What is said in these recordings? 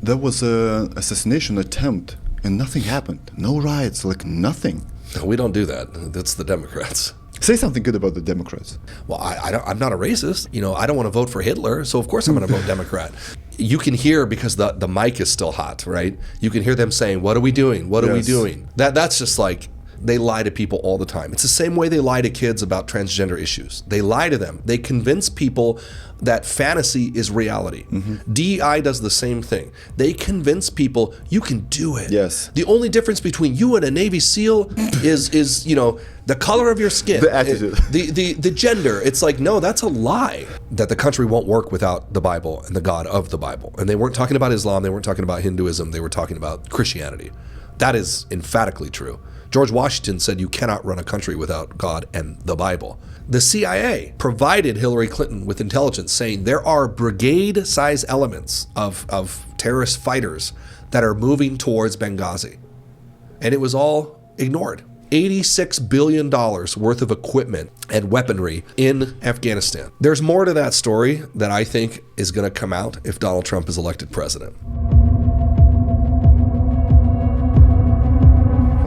there was a assassination attempt and nothing happened. No riots, like nothing. No, we don't do that. That's the Democrats. Say something good about the Democrats. Well, I'm not a racist. I don't want to vote for Hitler, so of course I'm going to vote Democrat. You can hear, because the mic is still hot, right? You can hear them saying, what are we doing? What are we doing? That's just like, they lie to people all the time. It's the same way they lie to kids about transgender issues. They lie to them. They convince people that fantasy is reality. Mm-hmm. DEI does the same thing. They convince people you can do it. Yes. The only difference between you and a Navy SEAL is the color of your skin. The attitude. The gender. It's like, no, that's a lie. That the country won't work without the Bible and the God of the Bible. And they weren't talking about Islam. They weren't talking about Hinduism. They were talking about Christianity. That is emphatically true. George Washington said you cannot run a country without God and the Bible. The CIA provided Hillary Clinton with intelligence saying there are brigade-size elements of terrorist fighters that are moving towards Benghazi. And it was all ignored. $86 billion worth of equipment and weaponry in Afghanistan. There's more to that story that I think is going to come out if Donald Trump is elected president.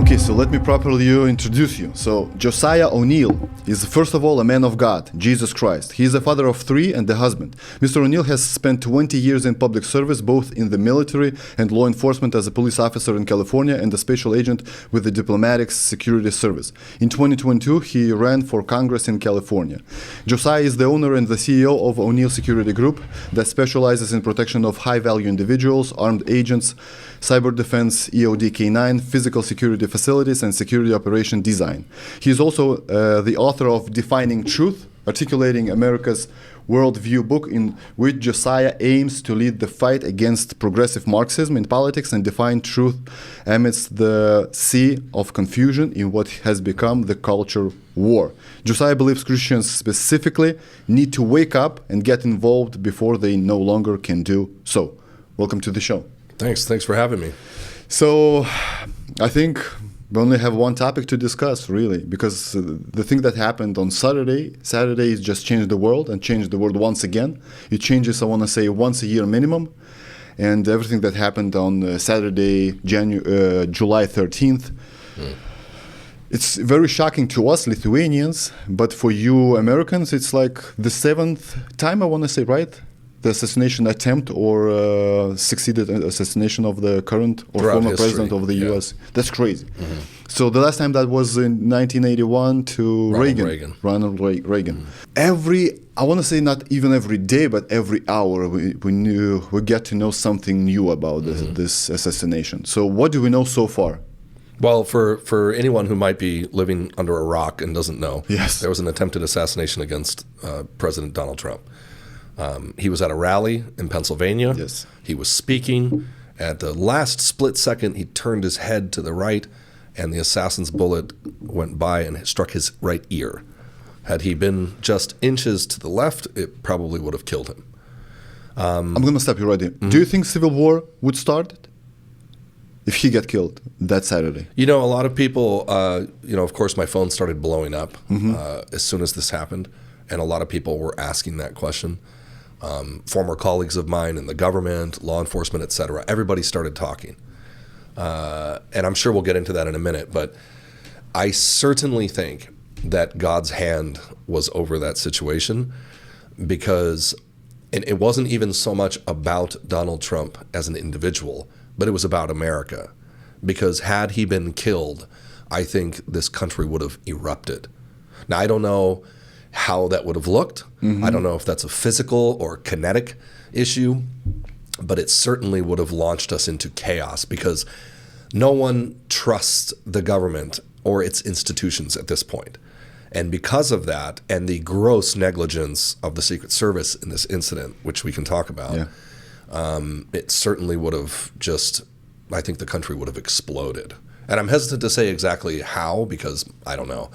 Okay, so let me properly introduce you. So Josiah O'Neill is first of all a man of God, Jesus Christ. He is a father of 3 and a husband. Mr. O'Neill has spent 20 years in public service, both in the military and law enforcement as a police officer in California and a special agent with the Diplomatic Security Service. In 2022, he ran for Congress in California. Josiah is the owner and the CEO of O'Neill Security Group that specializes in protection of high-value individuals, armed agents, cyber defense, EOD K9, physical security facilities, and security operation design. He is also the author of Defining Truth, Articulating America's Worldview book, in which Josiah aims to lead the fight against progressive Marxism in politics and define truth amidst the sea of confusion in what has become the culture war. Josiah believes Christians specifically need to wake up and get involved before they no longer can do so. Welcome to the show. Thanks for having me. So I think we only have one topic to discuss, really, because the thing that happened on Saturday has just changed the world and changed the world once again. It changes, I want to say, once a year minimum. And everything that happened on Saturday, July 13th, it's very shocking to us Lithuanians, but for you Americans, it's like the 7th time, I want to say, right? The assassination attempt or succeeded assassination of the current or former president of the U.S. That's crazy. Mm-hmm. So the last time that was in 1981 to Ronald Reagan. Mm-hmm. I want to say not even every day, but every hour we get to know something new about this assassination. So what do we know so far? Well, for anyone who might be living under a rock and doesn't know, yes, there was an attempted assassination against President Donald Trump. He was at a rally in Pennsylvania. Yes. He was speaking. At the last split second, he turned his head to the right, and the assassin's bullet went by and struck his right ear. Had he been just inches to the left, it probably would have killed him. I'm going to stop you right here. Mm-hmm. Do you think civil war would start if he got killed that Saturday? A lot of people, of course, my phone started blowing up as soon as this happened, and a lot of people were asking that question. Former colleagues of mine in the government, law enforcement, et cetera, everybody started talking. And I'm sure we'll get into that in a minute, but I certainly think that God's hand was over that situation because it wasn't even so much about Donald Trump as an individual, but it was about America. Because had he been killed, I think this country would have erupted. Now, I don't know how that would have looked. Mm-hmm. I don't know if that's a physical or kinetic issue, but it certainly would have launched us into chaos because no one trusts the government or its institutions at this point. And because of that and the gross negligence of the Secret Service in this incident, which we can talk about, it certainly would have I think the country would have exploded. And I'm hesitant to say exactly how because I don't know.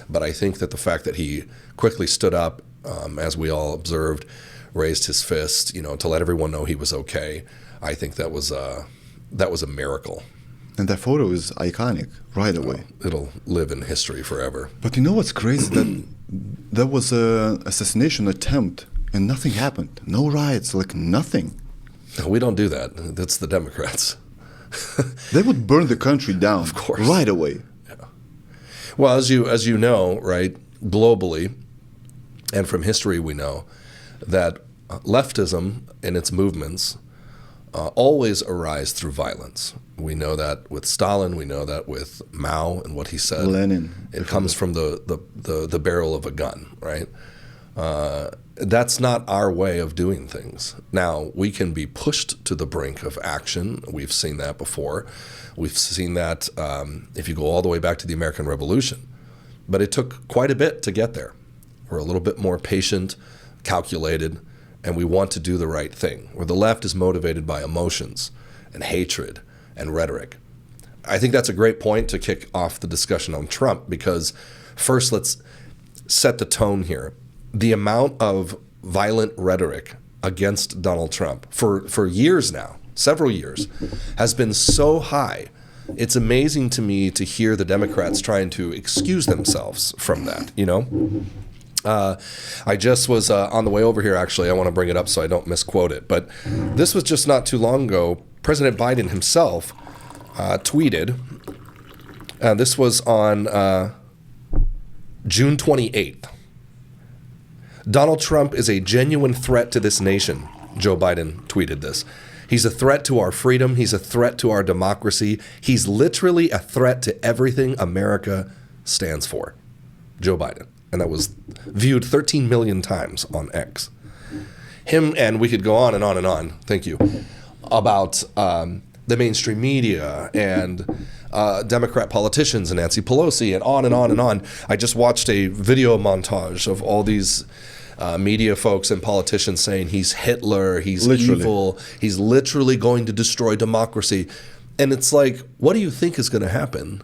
But I think that the fact that he quickly stood up, as we all observed, raised his fist, to let everyone know he was okay, I think that was a miracle. And that photo is iconic right away. It'll live in history forever. But you know what's crazy? That there was an assassination attempt and nothing happened. No riots, like nothing. We don't do that. That's the Democrats. They would burn the country down, Of course. right away. Yeah. Well, as you know, right, globally, and from history we know that leftism and its movements always arise through violence. We know that with Stalin. We know that with Mao and what he said. Lenin. It comes from the barrel of a gun, right? That's not our way of doing things. Now, we can be pushed to the brink of action. We've seen that before. We've seen that if you go all the way back to the American Revolution. But it took quite a bit to get there. We're a little bit more patient, calculated, and we want to do the right thing. Where the left is motivated by emotions and hatred and rhetoric. I think that's a great point to kick off the discussion on Trump, because first let's set the tone here. The amount of violent rhetoric against Donald Trump for years now, several years, has been so high. It's amazing to me to hear the Democrats trying to excuse themselves from that, you know? I just was on the way over here, actually. I want to bring it up so I don't misquote it. But this was just not too long ago. President Biden himself tweeted, this was on June 28th. Donald Trump is a genuine threat to this nation, Joe Biden tweeted this. He's a threat to our freedom. He's a threat to our democracy. He's literally a threat to everything America stands for. Joe Biden. And that was viewed 13 million times on X. Him, and we could go on and on and on, thank you, about the mainstream media and Democrat politicians and Nancy Pelosi and on and on and on. I just watched a video montage of all these media folks and politicians saying he's Hitler, he's evil, he's literally going to destroy democracy. And it's like, what do you think is going to happen?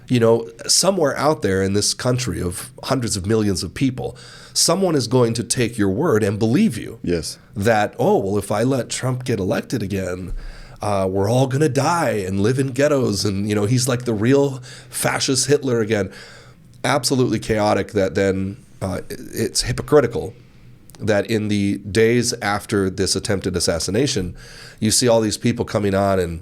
You know, somewhere out there in this country of hundreds of millions of people, someone is going to take your word and believe you. Yes. That, oh, well, if I let Trump get elected again, we're all going to die and live in ghettos. And, you know, he's like the real fascist Hitler again. Absolutely chaotic. That then it's hypocritical that in the days after this attempted assassination, you see all these people coming on and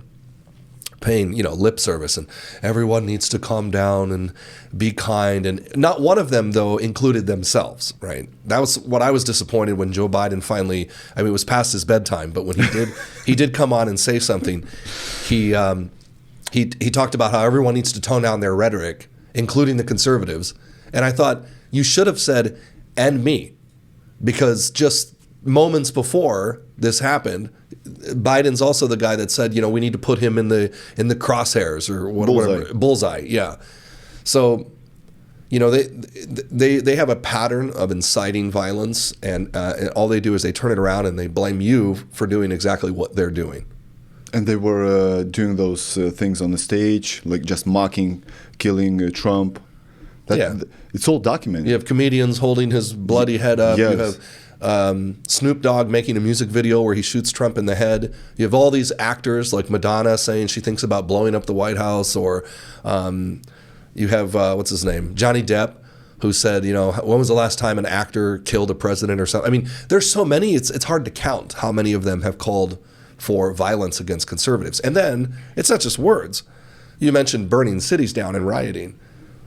paying, you know, lip service, and everyone needs to calm down and be kind. And not one of them, though, included themselves, right? That was what I was disappointed when Joe Biden finally, I mean, it was past his bedtime, but when he did come on and say something, he talked about how everyone needs to tone down their rhetoric, including the conservatives. And I thought, you should have said, and me, because just moments before this happened, Biden's also the guy that said, you know, we need to put him in the crosshairs or whatever. Bullseye, yeah. So, you know, they have a pattern of inciting violence, and all they do is they turn it around and they blame you for doing exactly what they're doing. And they were doing those things on the stage, like just mocking, killing Trump. It's all documented. You have comedians holding his bloody head up. Yes. You have Snoop Dogg making a music video where he shoots Trump in the head. You have all these actors like Madonna saying she thinks about blowing up the White House, or you have, what's his name, Johnny Depp, who said, you know, when was the last time an actor killed a president or something? I mean, there's so many, it's hard to count how many of them have called for violence against conservatives. And then it's not just words. You mentioned burning cities down and rioting.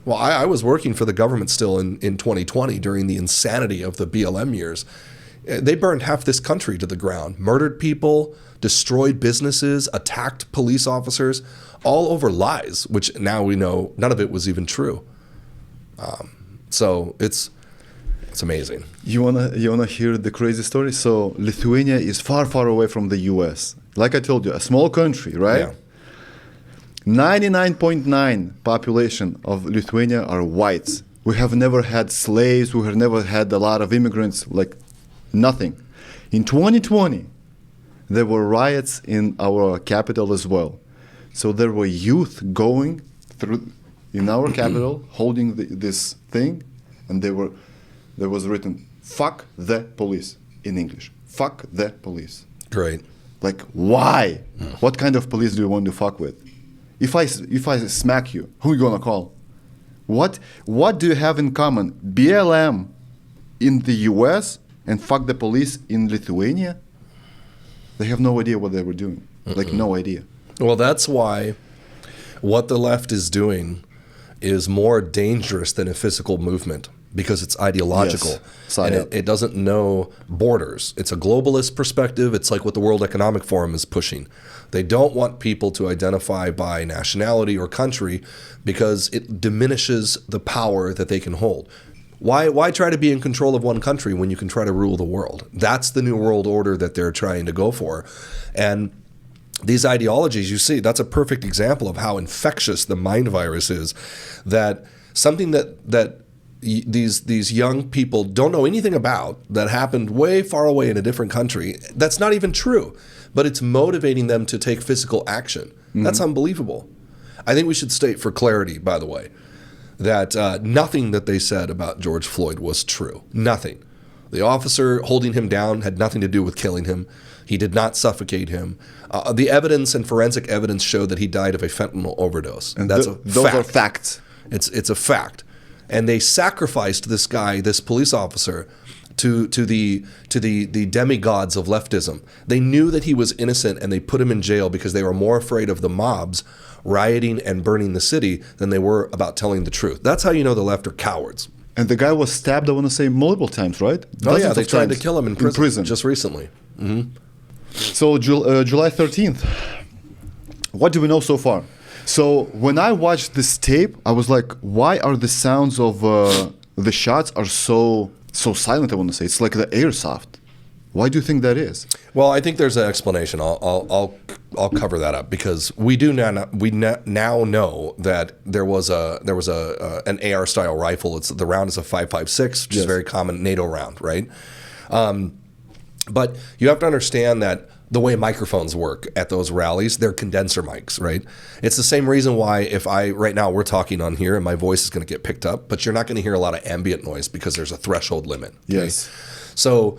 Well, I was working for the government still in 2020 during the insanity of the BLM years. They burned half this country to the ground, murdered people, destroyed businesses, attacked police officers, all over lies, which now we know none of it was even true. So it's amazing. You wanna hear the crazy story? So Lithuania is far, far away from the U.S. Like I told you, a small country, right? Yeah. 99.9% population of Lithuania are whites. We have never had slaves. We have never had a lot of immigrants, like nothing. In 2020, there were riots in our capital as well. So there were youth going through in our capital, holding this thing, and there was written, "Fuck the police," in English. Fuck the police. Great. Like, why? What kind of police do you want to fuck with? If I smack you, who are you gonna call? What do you have in common? BLM in the US and fuck the police in Lithuania? They have no idea what they were doing. Like, no idea. Well, that's why what the left is doing is more dangerous than a physical movement, because it's ideological. Yes. And it doesn't know borders. It's a globalist perspective. It's like what the World Economic Forum is pushing. They don't want people to identify by nationality or country because it diminishes the power that they can hold. Why try to be in control of one country when you can try to rule the world? That's the new world order that they're trying to go for. And these ideologies, you see, that's a perfect example of how infectious the mind virus is, that something that these young people don't know anything about, that happened way far away in a different country, that's not even true, but it's motivating them to take physical action. That's unbelievable. I think we should state for clarity, by the way, that nothing that they said about George Floyd was true. Nothing. The officer holding him down had nothing to do with killing him. He did not suffocate him. The evidence and forensic evidence showed that he died of a fentanyl overdose. And that's those are facts. It's a fact. And they sacrificed this guy, this police officer, to the demigods of leftism. They knew that he was innocent, and they put him in jail because they were more afraid of the mobs rioting and burning the city than they were about telling the truth. That's how you know the left are cowards. And the guy was stabbed, I want to say, multiple times, right? Oh yeah, they tried to kill him in prison just recently. So July 13th, what do we know so far? So when I watched this tape, I was like, why are the sounds of the shots are so silent, I want to say? It's like the airsoft. Why do you think that is? Well, I think there's an explanation. I'll cover that up, because we now know that there was an AR style rifle. The round is a 5.56, which is a very common NATO round, right? But you have to understand that the way microphones work at those rallies, they're condenser mics, right? It's the same reason why right now we're talking on here and my voice is going to get picked up, but you're not going to hear a lot of ambient noise because there's a threshold limit. Okay? Yes. So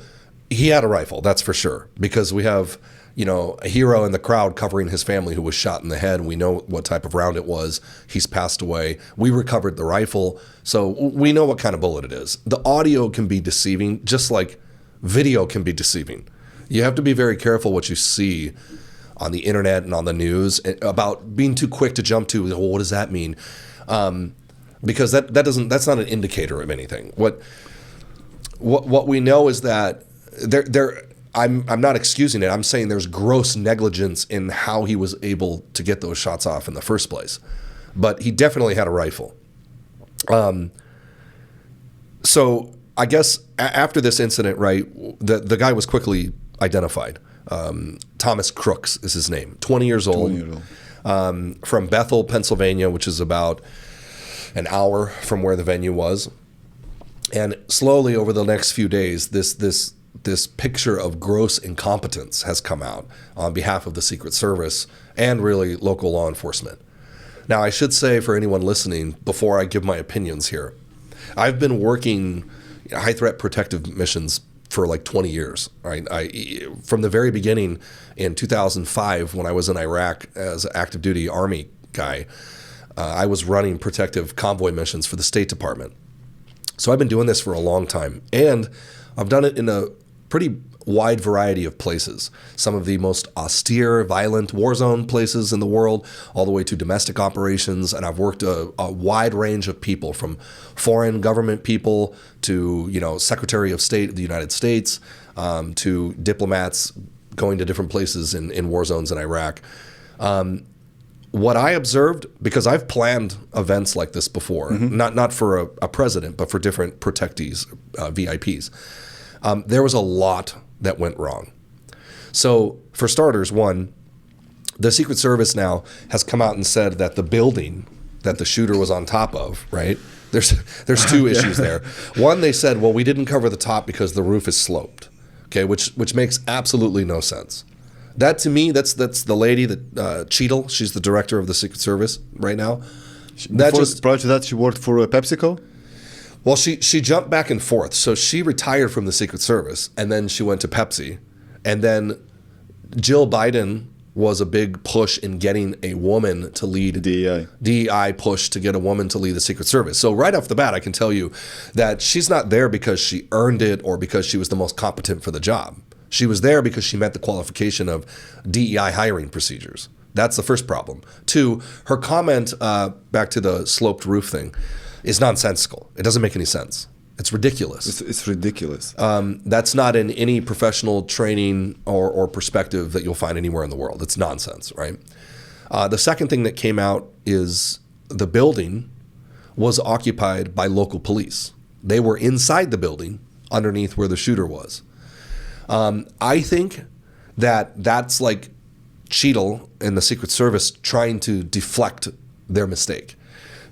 he had a rifle, that's for sure, because we have, a hero in the crowd covering his family who was shot in the head. We know what type of round it was. He's passed away. We recovered the rifle, so we know what kind of bullet it is. The audio can be deceiving, just like video can be deceiving. You have to be very careful what you see on the internet and on the news about being too quick to jump to, well, what does that mean? Because that's not an indicator of anything. What we know is that I'm not excusing it. I'm saying there's gross negligence in how he was able to get those shots off in the first place. But he definitely had a rifle. So I guess after this incident, right, the guy was quickly identified. Thomas Crooks is his name, 20 years old, from Bethel, Pennsylvania, which is about an hour from where the venue was. And slowly over the next few days, this picture of gross incompetence has come out on behalf of the Secret Service and really local law enforcement. Now, I should say for anyone listening, before I give my opinions here, I've been working high threat protective missions for like 20 years, right? From the very beginning in 2005, when I was in Iraq as an active duty Army guy, I was running protective convoy missions for the State Department. So I've been doing this for a long time, and I've done it in a pretty wide variety of places. Some of the most austere, violent war zone places in the world, all the way to domestic operations. And I've worked a wide range of people, from foreign government people to, Secretary of State of the United States, to diplomats going to different places in war zones in Iraq. What I observed, because I've planned events like this before, not for a president, but for different protectees, VIPs, there was a lot that went wrong. So for starters, one, the Secret Service now has come out and said that the building that the shooter was on top of, right? There's two issues there. One, they said, well, we didn't cover the top because the roof is sloped, okay, which makes absolutely no sense. That, to me, that's the lady that Cheadle. She's the director of the Secret Service right now. Prior to that, she worked for PepsiCo. Well, she jumped back and forth. So she retired from the Secret Service, and then she went to Pepsi, and then Jill Biden was a big push in getting a woman to lead DEI push to get a woman to lead the Secret Service. So right off the bat, I can tell you that she's not there because she earned it or because she was the most competent for the job. She was there because she met the qualification of DEI hiring procedures. That's the first problem. 2, her comment back to the sloped roof thing is nonsensical. It doesn't make any sense. It's ridiculous. It's ridiculous. That's not in any professional training or perspective that you'll find anywhere in the world. It's nonsense, right? The second thing that came out is the building was occupied by local police. They were inside the building underneath where the shooter was. I think that that's like Cheadle and the Secret Service trying to deflect their mistake.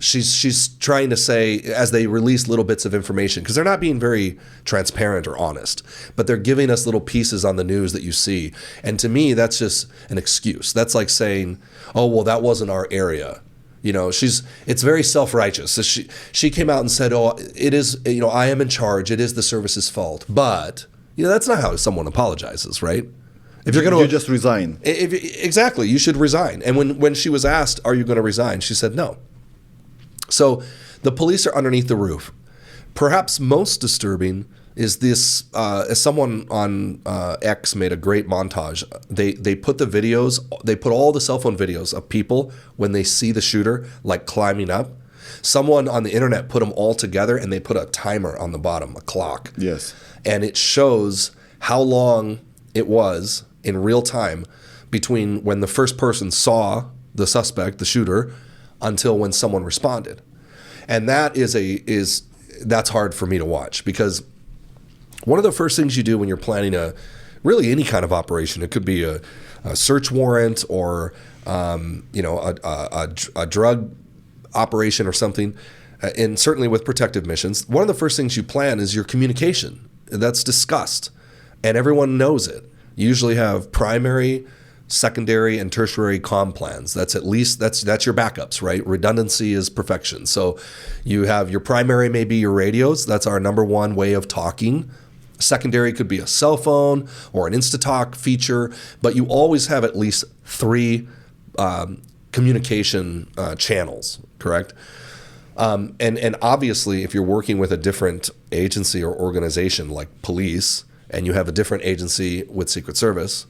She's trying to say, as they release little bits of information, because they're not being very transparent or honest, but they're giving us little pieces on the news that you see. And to me, that's just an excuse. That's like saying, oh, well, that wasn't our area. You know, it's very self-righteous. So she came out and said, oh, it is, you know, I am in charge. It is the service's fault. But, you know, that's not how someone apologizes, right? If you're going to, you just resign. Exactly. You should resign. And when she was asked, are you going to resign? She said no. So the police are underneath the roof. Perhaps most disturbing is this, as someone on X made a great montage, they put the videos, they put all the cell phone videos of people when they see the shooter, like climbing up. Someone on the internet put them all together and they put a timer on the bottom, a clock. Yes. And it shows how long it was in real time between when the first person saw the suspect, the shooter, until when someone responded. And that that's hard for me to watch, because one of the first things you do when you're planning really any kind of operation, it could be a search warrant or a drug operation or something, and certainly with protective missions, one of the first things you plan is your communication. That's discussed, and everyone knows it. You usually have primary, secondary, and tertiary comm plans. That's at least that's your backups, right? Redundancy is perfection. So you have your primary, maybe your radios. That's our number one way of talking. Secondary could be a cell phone or an InstaTalk feature, but you always have at least 3 communication channels, correct? And obviously, if you're working with a different agency or organization like police, and you have a different agency with Secret Service,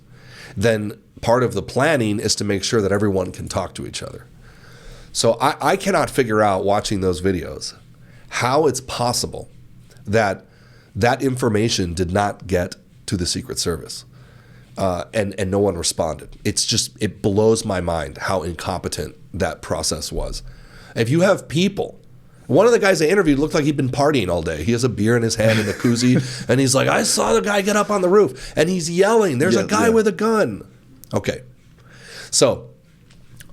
then part of the planning is to make sure that everyone can talk to each other. So I cannot figure out, watching those videos, how it's possible that that information did not get to the Secret Service and no one responded. It blows my mind how incompetent that process was. If you have people, one of the guys I interviewed looked like he'd been partying all day. He has a beer in his hand and a koozie, and he's like, I saw the guy get up on the roof, and he's yelling, there's a guy with a gun. Okay. So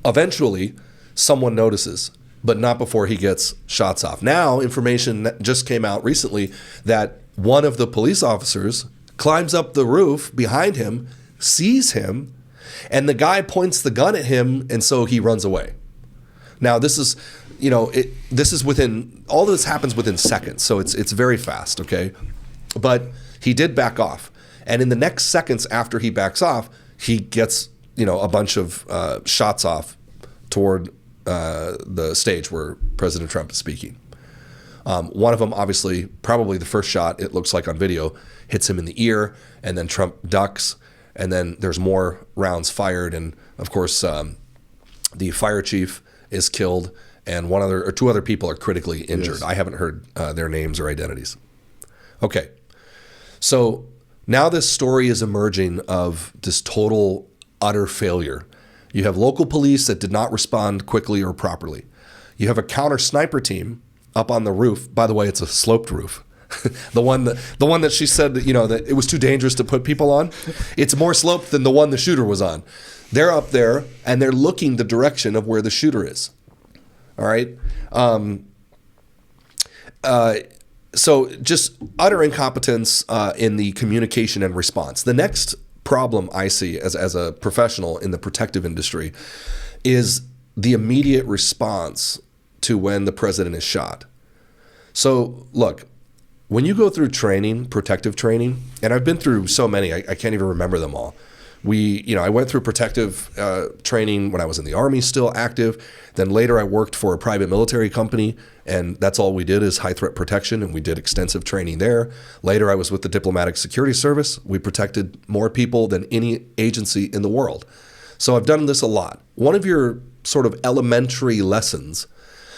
eventually someone notices, but not before he gets shots off. Now, information just came out recently that one of the police officers climbs up the roof behind him, sees him, and the guy points the gun at him, and so he runs away. Now, this is, all this happens within seconds, so it's very fast, okay? But he did back off. And in the next seconds after he backs off, he gets, a bunch of shots off toward the stage where President Trump is speaking. One of them, obviously, probably the first shot, it looks like on video, hits him in the ear, and then Trump ducks, and then there's more rounds fired, and of course, the fire chief is killed, and 2 other people are critically injured. Yes. I haven't heard their names or identities. Okay, so now this story is emerging of this total, utter failure. You have local police that did not respond quickly or properly. You have a counter sniper team up on the roof. By the way, it's a sloped roof. the one that she said that it was too dangerous to put people on. It's more sloped than the one the shooter was on. They're up there and they're looking the direction of where the shooter is. All right. So just utter incompetence in the communication and response. The next problem I see as a professional in the protective industry is the immediate response to when the president is shot. So look, when you go through training, protective training, and I've been through so many, I can't even remember them all. I went through protective training when I was in the Army, still active. Then later I worked for a private military company, and that's all we did is high threat protection, and we did extensive training there. Later I was with the Diplomatic Security Service. We protected more people than any agency in the world. So I've done this a lot. One of your sort of elementary lessons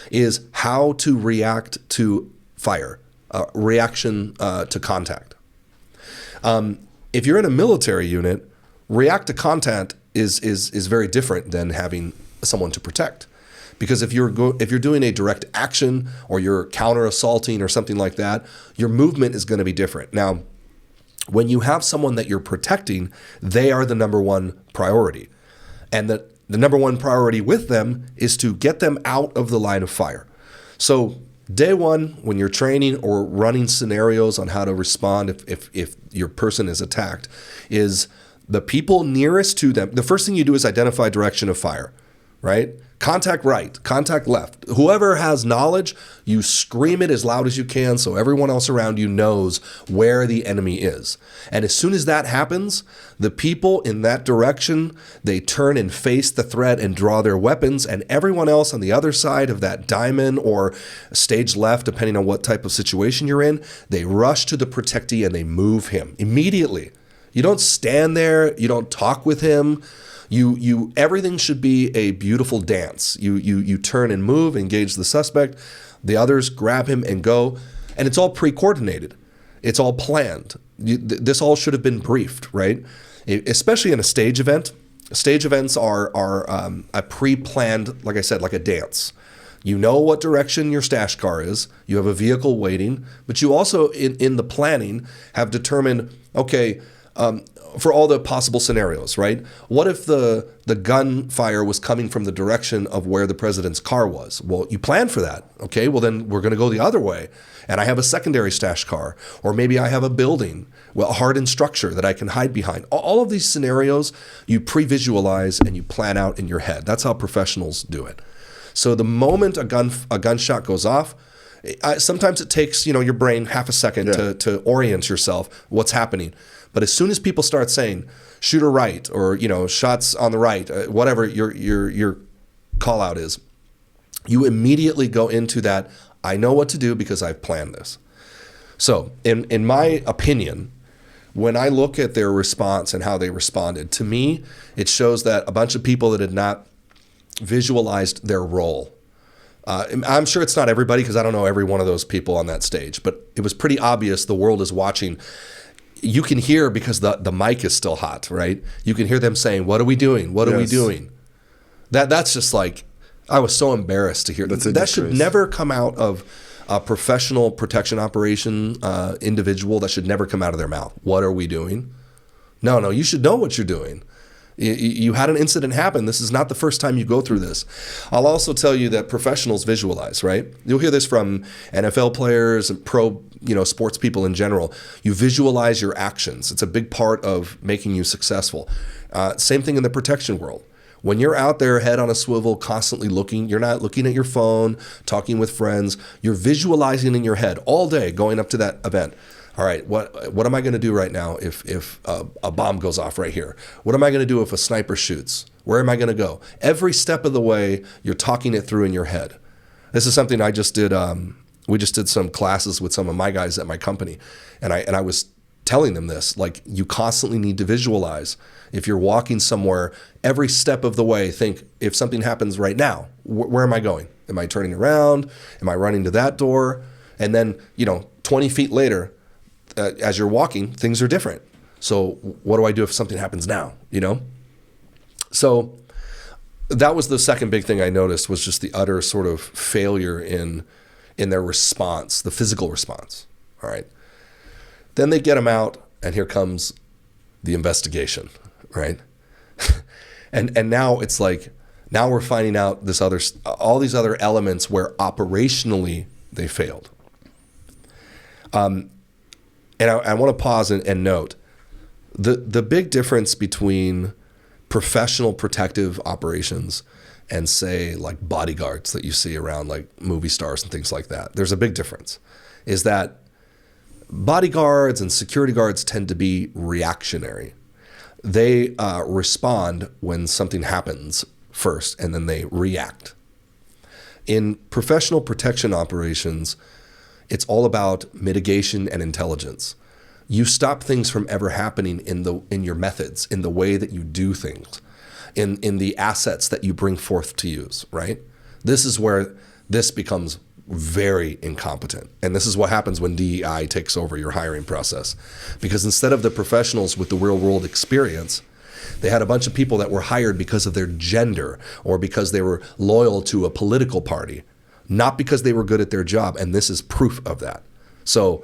is how to react to fire, reaction to contact. If you're in a military unit, react to contact is very different than having someone to protect. Because if you're doing a direct action or you're counter assaulting or something like that, your movement is going to be different. Now, when you have someone that you're protecting, they are the number one priority. And the number one priority with them is to get them out of the line of fire. So day one, when you're training or running scenarios on how to respond if your person is attacked, is the people nearest to them. The first thing you do is identify direction of fire, right? Contact right, contact left. Whoever has knowledge, you scream it as loud as you can so everyone else around you knows where the enemy is. And as soon as that happens, the people in that direction, they turn and face the threat and draw their weapons, and everyone else on the other side of that diamond or stage left, depending on what type of situation you're in, they rush to the protectee and they move him immediately. You don't stand there, you don't talk with him. Everything should be a beautiful dance. You turn and move, engage the suspect. The others grab him and go, and it's all pre-coordinated. It's all planned. This all should have been briefed, right? Especially in a stage event. Stage events are a pre-planned, like I said, like a dance. You know what direction your stash car is. You have a vehicle waiting, but you also, in the planning, have determined, okay, for all the possible scenarios, right? What if the gunfire was coming from the direction of where the president's car was? Well, you plan for that. Okay, well then we're going to go the other way. And I have a secondary stash car. Or maybe I have a building, a hardened structure that I can hide behind. All of these scenarios, you pre-visualize and you plan out in your head. That's how professionals do it. So the moment a gunshot goes off, sometimes it takes your brain half a second to orient yourself what's happening. But as soon as people start saying shooter right or shots on the right, whatever your call out is, you immediately go into that. I know what to do because I've planned this. So in my opinion, when I look at their response and how they responded, to me, it shows that a bunch of people that had not visualized their role. I'm sure it's not everybody because I don't know every one of those people on that stage, but it was pretty obvious the world is watching. You can hear because the mic is still hot, right? You can hear them saying, "What are we doing? What are we doing?" That's just like, I was so embarrassed to hear. That should never come out of a professional protection operation individual. That should never come out of their mouth. What are we doing? No, you should know what you're doing. You had an incident happen. This is not the first time you go through this. I'll also tell you that professionals visualize, right? You'll hear this from NFL players and pro, sports people in general. You visualize your actions. It's a big part of making you successful. Same thing in the protection world. When you're out there, head on a swivel, constantly looking, you're not looking at your phone, talking with friends. You're visualizing in your head all day going up to that event. All right, what am I going to do right now if a bomb goes off right here? What am I going to do if a sniper shoots? Where am I going to go? Every step of the way, you're talking it through in your head. This is something I just did. We just did some classes with some of my guys at my company, and I was telling them this. Like, you constantly need to visualize. If you're walking somewhere, every step of the way, think, if something happens right now, where am I going? Am I turning around? Am I running to that door? And then, 20 feet later, as you're walking, things are different. So what do I do if something happens now, So that was the second big thing I noticed, was just the utter sort of failure in their response, the physical response. All right. Then they get them out, and here comes the investigation, right? and now it's like, now we're finding out all these other elements where operationally they failed. And I want to pause and note the big difference between professional protective operations and, say, like bodyguards that you see around like movie stars and things like that. There's a big difference, is that bodyguards and security guards tend to be reactionary. They respond when something happens first, and then they react. In professional protection operations, it's all about mitigation and intelligence. You stop things from ever happening in your methods, in the way that you do things, in the assets that you bring forth to use, right? This is where this becomes very incompetent. And this is what happens when DEI takes over your hiring process. Because instead of the professionals with the real world experience, they had a bunch of people that were hired because of their gender or because they were loyal to a political party, not because they were good at their job. And this is proof of that. So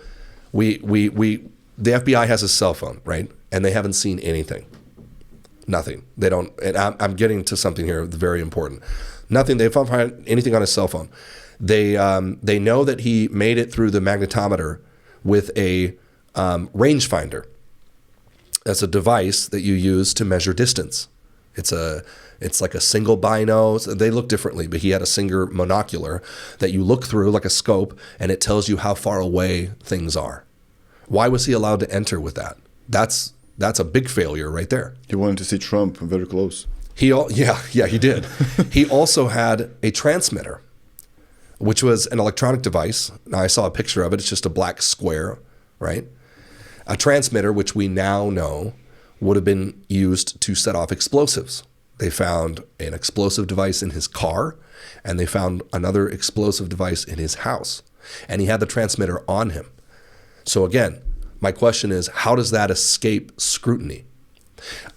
the FBI has a cell phone, right? And they haven't seen anything. Nothing. They don't, and I'm getting to something here very important. Nothing. They haven't found anything on his cell phone. They know that he made it through the magnetometer with a rangefinder. That's a device that you use to measure distance. It's like a single bino. They look differently, but he had a single monocular that you look through like a scope, and it tells you how far away things are. Why was he allowed to enter with that? That's a big failure right there. He wanted to see Trump very close. He did. He also had a transmitter, which was an electronic device. Now I saw a picture of it. It's just a black square, right? A transmitter, which we now know would have been used to set off explosives. They found an explosive device in his car, and they found another explosive device in his house. And he had the transmitter on him. So again, my question is, how does that escape scrutiny?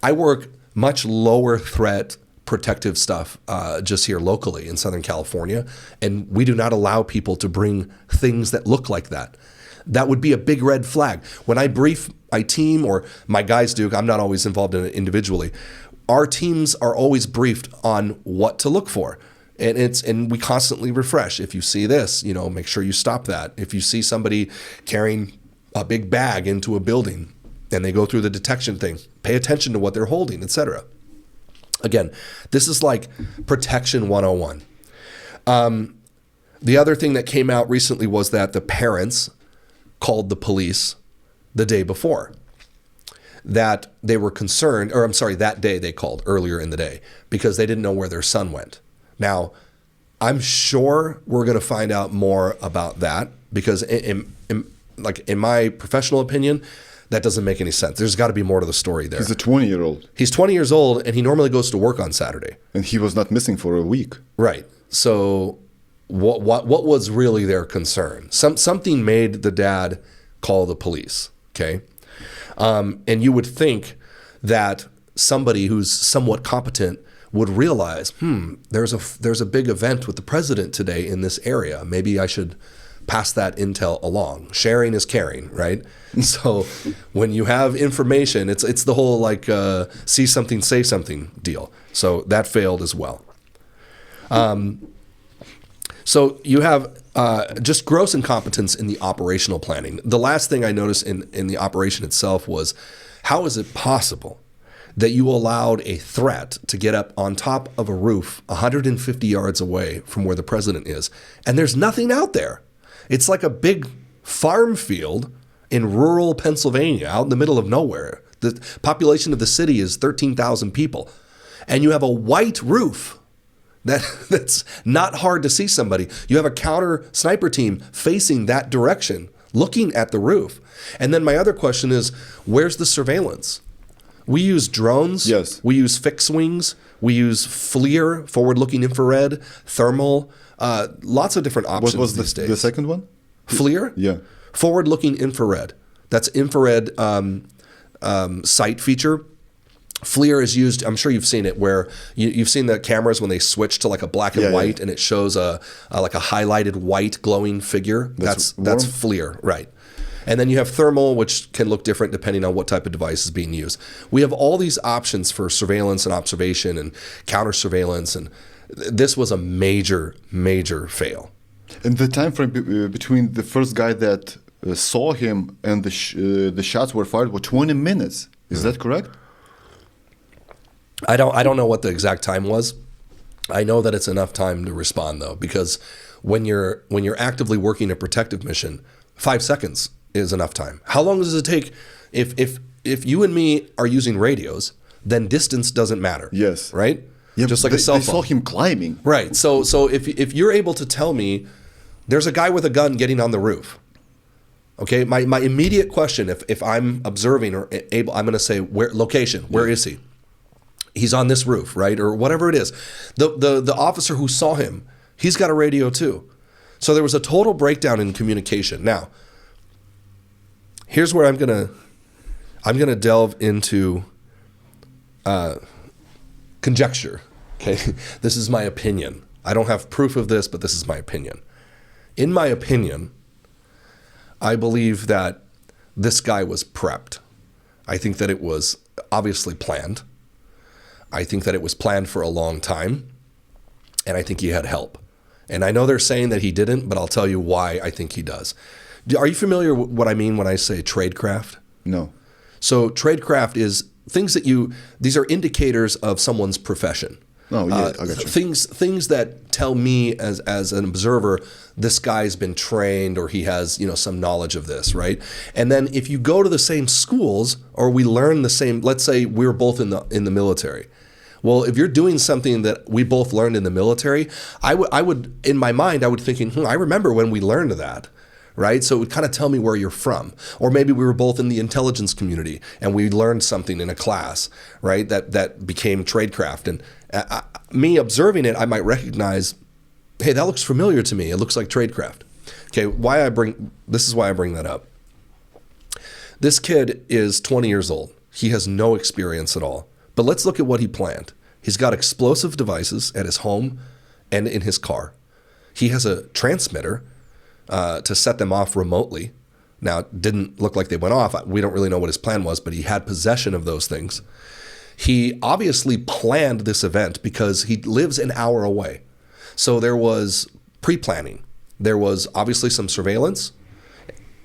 I work much lower threat protective stuff just here locally in Southern California, and we do not allow people to bring things that look like that. That would be a big red flag. When I brief my team, or my guys do, I'm not always involved in it individually, our teams are always briefed on what to look for. And we constantly refresh. If you see this, make sure you stop that. If you see somebody carrying a big bag into a building and they go through the detection thing, pay attention to what they're holding, etc. Again, this is like protection 101. The other thing that came out recently was that the parents called the police the day before. That they were concerned, that day they called earlier in the day because they didn't know where their son went. Now, I'm sure we're going to find out more about that because in my professional opinion, that doesn't make any sense. There's got to be more to the story there. He's a 20-year-old. He's 20 years old, and he normally goes to work on Saturday. And he was not missing for a week. Right. So what was really their concern? Something made the dad call the police, okay? And you would think that somebody who's somewhat competent would realize, there's a big event with the president today in this area. Maybe I should pass that intel along. Sharing is caring, right? So when you have information, it's the whole see something, say something deal. So that failed as well. So you have just gross incompetence in the operational planning. The last thing I noticed in the operation itself was, how is it possible that you allowed a threat to get up on top of a roof 150 yards away from where the president is, and there's nothing out there? It's like a big farm field in rural Pennsylvania, out in the middle of nowhere. The population of the city is 13,000 people, and you have a white roof. That's not hard to see somebody. You have a counter sniper team facing that direction, looking at the roof. And then my other question is, where's the surveillance? We use drones. Yes. We use fixed wings. We use FLIR, forward-looking infrared, thermal, lots of different options What was these days. the second one? FLIR? Yeah. Forward-looking infrared. That's infrared sight feature. FLIR is used, I'm sure you've seen it, where you've seen the cameras when they switch to like a black and white, and it shows a highlighted white glowing figure. That's FLIR, right. And then you have thermal, which can look different depending on what type of device is being used. We have all these options for surveillance and observation and counter surveillance, and this was a major, major fail. And the time frame between the first guy that saw him and the shots were fired were 20 minutes. Is that correct? I don't know what the exact time was. I know that it's enough time to respond though, because when you're actively working a protective mission, 5 seconds is enough time. How long does it take if if you and me are using radios, then distance doesn't matter. Yes. Right? Yeah, just like a cell phone. They saw him climbing. Right. So if you're able to tell me there's a guy with a gun getting on the roof, okay, my immediate question, if I'm observing or able, I'm going to say where is he? He's on this roof, right? Or whatever it is. The officer who saw him, he's got a radio too. So there was a total breakdown in communication. Now, here's where I'm gonna delve into conjecture. Okay, this is my opinion. I don't have proof of this, but this is my opinion. In my opinion, I believe that this guy was prepped. I think that it was obviously planned. I think that it was planned for a long time, and I think he had help. And I know they're saying that he didn't, but I'll tell you why I think he does. Are you familiar with what I mean when I say tradecraft? No. So tradecraft is things these are indicators of someone's profession. Oh, yeah, I got you. Things that tell me as an observer, this guy's been trained or he has, some knowledge of this, right? And then if you go to the same schools or we learn the same, let's say we're both in the military. Well, if you're doing something that we both learned in the military, I would in my mind, I would thinking, I remember when we learned that. Right? So it would kind of tell me where you're from. Or maybe we were both in the intelligence community and we learned something in a class, right? That became tradecraft. And me observing it, I might recognize, hey, that looks familiar to me. It looks like tradecraft. Okay, this is why I bring that up. This kid is 20 years old. He has no experience at all. But let's look at what he planned. He's got explosive devices at his home and in his car. He has a transmitter to set them off remotely. Now, it didn't look like they went off. We don't really know what his plan was, but he had possession of those things. He obviously planned this event because he lives an hour away. So there was pre-planning. There was obviously some surveillance.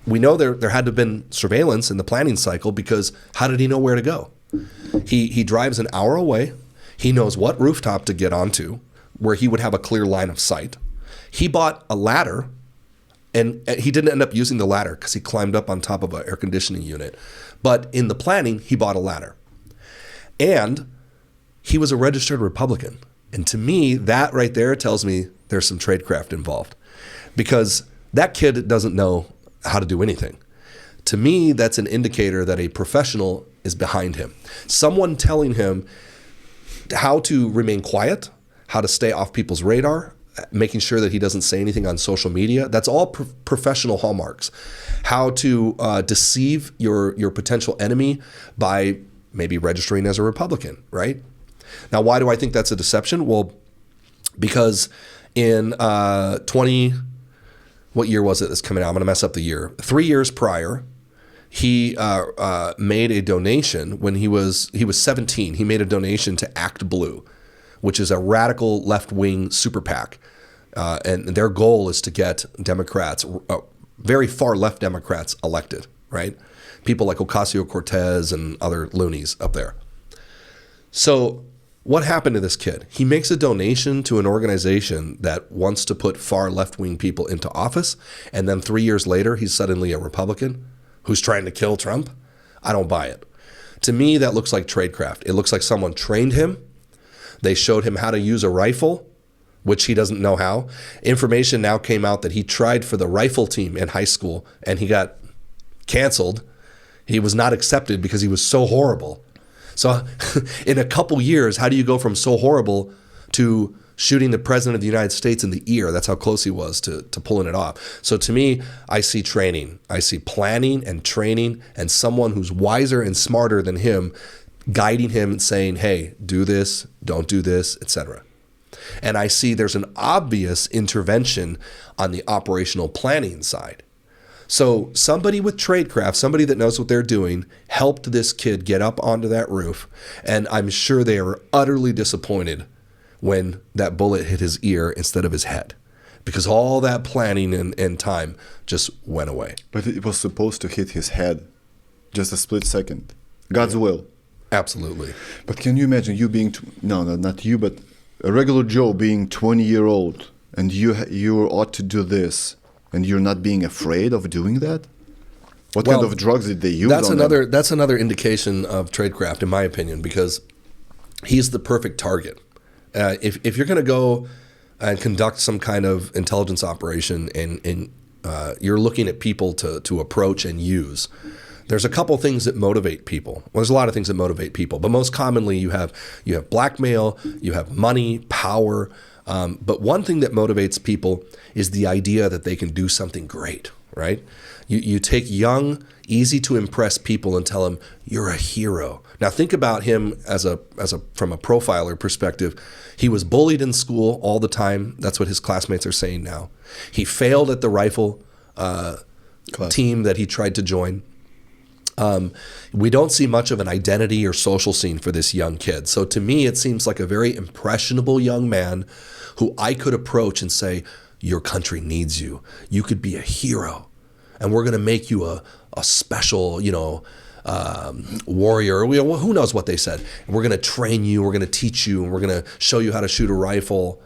We know there had to have been surveillance in the planning cycle because how did he know where to go? He drives an hour away. He knows what rooftop to get onto where he would have a clear line of sight. He bought a ladder. And he didn't end up using the ladder because he climbed up on top of an air conditioning unit. But in the planning, he bought a ladder. And he was a registered Republican. And to me, that right there tells me there's some tradecraft involved. Because that kid doesn't know how to do anything. To me, that's an indicator that a professional is behind him. Someone telling him how to remain quiet, how to stay off people's radar, making sure that he doesn't say anything on social media. That's all professional hallmarks. How to deceive your potential enemy by maybe registering as a Republican, right? Now, why do I think that's a deception? Well, because in what year was it that's coming out? I'm going to mess up the year. 3 years prior, he made a donation when he was 17. He made a donation to Act Blue, which is a radical left-wing super PAC. And their goal is to get Democrats, very far left Democrats, elected, right? People like Ocasio-Cortez and other loonies up there. So what happened to this kid? He makes a donation to an organization that wants to put far left-wing people into office, and then 3 years later, he's suddenly a Republican who's trying to kill Trump? I don't buy it. To me, that looks like tradecraft. It looks like someone trained him. They showed him how to use a rifle, which he doesn't know how. Information now came out that he tried for the rifle team in high school and he got canceled. He was not accepted because he was so horrible. So in a couple years, how do you go from so horrible to shooting the president of the United States in the ear? That's how close he was to pulling it off. So to me, I see training. I see planning and training and someone who's wiser and smarter than him guiding him and saying, hey, do this, don't do this, etc. And I see there's an obvious intervention on the operational planning side. So somebody with tradecraft, somebody that knows what they're doing, helped this kid get up onto that roof. And I'm sure they were utterly disappointed when that bullet hit his ear instead of his head, because all that planning and time just went away. But it was supposed to hit his head, just a split second. God's will. Absolutely. But can you imagine you being, no, not you, but a regular Joe being 20-year-old, and you ought to do this, and you're not being afraid of doing that? What kind of drugs did they use? That's another indication of tradecraft, in my opinion, because he's the perfect target. If you're going to go and conduct some kind of intelligence operation and you're looking at people to approach and use, there's a couple things that motivate people. Well, there's a lot of things that motivate people, but most commonly you have blackmail, you have money, power. But one thing that motivates people is the idea that they can do something great, right? You take young, easy to impress people and tell them you're a hero. Now think about him from a profiler perspective. He was bullied in school all the time. That's what his classmates are saying now. He failed at the rifle team that he tried to join. We don't see much of an identity or social scene for this young kid. So to me, it seems like a very impressionable young man who I could approach and say, your country needs you. You could be a hero. And we're going to make you a special, warrior. Who knows what they said. And we're going to train you. We're going to teach you. And we're going to show you how to shoot a rifle.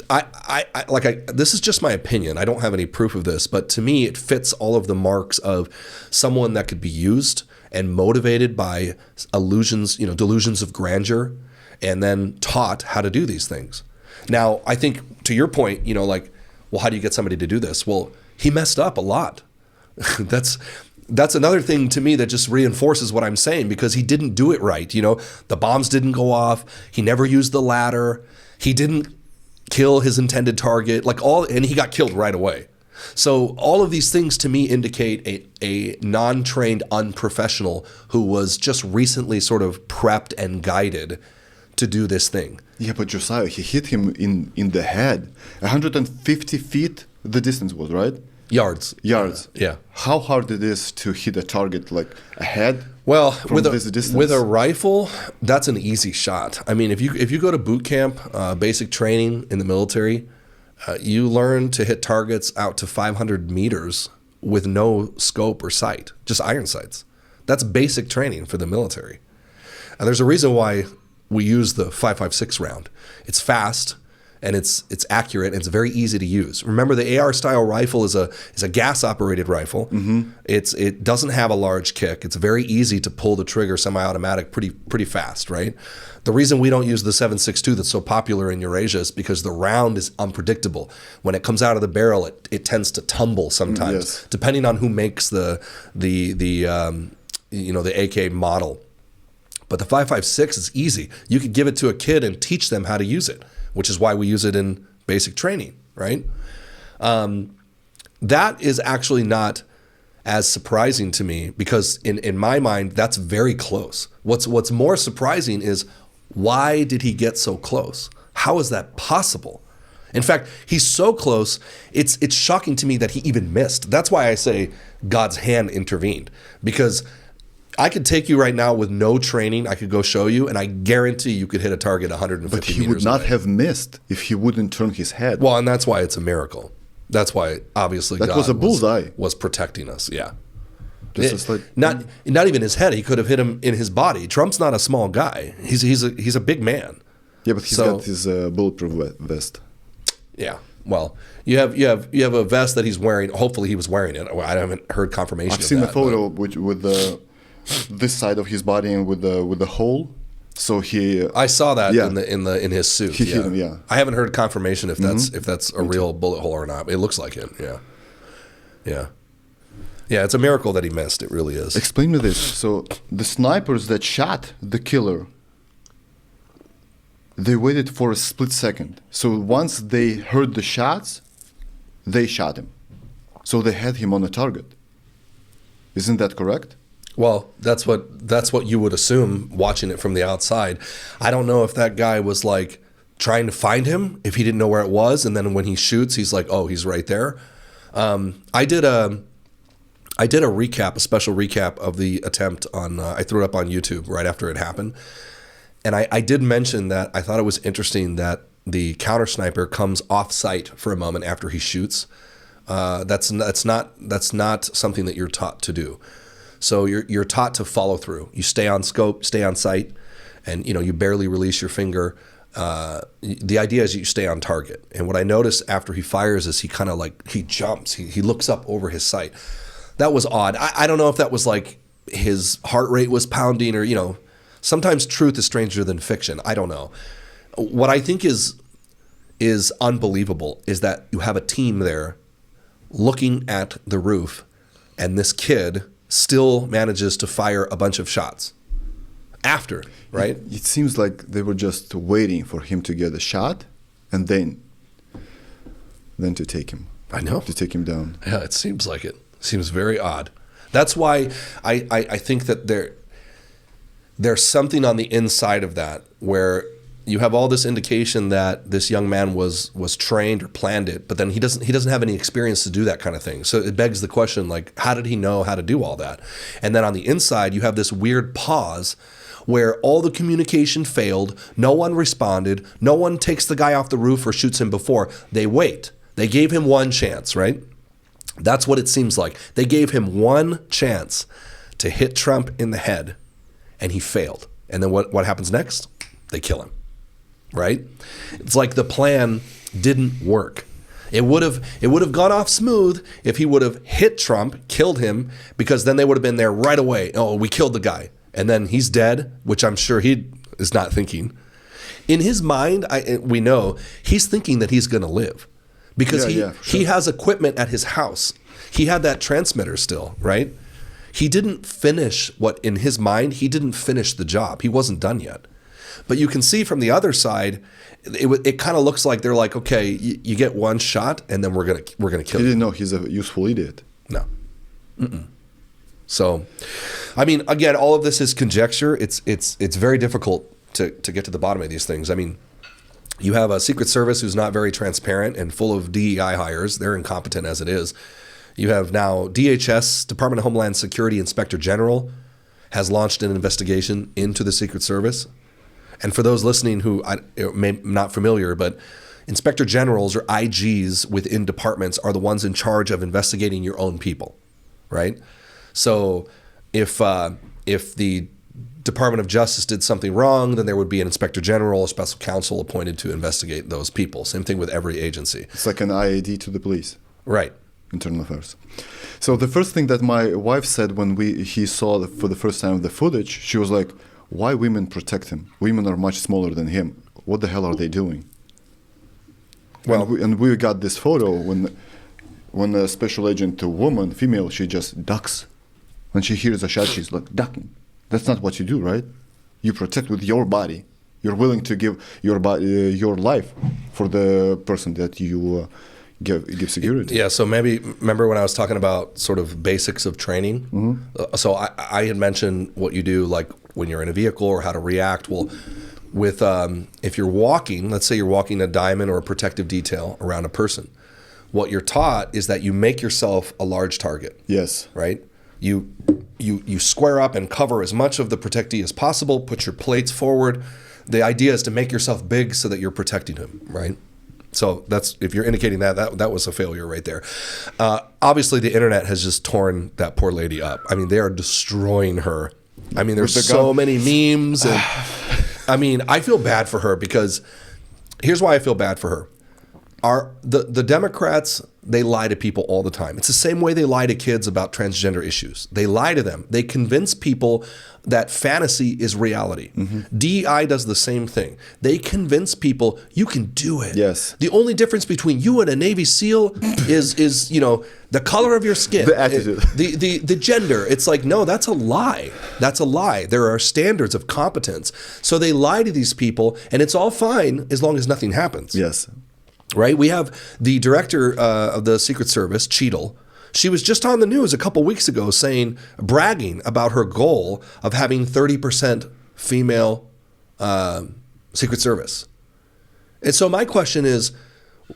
This is just my opinion. I don't have any proof of this, but to me, it fits all of the marks of someone that could be used and motivated by delusions of grandeur, and then taught how to do these things. Now, I think to your point, how do you get somebody to do this? Well, he messed up a lot. That's another thing to me that just reinforces what I'm saying, because he didn't do it right. The bombs didn't go off. He never used the ladder. He didn't kill his intended target, and he got killed right away. So all of these things to me indicate a non-trained unprofessional who was just recently sort of prepped and guided to do this thing. Yeah, but Josiah, he hit him in the head. 150 feet the distance was, right? Yards. Yeah. How hard it is to hit a target a head? Well, with a rifle, that's an easy shot. I mean, if you go to boot camp, basic training in the military, you learn to hit targets out to 500 meters with no scope or sight, just iron sights. That's basic training for the military. And there's a reason why we use the 5.56 round. It's fast and it's accurate and it's very easy to use. Remember, the AR style rifle is a gas operated rifle. Mm-hmm. It doesn't have a large kick. It's very easy to pull the trigger semi-automatic pretty fast, right? The reason we don't use the 7.62 that's so popular in Eurasia is because the round is unpredictable. When it comes out of the barrel, it tends to tumble sometimes, yes, depending on who makes the AK model. But the 5.56 is easy. You could give it to a kid and teach them how to use it, which is why we use it in basic training, right? That is actually not as surprising to me, because in my mind, that's very close. What's more surprising is, why did he get so close? How is that possible? In fact, he's so close, it's shocking to me that he even missed. That's why I say God's hand intervened, because I could take you right now with no training. I could go show you, and I guarantee you could hit a target 150 meters away. But he would not have missed if he wouldn't turn his head. Well, and that's why it's a miracle. That's why, obviously, that God was a bullseye. Was protecting us. Yeah. Not even his head. He could have hit him in his body. Trump's not a small guy. He's a big man. Yeah, but he's got his bulletproof vest. Yeah. Well, you have a vest that he's wearing. Hopefully, he was wearing it. I haven't heard confirmation. I've seen the photo with this side of his body and with the hole. So I saw that in his suit. He hit him, yeah. I haven't heard confirmation if that's a real bullet hole or not. It looks like it. Yeah. Yeah, it's a miracle that he missed. It really is. Explain me this. So the snipers that shot the killer, they waited for a split second. So once they heard the shots, they shot him. So they had him on a target. Isn't that correct? Well, that's what you would assume watching it from the outside. I don't know if that guy was trying to find him, if he didn't know where it was, and then when he shoots, he's like, oh, he's right there. I did a special recap of the attempt I threw it up on YouTube right after it happened. And I did mention that I thought it was interesting that the counter sniper comes off site for a moment after he shoots. That's not something that you're taught to do. So you're taught to follow through. You stay on scope, stay on sight, and you barely release your finger. The idea is you stay on target. And what I noticed after he fires is he kind of he jumps. He looks up over his sight. that was odd. I don't know if that was like his heart rate was pounding or, sometimes truth is stranger than fiction. I don't know. What I think is unbelievable is that you have a team there looking at the roof and this kid still manages to fire a bunch of shots after, right? It seems like they were just waiting for him to get a shot and then to take him. I know. To take him down. Yeah, it seems like it. Seems very odd. That's why I think that there's something on the inside of that where you have all this indication that this young man was trained or planned it, but then he doesn't have any experience to do that kind of thing. So it begs the question, like, how did he know how to do all that? And then on the inside, you have this weird pause where all the communication failed, no one responded, no one takes the guy off the roof or shoots him before. They wait. They gave him one chance, right? That's what it seems like. They gave him one chance to hit Trump in the head, and he failed. And then what happens next? They kill him, right? It's like the plan didn't work. It would have gone off smooth if he would have hit Trump, killed him, because then they would have been there right away. Oh, we killed the guy. And then he's dead, which I'm sure he is not thinking. In his mind, we know he's thinking that he's going to live because he has equipment at his house. He had that transmitter still, right? He didn't finish in his mind, he didn't finish the job. He wasn't done yet. But you can see from the other side, it kind of looks like they're like, okay, you get one shot, and then we're gonna kill you. He didn't know he's a useful idiot. No. Mm-mm. So, I mean, again, all of this is conjecture. It's very difficult to get to the bottom of these things. I mean, you have a Secret Service who's not very transparent and full of DEI hires. They're incompetent as it is. You have now DHS, Department of Homeland Security Inspector General, has launched an investigation into the Secret Service. And for those listening who may not familiar, but Inspector Generals or IGs within departments are the ones in charge of investigating your own people, right? So if the Department of Justice did something wrong, then there would be an Inspector General, a special counsel appointed to investigate those people. Same thing with every agency. It's like an IAD to the police. Right. Internal Affairs. So the first thing that my wife said when he saw for the first time the footage, she was like, why women protect him? Women are much smaller than him. What the hell are they doing? Well, and we got this photo when a special agent, a woman, female, she just ducks. When she hears a shot, she's like ducking. That's not what you do, right? You protect with your body. You're willing to give your body, your life for the person that you give security. Yeah, so maybe remember when I was talking about sort of basics of training? Mm-hmm. So I had mentioned what you do like when you're in a vehicle or how to react. Well, with if you're walking, let's say you're walking a diamond or a protective detail around a person, what you're taught is that you make yourself a large target. Yes. Right? You square up and cover as much of the protectee as possible, put your plates forward. The idea is to make yourself big so that you're protecting him, right? So that's, if you're indicating that was a failure right there. Obviously, the internet has just torn that poor lady up. I mean, they are destroying her. I mean, there's so many memes. And, I mean, I feel bad for her because here's why I feel bad for her. The Democrats, they lie to people all the time. It's the same way they lie to kids about transgender issues. They lie to them. They convince people that fantasy is reality. Mm-hmm. DEI does the same thing. They convince people you can do it. Yes. The only difference between you and a Navy SEAL is the color of your skin. The attitude. The gender. It's like, no, that's a lie. That's a lie. There are standards of competence. So they lie to these people, and it's all fine as long as nothing happens. Yes. Right? We have the director of the Secret Service, Cheadle. She was just on the news a couple weeks ago bragging about her goal of having 30% female Secret Service. And so my question is,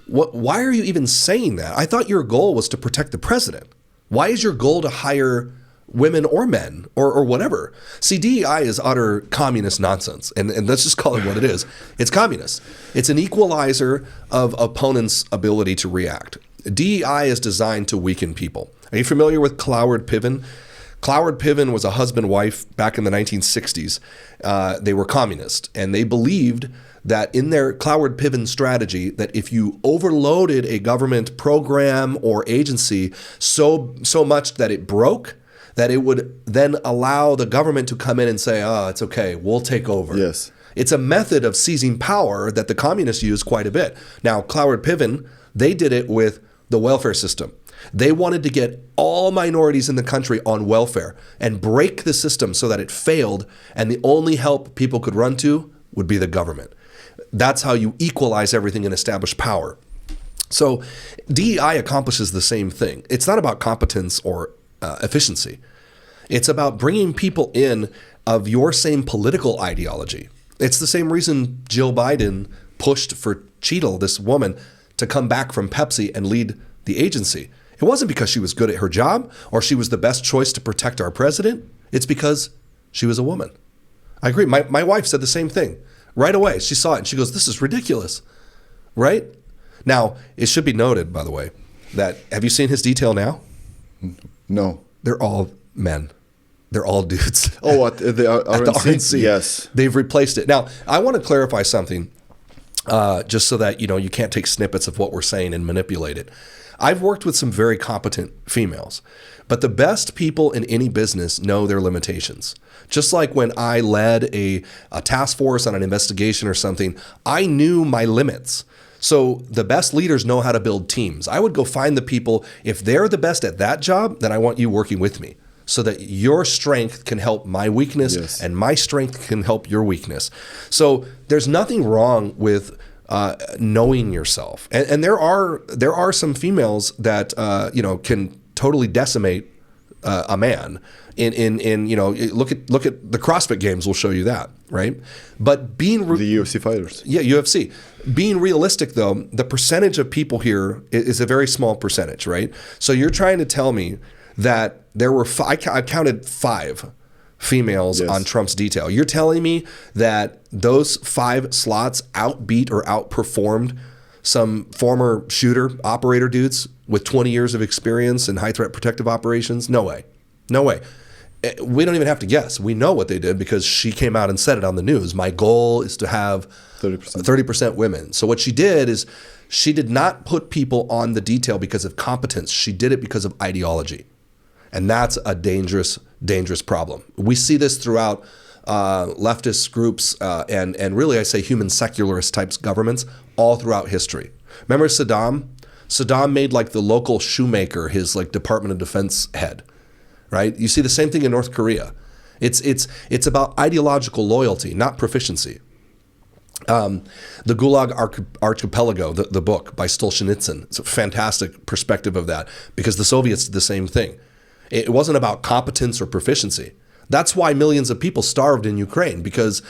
why are you even saying that? I thought your goal was to protect the president. Why is your goal to hire women or men or whatever? See, DEI is utter communist nonsense. And let's just call it what it is. It's communist. It's an equalizer of opponents' ability to react. DEI is designed to weaken people. Are you familiar with Cloward Piven? Cloward Piven was a husband-wife back in the 1960s. They were communist, and they believed that in their Cloward Piven strategy, that if you overloaded a government program or agency so much that it broke, that it would then allow the government to come in and say, oh, it's okay, we'll take over. Yes. It's a method of seizing power that the communists use quite a bit. Now, Cloward Piven, they did it with the welfare system. They wanted to get all minorities in the country on welfare and break the system so that it failed, and the only help people could run to would be the government. That's how you equalize everything and establish power. So DEI accomplishes the same thing. It's not about competence or efficiency. It's about bringing people in of your same political ideology. It's the same reason Jill Biden pushed for Cheadle, this woman, to come back from Pepsi and lead the agency. It wasn't because she was good at her job or she was the best choice to protect our president. It's because she was a woman. I agree. My wife said the same thing right away. She saw it and she goes, this is ridiculous, right? Now, it should be noted, by the way, that have you seen his detail now? No. They're all men. They're all dudes. Oh, at the RNC? Yes. They've replaced it. Now, I want to clarify something just so that you can't take snippets of what we're saying and manipulate it. I've worked with some very competent females, but the best people in any business know their limitations. Just like when I led a task force on an investigation or something, I knew my limits. So the best leaders know how to build teams. I would go find the people. If they're the best at that job, then I want you working with me so that your strength can help my weakness, yes, and my strength can help your weakness. So there's nothing wrong with knowing yourself. And there are some females that can totally decimate a man. Look at the CrossFit Games will show you that, right? But the UFC fighters, UFC. Being realistic, though, the percentage of people here is a very small percentage, right? So you're trying to tell me that there were I counted 5 females, yes, on Trump's detail. You're telling me that those 5 slots outbeat or outperformed some former shooter operator dudes with 20 years of experience in high threat protective operations? No way. No way. We don't even have to guess. We know what they did because she came out and said it on the news. My goal is to have 30% women. So what she did is she did not put people on the detail because of competence. She did it because of ideology. And that's a dangerous, dangerous problem. We see this throughout leftist groups and really I say human secularist types governments all throughout history. Remember Saddam? Saddam made like the local shoemaker his like Department of Defense head, right? You see the same thing in North Korea. It's about ideological loyalty, not proficiency. The Gulag Archipelago, the book by Solzhenitsyn, it's a fantastic perspective of that because the Soviets did the same thing. It wasn't about competence or proficiency. That's why millions of people starved in Ukraine because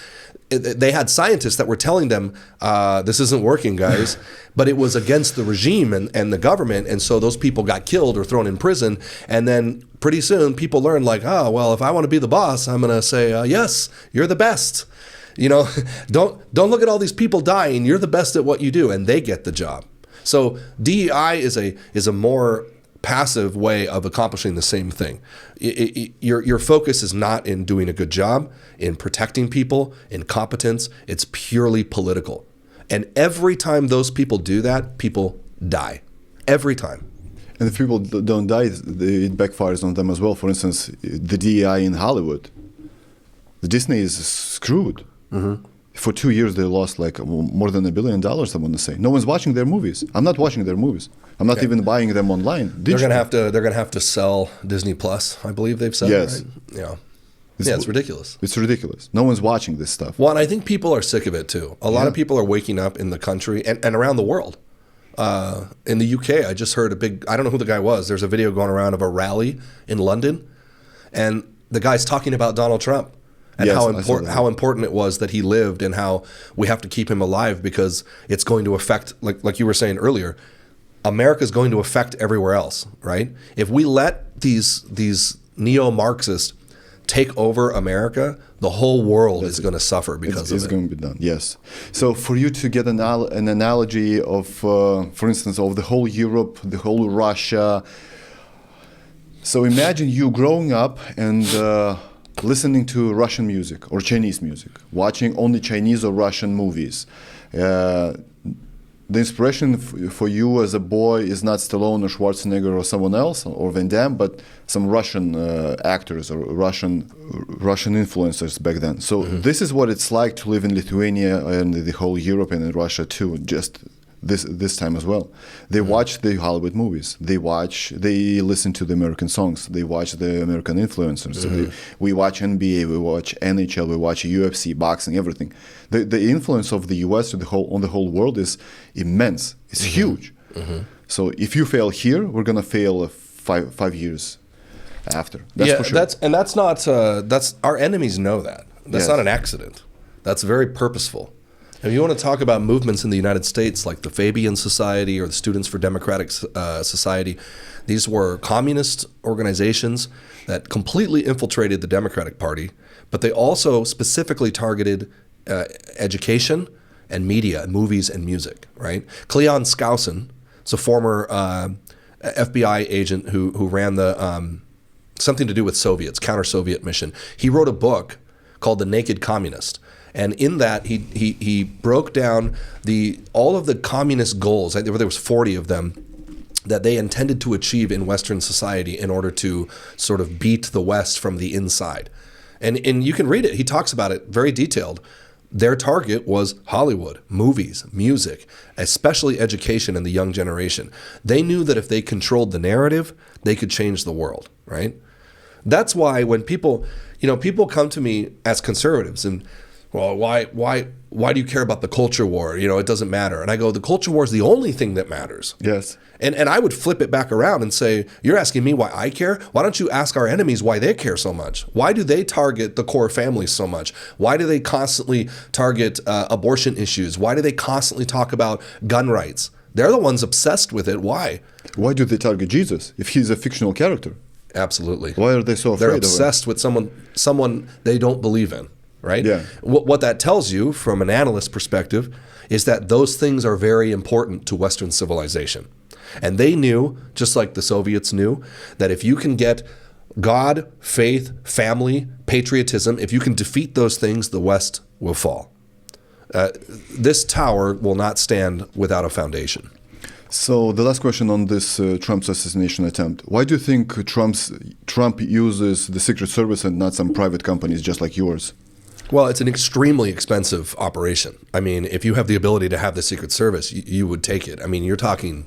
they had scientists that were telling them, this isn't working, guys. But it was against the regime and the government. And so those people got killed or thrown in prison. And then pretty soon people learned like, oh, well, if I want to be the boss, I'm going to say, yes, you're the best. Don't look at all these people dying. You're the best at what you do. And they get the job. So DEI is a more passive way of accomplishing the same thing. Your focus is not in doing a good job, in protecting people, in competence. It's purely political. And every time those people do that, people die. Every time. And if people don't die, it backfires on them as well. For instance, the DEI in Hollywood. The Disney is screwed. Mm-hmm. For 2 years, they lost like more than $1 billion, I want to say. No one's watching their movies. I'm not watching their movies. I'm not even buying them online. They're gonna have to sell Disney Plus. I believe they've said. Yes. Right? Yeah. It's ridiculous. It's ridiculous. No one's watching this stuff. Well, and I think people are sick of it too. A lot of people are waking up in the country and around the world. In the UK, I just heard I don't know who the guy was. There's a video going around of a rally in London, and the guy's talking about Donald Trump. And how important it was that he lived and how we have to keep him alive because it's going to affect, like you were saying earlier, America's going to affect everywhere else, right? If we let these neo-Marxists take over America, the whole world is going to suffer because of it. It's going to be done, yes. So for you to get an analogy of, for instance, of the whole Europe, the whole Russia, So imagine you growing up and listening to Russian music or Chinese music, watching only Chinese or Russian movies. The inspiration for you as a boy is not Stallone or Schwarzenegger or someone else or Van Damme, but some Russian actors or Russian influencers back then. So this is what it's like to live in Lithuania and the whole Europe and in Russia too. Just this time as well. They watch the Hollywood movies. They listen to the American songs. They watch the American influencers. So we watch NBA, we watch NHL, we watch UFC, boxing, everything. The influence of the US on the whole world is immense. It's huge. So if you fail here, we're gonna fail 5 years after. That's for sure. That's our enemies know that. That's not an accident. That's very purposeful. If you want to talk about movements in the United States like the Fabian Society or the Students for Democratic Society, these were communist organizations that completely infiltrated the Democratic Party, but they also specifically targeted education and media and movies and music, right? Cleon Skousen is a former FBI agent who ran the something to do with Soviets, counter-Soviet mission. He wrote a book called The Naked Communist. And in that, he broke down all of the communist goals. There was 40 of them that they intended to achieve in Western society in order to sort of beat the West from the inside. And you can read it. He talks about it very detailed. Their target was Hollywood, movies, music, especially education and the young generation. They knew that if they controlled the narrative, they could change the world, right? That's why when people come to me as conservatives and, well, why do you care about the culture war? It doesn't matter. And I go, the culture war is the only thing that matters. Yes. And I would flip it back around and say, you're asking me why I care? Why don't you ask our enemies why they care so much? Why do they target the core families so much? Why do they constantly target abortion issues? Why do they constantly talk about gun rights? They're the ones obsessed with it. Why? Why do they target Jesus if he's a fictional character? Absolutely. Why are they so afraid of him? They're obsessed with someone they don't believe in. Right? Yeah. What that tells you from an analyst perspective is that those things are very important to Western civilization. And they knew, just like the Soviets knew, that if you can get God, faith, family, patriotism, if you can defeat those things, the West will fall. This tower will not stand without a foundation. So the last question on this Trump's assassination attempt. Why do you think Trump uses the Secret Service and not some private companies just like yours? Well, it's an extremely expensive operation. I mean, if you have the ability to have the Secret Service, you would take it. I mean, you're talking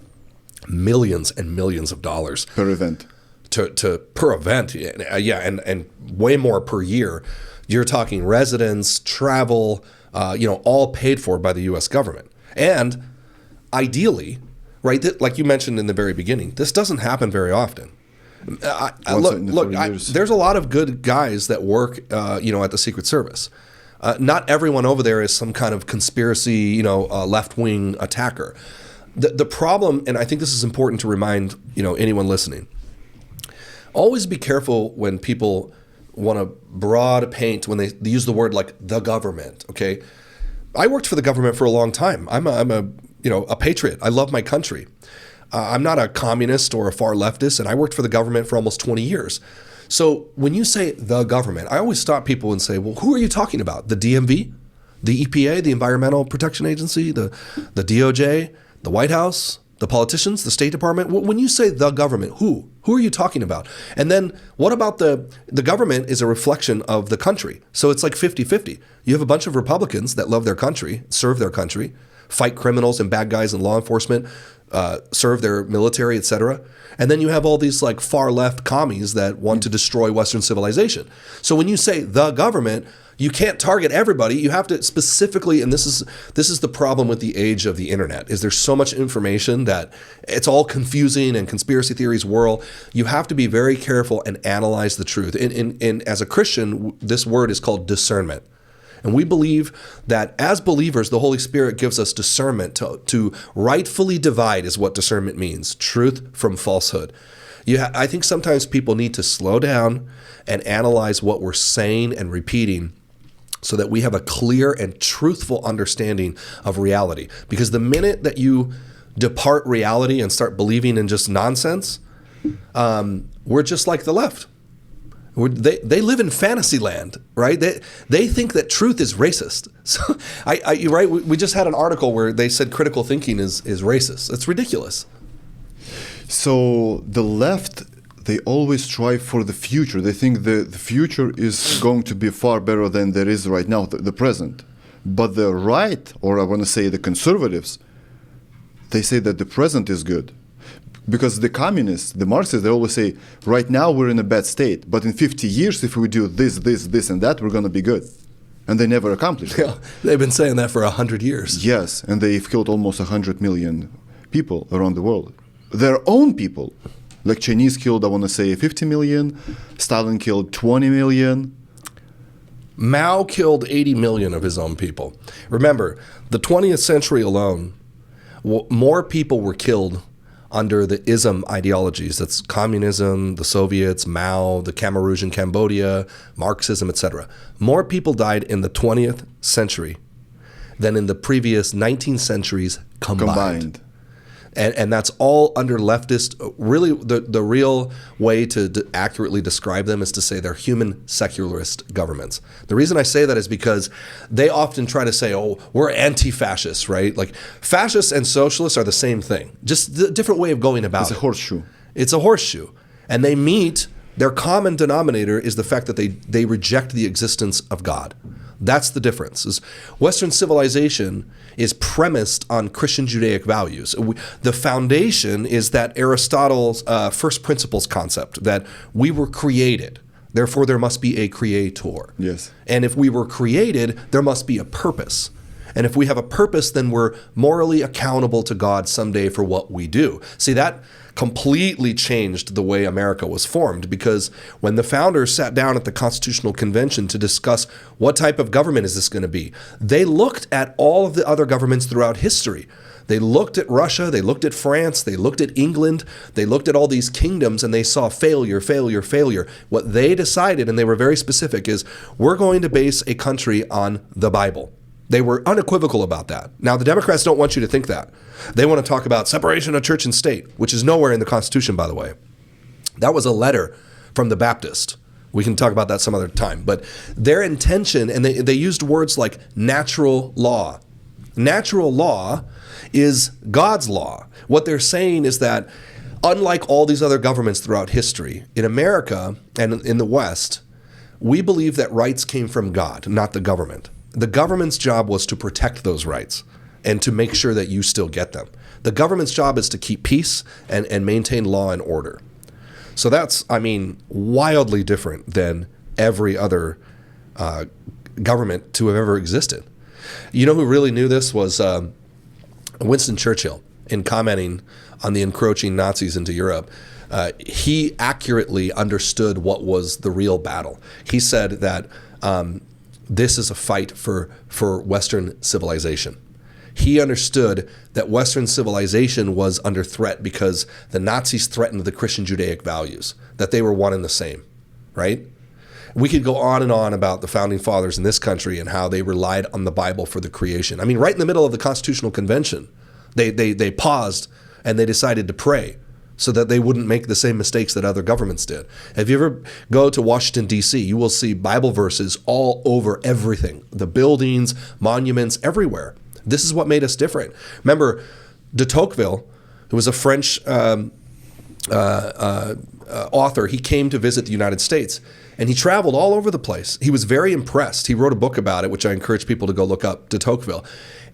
millions and millions of dollars per event. Per event, yeah, and way more per year. You're talking residence, travel, all paid for by the U.S. government. And ideally, right, like you mentioned in the very beginning, this doesn't happen very often. There's a lot of good guys that work, at the Secret Service. Not everyone over there is some kind of conspiracy, left-wing attacker. The problem, and I think this is important to remind, anyone listening, always be careful when people want to broad paint, when they use the word like the government, okay? I worked for the government for a long time. I'm a patriot. I love my country. I'm not a communist or a far leftist, and I worked for the government for almost 20 years. So when you say the government, I always stop people and say, well, who are you talking about? The DMV, the EPA, the Environmental Protection Agency, the DOJ, the White House, the politicians, the State Department? When you say the government, who are you talking about? And then what about the government is a reflection of the country. So it's like 50-50. You have a bunch of Republicans that love their country, serve their country, fight criminals and bad guys in law enforcement, serve their military, etc. And then you have all these like far left commies that want to destroy Western civilization. So when you say the government, you can't target everybody. You have to specifically, and this is the problem with the age of the internet, is there's so much information that it's all confusing and conspiracy theories whirl. You have to be very careful and analyze the truth. And as a Christian, this word is called discernment. And we believe that as believers, the Holy Spirit gives us discernment to rightfully divide is what discernment means, truth from falsehood. I think sometimes people need to slow down and analyze what we're saying and repeating so that we have a clear and truthful understanding of reality. Because the minute that you depart reality and start believing in just nonsense, we're just like the left. They live in fantasy land, right? They think that truth is racist. So you're right. We just had an article where they said critical thinking is racist. It's ridiculous. So the left, they always strive for the future. They think the future is going to be far better than there is right now, the present. But the right, or I want to say the conservatives, they say that the present is good. Because the communists, the Marxists, they always say, right now we're in a bad state, but in 50 years, if we do this, and that, we're going to be good. And they never accomplished it. Yeah, they've been saying that for 100 years. Yes, and they've killed almost 100 million people around the world. Their own people. Like Chinese killed, I want to say, 50 million. Stalin killed 20 million. Mao killed 80 million of his own people. Remember, the 20th century alone, more people were killed under the ism ideologies. That's communism, the Soviets, Mao, the Khmer in Cambodia, Marxism, etc. More people died in the 20th century than in the previous 19 centuries combined. And that's all under leftist. Really, the real way to accurately describe them is to say they're human secularist governments. The reason I say that is because they often try to say, oh, we're anti-fascists, right? Like fascists and socialists are the same thing, just a different way of going about it. It's a horseshoe. It's a horseshoe. And they meet, their common denominator is the fact that they reject the existence of God. That's the difference. Is Western civilization is premised on Christian Judaic values. The foundation is that Aristotle's first principles concept, that we were created, therefore there must be a creator. Yes. And if we were created, there must be a purpose. And if we have a purpose, then we're morally accountable to God someday for what we do. See, that completely changed the way America was formed, because when the founders sat down at the Constitutional Convention to discuss what type of government is this going to be, they looked at all of the other governments throughout history. They looked at Russia, they looked at France, they looked at England, they looked at all these kingdoms, and they saw failure, failure, failure. What they decided, and they were very specific, is we're going to base a country on the Bible. They were unequivocal about that. Now, the Democrats don't want you to think that. They want to talk about separation of church and state, which is nowhere in the Constitution, by the way. That was a letter from the Baptist. We can talk about that some other time. But their intention, and they used words like natural law. Natural law is God's law. What they're saying is that unlike all these other governments throughout history, in America and in the West, we believe that rights came from God, not the government. The government's job was to protect those rights and to make sure that you still get them. The government's job is to keep peace and maintain law and order. So that's, wildly different than every other government to have ever existed. You know who really knew this was Winston Churchill, in commenting on the encroaching Nazis into Europe. He accurately understood what was the real battle. He said that this is a fight for Western civilization. He understood that Western civilization was under threat because the Nazis threatened the Christian Judaic values, that they were one and the same, right? We could go on and on about the founding fathers in this country and how they relied on the Bible for the creation. Right in the middle of the Constitutional Convention, they paused and they decided to pray so that they wouldn't make the same mistakes that other governments did. If you ever go to Washington, D.C., you will see Bible verses all over everything, the buildings, monuments, everywhere. This is what made us different. Remember, de Tocqueville, who was a French author, he came to visit the United States, and he traveled all over the place. He was very impressed. He wrote a book about it, which I encourage people to go look up, de Tocqueville.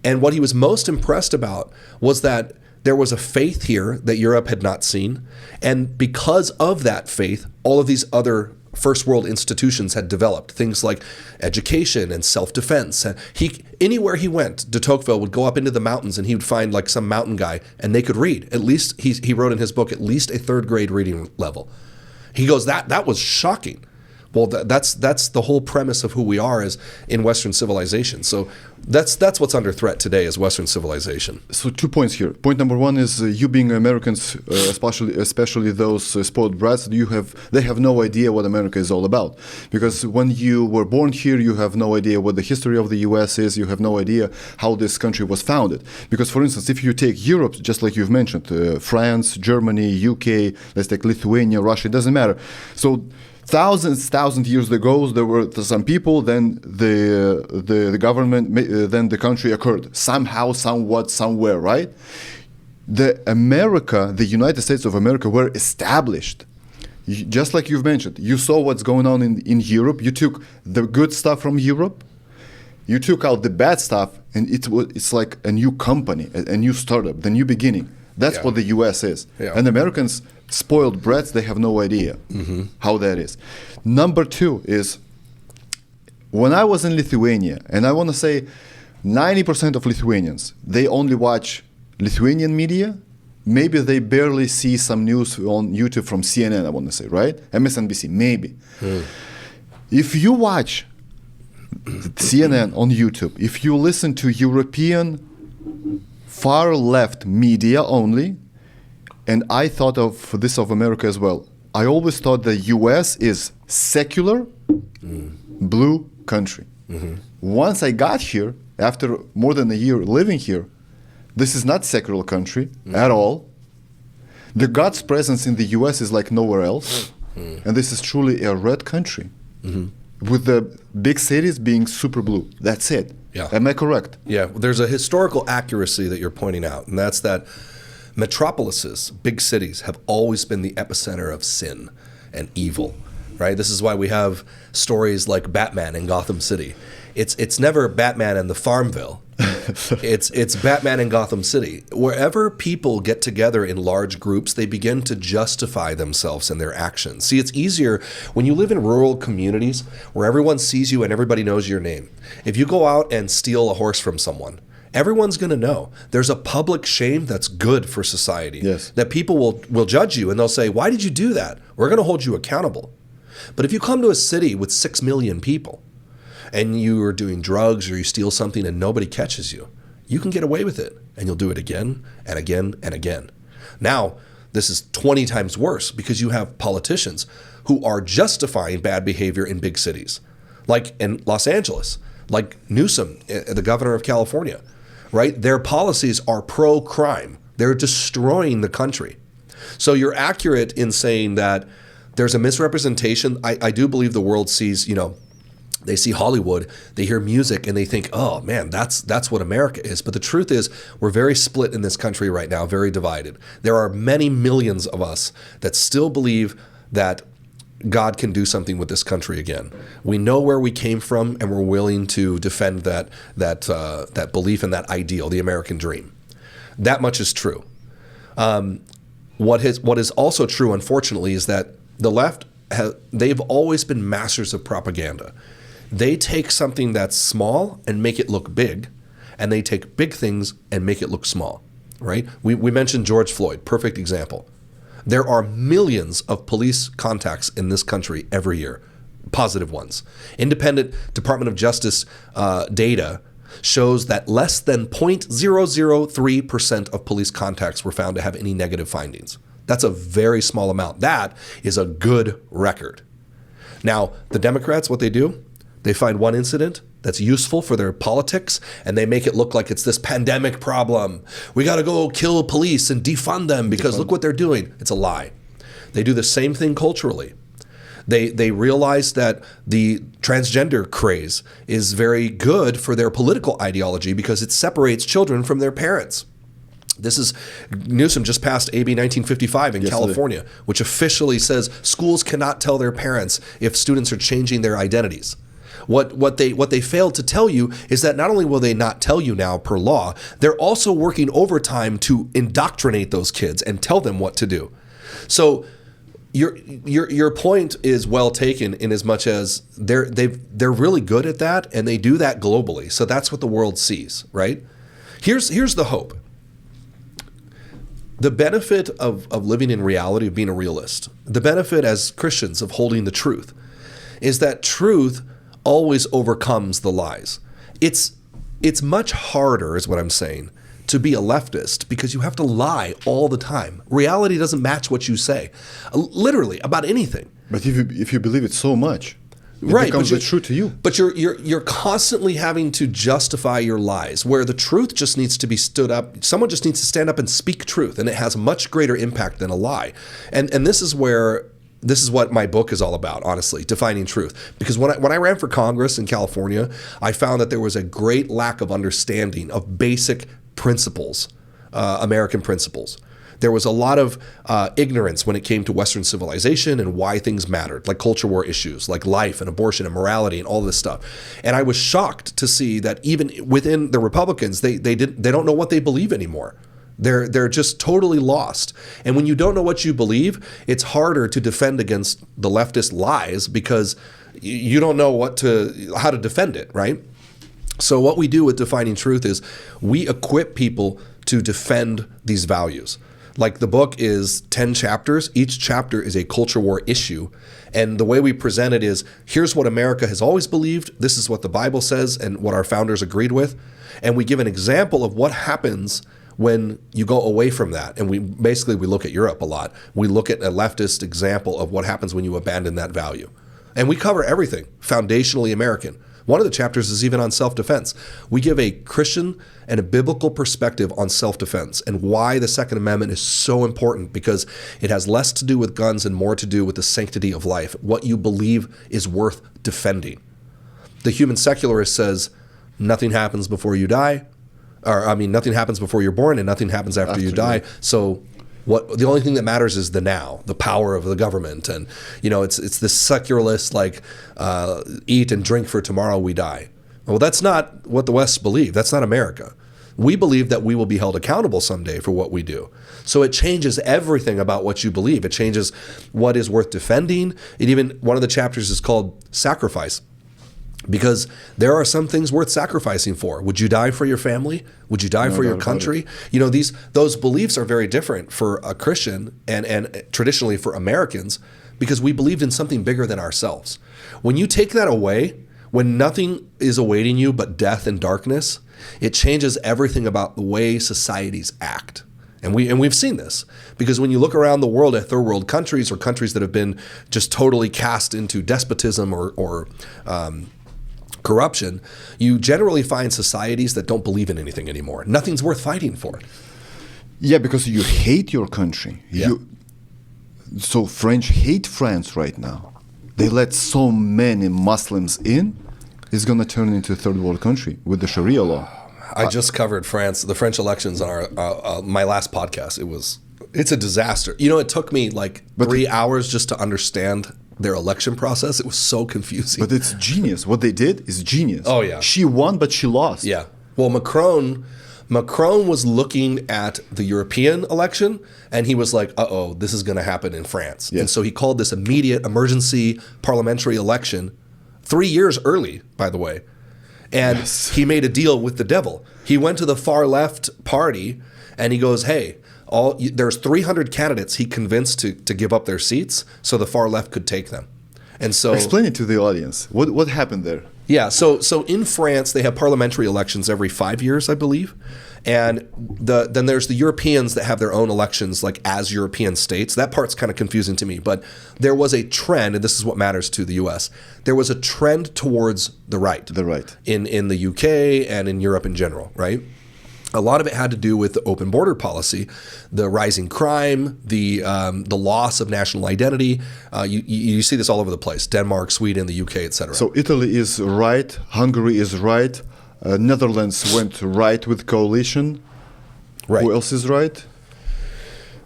And what he was most impressed about was that there was a faith here that Europe had not seen. And because of that faith, all of these other first world institutions had developed, things like education and self-defense. And anywhere he went, de Tocqueville would go up into the mountains and he would find like some mountain guy and they could read. At least, he wrote in his book, at least a third grade reading level. He goes, that was shocking. Well, that's the whole premise of who we are is in Western civilization. So that's what's under threat today is Western civilization. So 2 points here. Point number one is you being Americans, especially those spoiled brats, they have no idea what America is all about. Because when you were born here, you have no idea what the history of the U.S. is. You have no idea how this country was founded. Because, for instance, if you take Europe, just like you've mentioned, France, Germany, UK, let's take Lithuania, Russia, it doesn't matter. So thousand years ago, there were some people, then the government, then the country occurred somehow, somewhat, somewhere, right? The United States of America were established. Just like you've mentioned, you saw what's going on in Europe. You took the good stuff from Europe, you took out the bad stuff, and it's like a new company, a new startup, the new beginning. That's what the U.S. is. Yeah. And Americans, spoiled brats, they have no idea how that is. Number two is, when I was in Lithuania, and I want to say 90% of Lithuanians, they only watch Lithuanian media. Maybe they barely see some news on YouTube from CNN, I want to say, right? MSNBC, maybe. If you watch CNN on YouTube, if you listen to European far left media only, and I thought of this of America as well. I always thought the US is secular, blue country. Once I got here, after more than a year living here, this is not secular country at all. The God's presence in the US is like nowhere else. And this is truly a red country. With the big cities being super blue. That's it. Yeah. Am I correct? Yeah. There's a historical accuracy that you're pointing out, and that's that metropolises, big cities, have always been the epicenter of sin and evil, right? This is why we have stories like Batman in Gotham City. It's never Batman in the Farmville. It's Batman in Gotham City. Wherever people get together in large groups, they begin to justify themselves and their actions. See, it's easier when you live in rural communities where everyone sees you and everybody knows your name. If you go out and steal a horse from someone, everyone's going to know. There's a public shame that's good for society. Yes. That people will judge you and they'll say, why did you do that? We're going to hold you accountable. But if you come to a city with 6 million people, and you are doing drugs or you steal something and nobody catches you, you can get away with it. And you'll do it again and again and again. Now, this is 20 times worse because you have politicians who are justifying bad behavior in big cities, like in Los Angeles, like Newsom, the governor of California, right? Their policies are pro-crime. They're destroying the country. So you're accurate in saying that there's a misrepresentation. I do believe the world sees, they see Hollywood, they hear music, and they think, oh man, that's what America is. But the truth is, we're very split in this country right now, very divided. There are many millions of us that still believe that God can do something with this country again. We know where we came from, and we're willing to defend that belief and that ideal, the American dream. That much is true. What is also true, unfortunately, is that the left, they've always been masters of propaganda. They take something that's small and make it look big, and they take big things and make it look small, right? We mentioned George Floyd, perfect example. There are millions of police contacts in this country every year, positive ones. Independent Department of Justice data shows that less than 0.003% of police contacts were found to have any negative findings. That's a very small amount. That is a good record. Now, the Democrats, what they do, they find one incident that's useful for their politics, and they make it look like it's this pandemic problem. We got to go kill police and defund them because look what they're doing. It's a lie. They do the same thing culturally. They realize that the transgender craze is very good for their political ideology because it separates children from their parents. Newsom just passed AB 1955 in California, which officially says schools cannot tell their parents if students are changing their identities. What they failed to tell you is that not only will they not tell you now per law, they're also working overtime to indoctrinate those kids and tell them what to do. So your point is well taken in as much as they're really good at that, and they do that globally. So that's what the world sees, right? Here's the hope. The benefit of living in reality, of being a realist, the benefit as Christians of holding the truth, is that truth always overcomes the lies. It's much harder, is what I'm saying, to be a leftist because you have to lie all the time. Reality doesn't match what you say, literally about anything. But if you believe it so much, it right, becomes the truth to you. But you're constantly having to justify your lies, where the truth just needs to be stood up. Someone just needs to stand up and speak truth, and it has a much greater impact than a lie. And this is what my book is all about, honestly, defining truth. Because when I ran for Congress in California, I found that there was a great lack of understanding of basic principles, American principles. There was a lot of ignorance when it came to Western civilization and why things mattered, like culture war issues, like life and abortion and morality and all this stuff. And I was shocked to see that even within the Republicans, they don't know what they believe anymore. They're just totally lost. And when you don't know what you believe, it's harder to defend against the leftist lies because you don't know how to defend it, right? So what we do with Defining Truth is we equip people to defend these values. Like the book is 10 chapters. Each chapter is a culture war issue. And the way we present it is, here's what America has always believed. This is what the Bible says and what our founders agreed with. And we give an example of what happens when you go away from that. And we look at Europe a lot. We look at a leftist example of what happens when you abandon that value. And we cover everything, foundationally American. One of the chapters is even on self-defense. We give a Christian and a biblical perspective on self-defense and why the Second Amendment is so important, because it has less to do with guns and more to do with the sanctity of life, what you believe is worth defending. The human secularist says nothing happens before you die, nothing happens before you're born and nothing happens after you die. So the only thing that matters is the now, the power of the government, and it's this secularist eat and drink for tomorrow we die. Well, that's not what the West believe. That's not America. We believe that we will be held accountable someday for what we do. So it changes everything about what you believe. It changes what is worth defending. One of the chapters is called Sacrifice. Because there are some things worth sacrificing for. Would you die for your family? Would you die for your country? Those beliefs are very different for a Christian and traditionally for Americans, because we believed in something bigger than ourselves. When you take that away, when nothing is awaiting you but death and darkness, it changes everything about the way societies act. And we've seen this, because when you look around the world at third world countries or countries that have been just totally cast into despotism or corruption, you generally find societies that don't believe in anything anymore. Nothing's worth fighting for. Yeah, because you hate your country. Yeah. So French hate France right now. They let so many Muslims in. It's going to turn into a third world country with the Sharia law. I just covered the French elections on my last podcast. It's a disaster. It took me 3 hours just to understand their election process. It was so confusing. But it's genius. What they did is genius. Oh, yeah. She won, but she lost. Yeah. Well, Macron was looking at the European election, and he was like, uh-oh, this is going to happen in France. Yes. And so he called this immediate emergency parliamentary election 3 years early, by the way. And He made a deal with the devil. He went to the far left party, and he goes, hey, there's 300 candidates he convinced to give up their seats so the far left could take them. And so explain it to the audience. What happened there? Yeah, so in France they have parliamentary elections every 5 years, I believe, and then there's the Europeans that have their own elections as European states. That part's kind of confusing to me, but there was a trend, and this is what matters to the U.S. There was a trend towards the right. The right in the UK and in Europe in general, right? A lot of it had to do with the open border policy, the rising crime, the loss of national identity. You see this all over the place: Denmark, Sweden, the UK, etc. So Italy is right, Hungary is right, Netherlands went right with coalition. Right. Who else is right?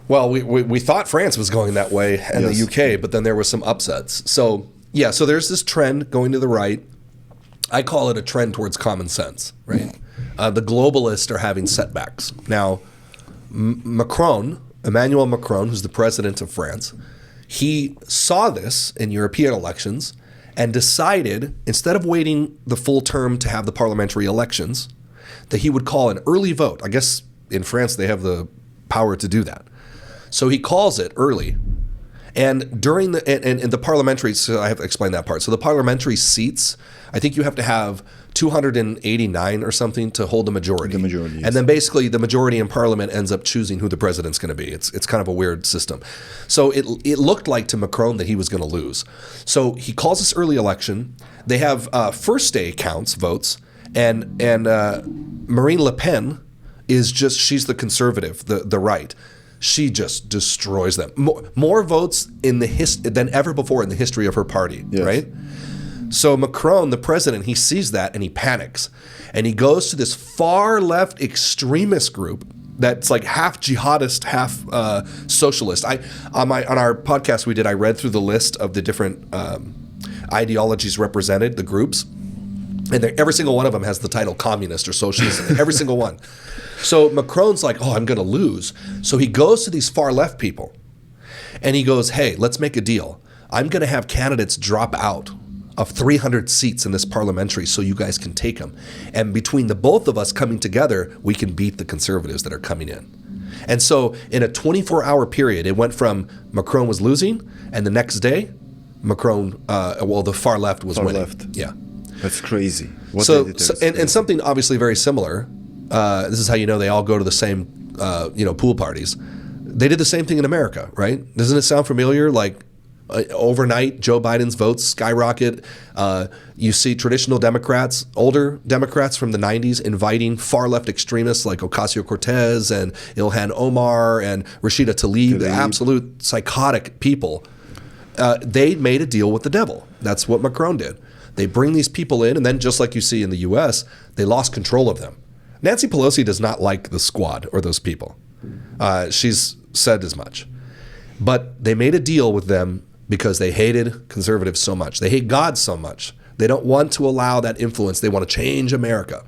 Well, we thought France was going that way and the UK, but then there were some upsets. So there's this trend going to the right. I call it a trend towards common sense, right? The globalists are having setbacks. Now, Emanuel Macron, who's the president of France, he saw this in European elections and decided, instead of waiting the full term to have the parliamentary elections, that he would call an early vote. I guess in France they have the power to do that. So he calls it early, And during the parliamentary, so I have to explain that part. So the parliamentary seats, I think you have to have 289 or something to hold the majority. The majority, yes. And then basically the majority in parliament ends up choosing who the president's going to be. It's kind of a weird system. So it looked like to Macron that he was going to lose. So he calls this early election. They have first day counts, votes, and Marine Le Pen is she's the conservative, the right. She just destroys them. More votes than ever before in the history of her party, yes. Right? So Macron, the president, he sees that and he panics. And he goes to this far left extremist group that's like half jihadist, half socialist. On our podcast we did, I read through the list of the different ideologies represented, the groups. And every single one of them has the title communist or socialist, every single one. So Macron's like, I'm going to lose. So he goes to these far left people and he goes, hey, let's make a deal. I'm going to have candidates drop out of 300 seats in this parliamentary so you guys can take them. And between the both of us coming together, we can beat the conservatives that are coming in. And so in a 24-hour period, it went from Macron was losing and the next day, Macron, the far left was winning. Left. Yeah. That's crazy. And something obviously very similar. This is how you know they all go to the same, pool parties. They did the same thing in America, right? Doesn't it sound familiar? Like overnight, Joe Biden's votes skyrocket. You see traditional Democrats, older Democrats from the 90s, inviting far left extremists like Ocasio-Cortez and Ilhan Omar and Rashida Tlaib, the absolute psychotic people. They made a deal with the devil. That's what Macron did. They bring these people in, and then just like you see in the U.S., they lost control of them. Nancy Pelosi does not like the squad or those people. She's said as much. But they made a deal with them because they hated conservatives so much. They hate God so much. They don't want to allow that influence. They want to change America.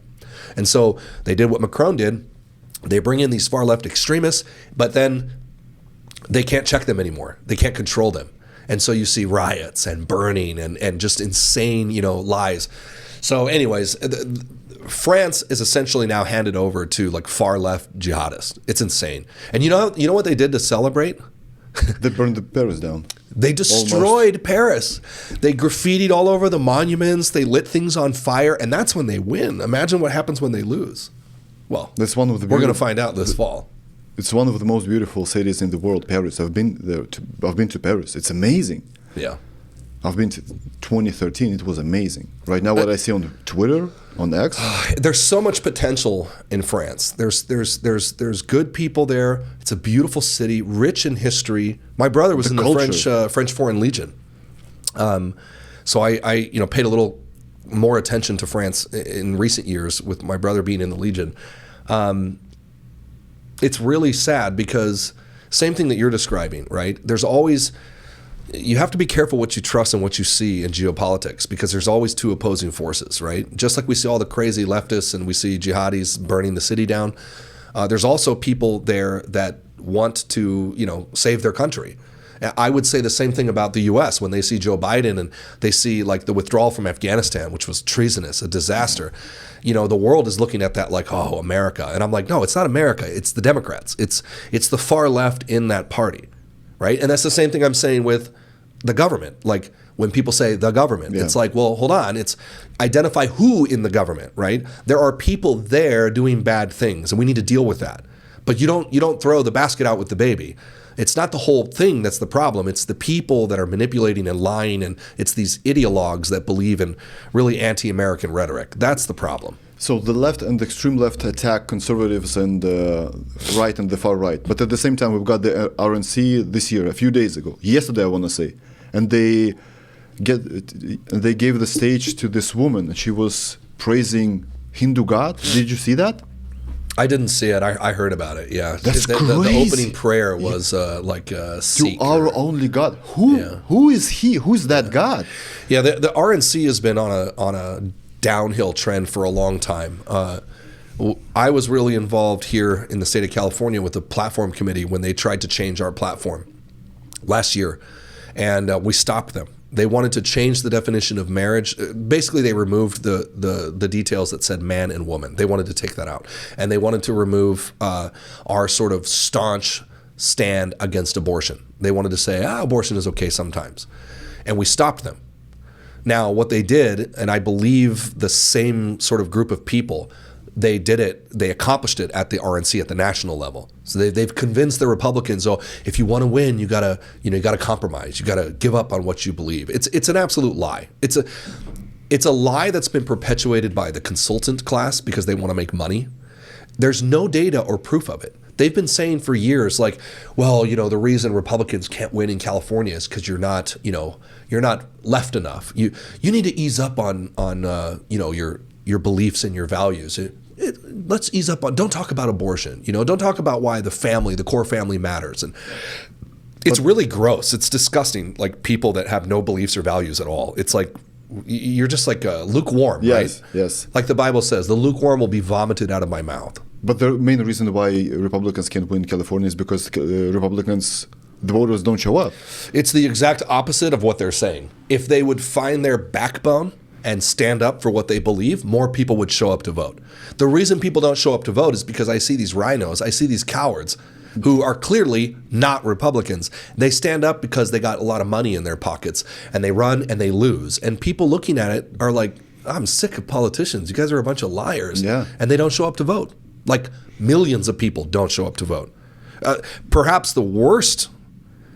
And so they did what Macron did. They bring in these far left extremists, but then they can't check them anymore. They can't control them. And so you see riots and burning and just insane, lies. So anyways, France is essentially now handed over to like far left jihadists. It's insane. And you know what they did to celebrate? They burned the Paris down. They destroyed Paris. They graffitied all over the monuments. They lit things on fire. And that's when they win. Imagine what happens when they lose. Well, that's one of the we're going to find out this fall. It's one of the most beautiful cities in the world, Paris. I've been there. I've been to Paris. It's amazing. Yeah. I've been to 2013. It was amazing. Right now, what I see on Twitter, on X. There's so much potential in France. There's good people there. It's a beautiful city, rich in history. My brother was in the French Foreign Legion. So I paid a little more attention to France in recent years with my brother being in the Legion. It's really sad because same thing that you're describing, right? There's always, you have to be careful what you trust and what you see in geopolitics because there's always two opposing forces, right? Just like we see all the crazy leftists and we see jihadis burning the city down, there's also people there that want to, save their country. I would say the same thing about the U.S. when they see Joe Biden and they see like the withdrawal from Afghanistan, which was treasonous, a disaster. The world is looking at that like, oh, America. And I'm like, no, it's not America. It's the Democrats. It's the far left in that party, right? And that's the same thing I'm saying with the government. Like when people say the government, It's like, well, hold on. It's identify who in the government, right? There are people there doing bad things, and we need to deal with that. But you don't throw the basket out with the baby. It's not the whole thing that's the problem. It's the people that are manipulating and lying, and it's these ideologues that believe in really anti-American rhetoric. That's the problem. So the left and the extreme left attack conservatives and the right and the far right. But at the same time, we've got the RNC this year, a few days ago, yesterday I want to say, and they gave the stage to this woman. She was praising Hindu God. Did you see that? I didn't see it. I heard about it. Yeah, that's crazy. The opening prayer was to our only God. Who is he? Who's that God? Yeah, the RNC has been on a downhill trend for a long time. I was really involved here in the state of California with the platform committee when they tried to change our platform last year, and we stopped them. They wanted to change the definition of marriage. Basically, they removed the details that said man and woman. They wanted to take that out. And they wanted to remove our sort of staunch stand against abortion. They wanted to say, abortion is okay sometimes. And we stopped them. Now, what they did, and I believe the same sort of group of people, they did it, they accomplished it at the RNC at the national level. So they've convinced the Republicans, if you want to win, you gotta compromise. You gotta give up on what you believe. It's an absolute lie. It's a lie that's been perpetuated by the consultant class because they want to make money. There's no data or proof of it. They've been saying for years, the reason Republicans can't win in California is because you're not left enough. You need to ease up on your beliefs and your values. Let's ease up on. Don't talk about abortion. Don't talk about why the core family matters. And it's really gross. It's disgusting. Like people that have no beliefs or values at all. It's like you're just like lukewarm, yes, right? Yes. Like the Bible says, the lukewarm will be vomited out of my mouth. But the main reason why Republicans can't win California is because Republicans, the voters don't show up. It's the exact opposite of what they're saying. If they would find their backbone and stand up for what they believe, more people would show up to vote. The reason people don't show up to vote is because I see these rhinos, I see these cowards who are clearly not Republicans. They stand up because they got a lot of money in their pockets and they run and they lose. And people looking at it are like, I'm sick of politicians. You guys are a bunch of liars. Yeah. And they don't show up to vote. Like millions of people don't show up to vote. Perhaps the worst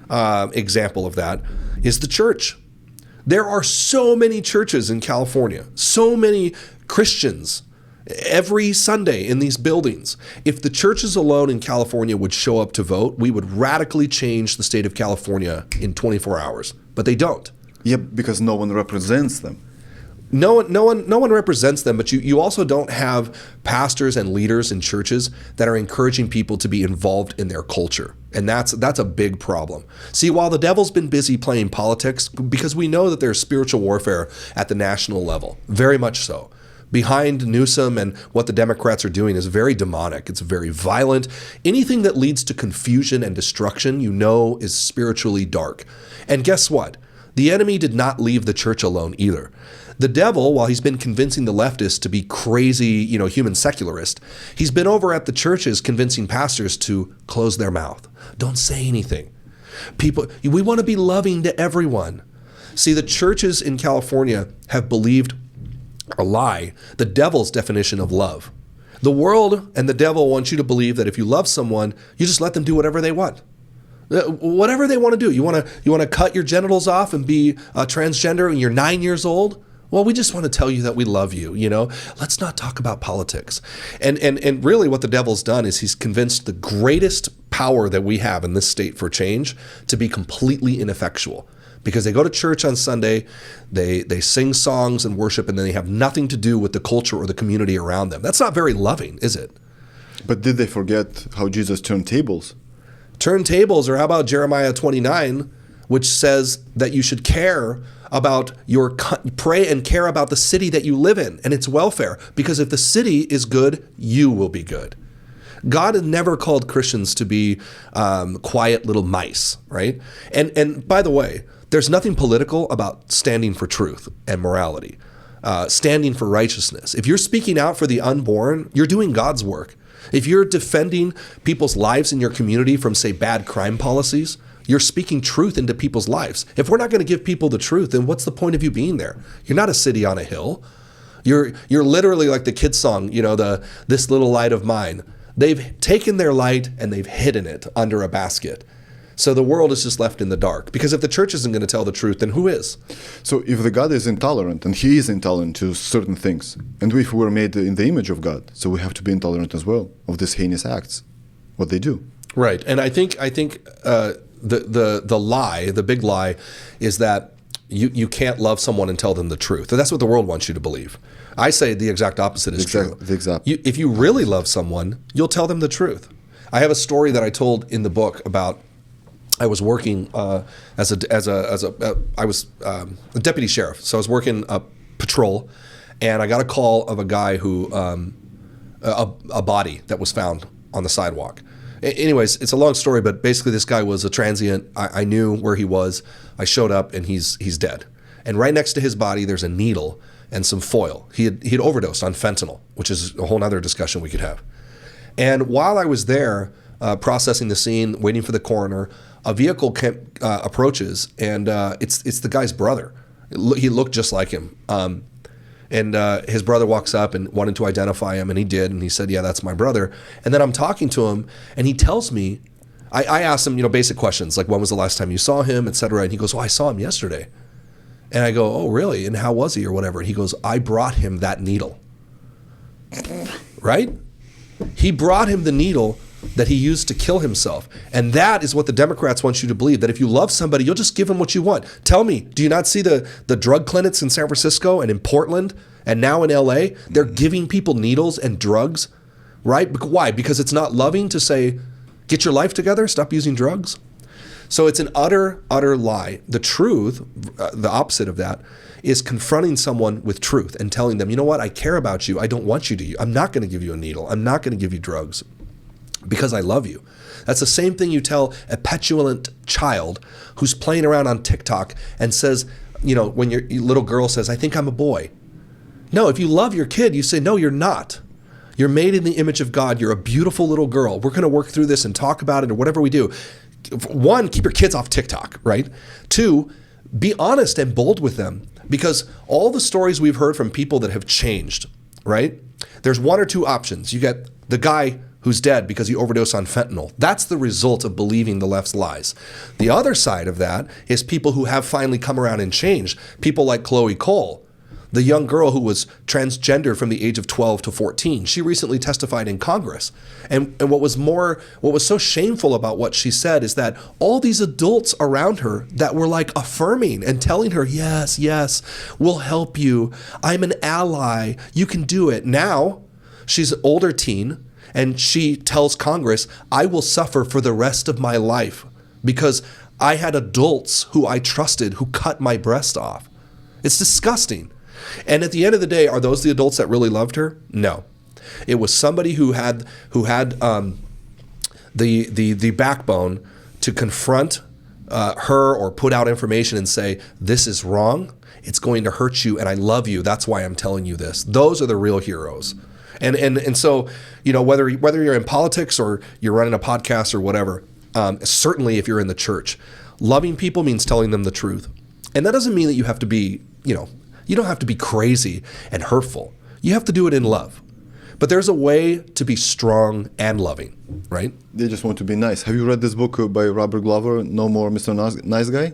example of that is the church. There are so many churches in California, so many Christians every Sunday in these buildings. If the churches alone in California would show up to vote, we would radically change the state of California in 24 hours. But they don't. Yeah, because no one represents them. No one represents them, but you also don't have pastors and leaders in churches that are encouraging people to be involved in their culture. And that's a big problem. See, while the devil's been busy playing politics, because we know that there's spiritual warfare at the national level, very much so. Behind Newsom and what the Democrats are doing is very demonic. It's very violent. Anything that leads to confusion and destruction, is spiritually dark. And guess what? The enemy did not leave the church alone either. The devil, while he's been convincing the leftists to be crazy, human secularists, he's been over at the churches convincing pastors to close their mouth. Don't say anything. We want to be loving to everyone. See, the churches in California have believed a lie, the devil's definition of love. The world and the devil want you to believe that if you love someone, you just let them do whatever they want. Whatever they want to do. You want to cut your genitals off and be a transgender and you're 9 years old? Well, we just want to tell you that we love you, Let's not talk about politics. And really what the devil's done is he's convinced the greatest power that we have in this state for change to be completely ineffectual. Because they go to church on Sunday, they sing songs and worship, and then they have nothing to do with the culture or the community around them. That's not very loving, is it? But did they forget how Jesus turned tables? Turn tables, or how about Jeremiah 29, which says that you should care about pray and care about the city that you live in and its welfare, because if the city is good, you will be good. God has never called Christians to be quiet little mice, right? And by the way, there's nothing political about standing for truth and morality, standing for righteousness. If you're speaking out for the unborn, you're doing God's work. If you're defending people's lives in your community from, say, bad crime policies, you're speaking truth into people's lives. If we're not going to give people the truth, then what's the point of you being there? You're not a city on a hill. You're literally like the kid song, this little light of mine. They've taken their light and they've hidden it under a basket. So the world is just left in the dark. Because if the church isn't going to tell the truth, then who is? So if the God is intolerant, and he is intolerant to certain things, and if we were made in the image of God, so we have to be intolerant as well of these heinous acts, what they do. Right. And I think the lie, the big lie, is that you can't love someone and tell them the truth. And that's what the world wants you to believe. I say the exact opposite is true. If you really love someone, you'll tell them the truth. I have a story that I told in the book about. I was working I was a deputy sheriff, so I was working a patrol, and I got a call of a guy who a body that was found on the sidewalk. Anyways, it's a long story, but basically this guy was a transient. I knew where he was. I showed up, and he's dead. And right next to his body, there's a needle and some foil. He had overdosed on fentanyl, which is a whole other discussion we could have. And while I was there, processing the scene, waiting for the coroner. A vehicle approaches, and it's the guy's brother. He looked just like him. And his brother walks up and wanted to identify him, and he did. And he said, yeah, that's my brother. And then I'm talking to him, and he tells me, I asked him, basic questions, like when was the last time you saw him, et cetera. And he goes, I saw him yesterday. And I go, oh, really? And how was he or whatever? And he goes, I brought him that needle. Right? He brought him the needle that he used to kill himself. And that is what the Democrats want you to believe, that if you love somebody, you'll just give them what you want. Tell me, do you not see the drug clinics in San Francisco and in Portland and now in LA? They're giving people needles and drugs, right? Why? Because it's not loving to say, get your life together, stop using drugs. So it's an utter, utter lie. The truth, the opposite of that, is confronting someone with truth and telling them, you know what, I care about you. I don't want you to. I'm not going to give you a needle. I'm not going to give you drugs because I love you. That's the same thing you tell a petulant child who's playing around on TikTok and says, when your little girl says, I think I'm a boy. No, if you love your kid, you say, no, you're not. You're made in the image of God. You're a beautiful little girl. We're going to work through this and talk about it or whatever we do. One, keep your kids off TikTok, right? Two, be honest and bold with them, because all the stories we've heard from people that have changed, right? There's one or two options. You get the guy who's dead because he overdosed on fentanyl. That's the result of believing the left's lies. The other side of that is people who have finally come around and changed. People like Chloe Cole, the young girl who was transgender from the age of 12 to 14. She recently testified in Congress. And what was so shameful about what she said is that all these adults around her that were like affirming and telling her, yes, yes, we'll help you. I'm an ally. You can do it. Now she's an older teen and she tells Congress, I will suffer for the rest of my life because I had adults who I trusted who cut my breast off. It's disgusting. And at the end of the day, are those the adults that really loved her? No. It was somebody who had the backbone to confront her or put out information and say, this is wrong, it's going to hurt you, and I love you, that's why I'm telling you this. Those are the real heroes. And so, whether you're in politics or you're running a podcast or whatever, certainly if you're in the church, loving people means telling them the truth. And that doesn't mean that you have to be, you don't have to be crazy and hurtful. You have to do it in love. But there's a way to be strong and loving, right? They just want to be nice. Have you read this book by Robert Glover, No More Mr. Nice Guy?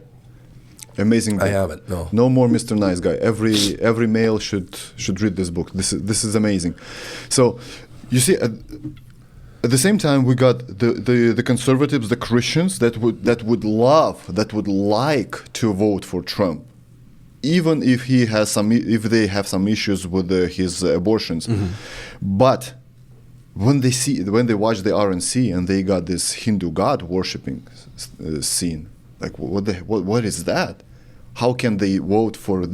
Amazing book. I haven't, no. No More Mr. Nice Guy. Every male should read this book. This is amazing. So, you see, at the same time, we got the conservatives, the Christians that would like to vote for Trump, even if they have some issues with his abortions. Mm-hmm. But when they watch the RNC and they got this Hindu god worshipping scene, like what is that? How can they vote for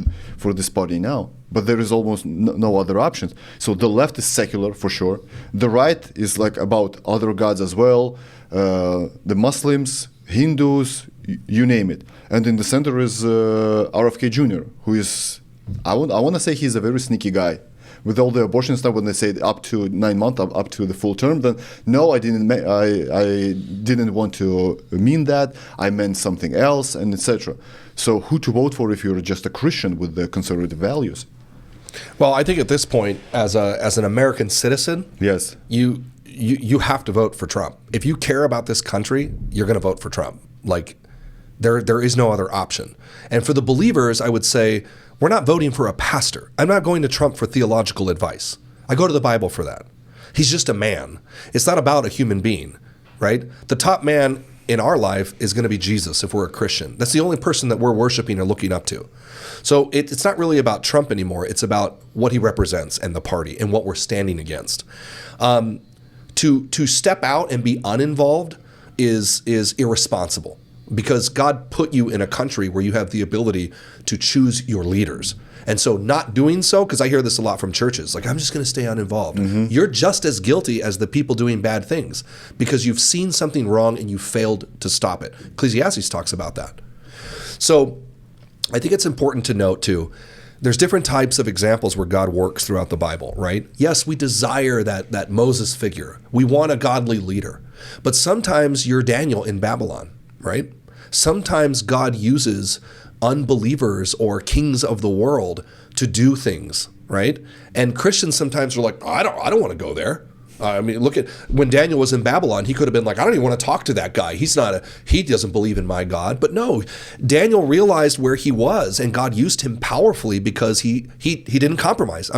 this party now? But there is almost no other options. So the left is secular for sure. The right is like about other gods as well. The Muslims, Hindus, you name it. And in the center is RFK Jr., who is, I want to say he's a very sneaky guy. With all the abortion stuff, when they say up to 9 months, up to the full term, then no, I didn't want to mean that. I meant something else, and etc. So who to vote for if you're just a Christian with the conservative values? Well, I think at this point, as an American citizen, yes, you have to vote for Trump. If you care about this country, you're going to vote for Trump. Like, there is no other option. And for the believers, I would say, we're not voting for a pastor. I'm not going to Trump for theological advice. I go to the Bible for that. He's just a man. It's not about a human being, right? The top man in our life is going to be Jesus if we're a Christian. That's the only person that we're worshiping or looking up to. So it's not really about Trump anymore. It's about what he represents and the party and what we're standing against. To step out and be uninvolved is irresponsible, because God put you in a country where you have the ability to choose your leaders. And so not doing so, because I hear this a lot from churches, like, I'm just going to stay uninvolved. Mm-hmm. You're just as guilty as the people doing bad things, because you've seen something wrong and you failed to stop it. Ecclesiastes talks about that. So I think it's important to note too, there's different types of examples where God works throughout the Bible, right? Yes, we desire that Moses figure. We want a godly leader. But sometimes you're Daniel in Babylon, right? Sometimes God uses unbelievers or kings of the world to do things, right? And Christians sometimes are like, oh, I don't want to go there. I mean, look at when Daniel was in Babylon, he could have been like, I don't even want to talk to that guy. He doesn't believe in my God. But no, Daniel realized where he was, and God used him powerfully because he didn't compromise.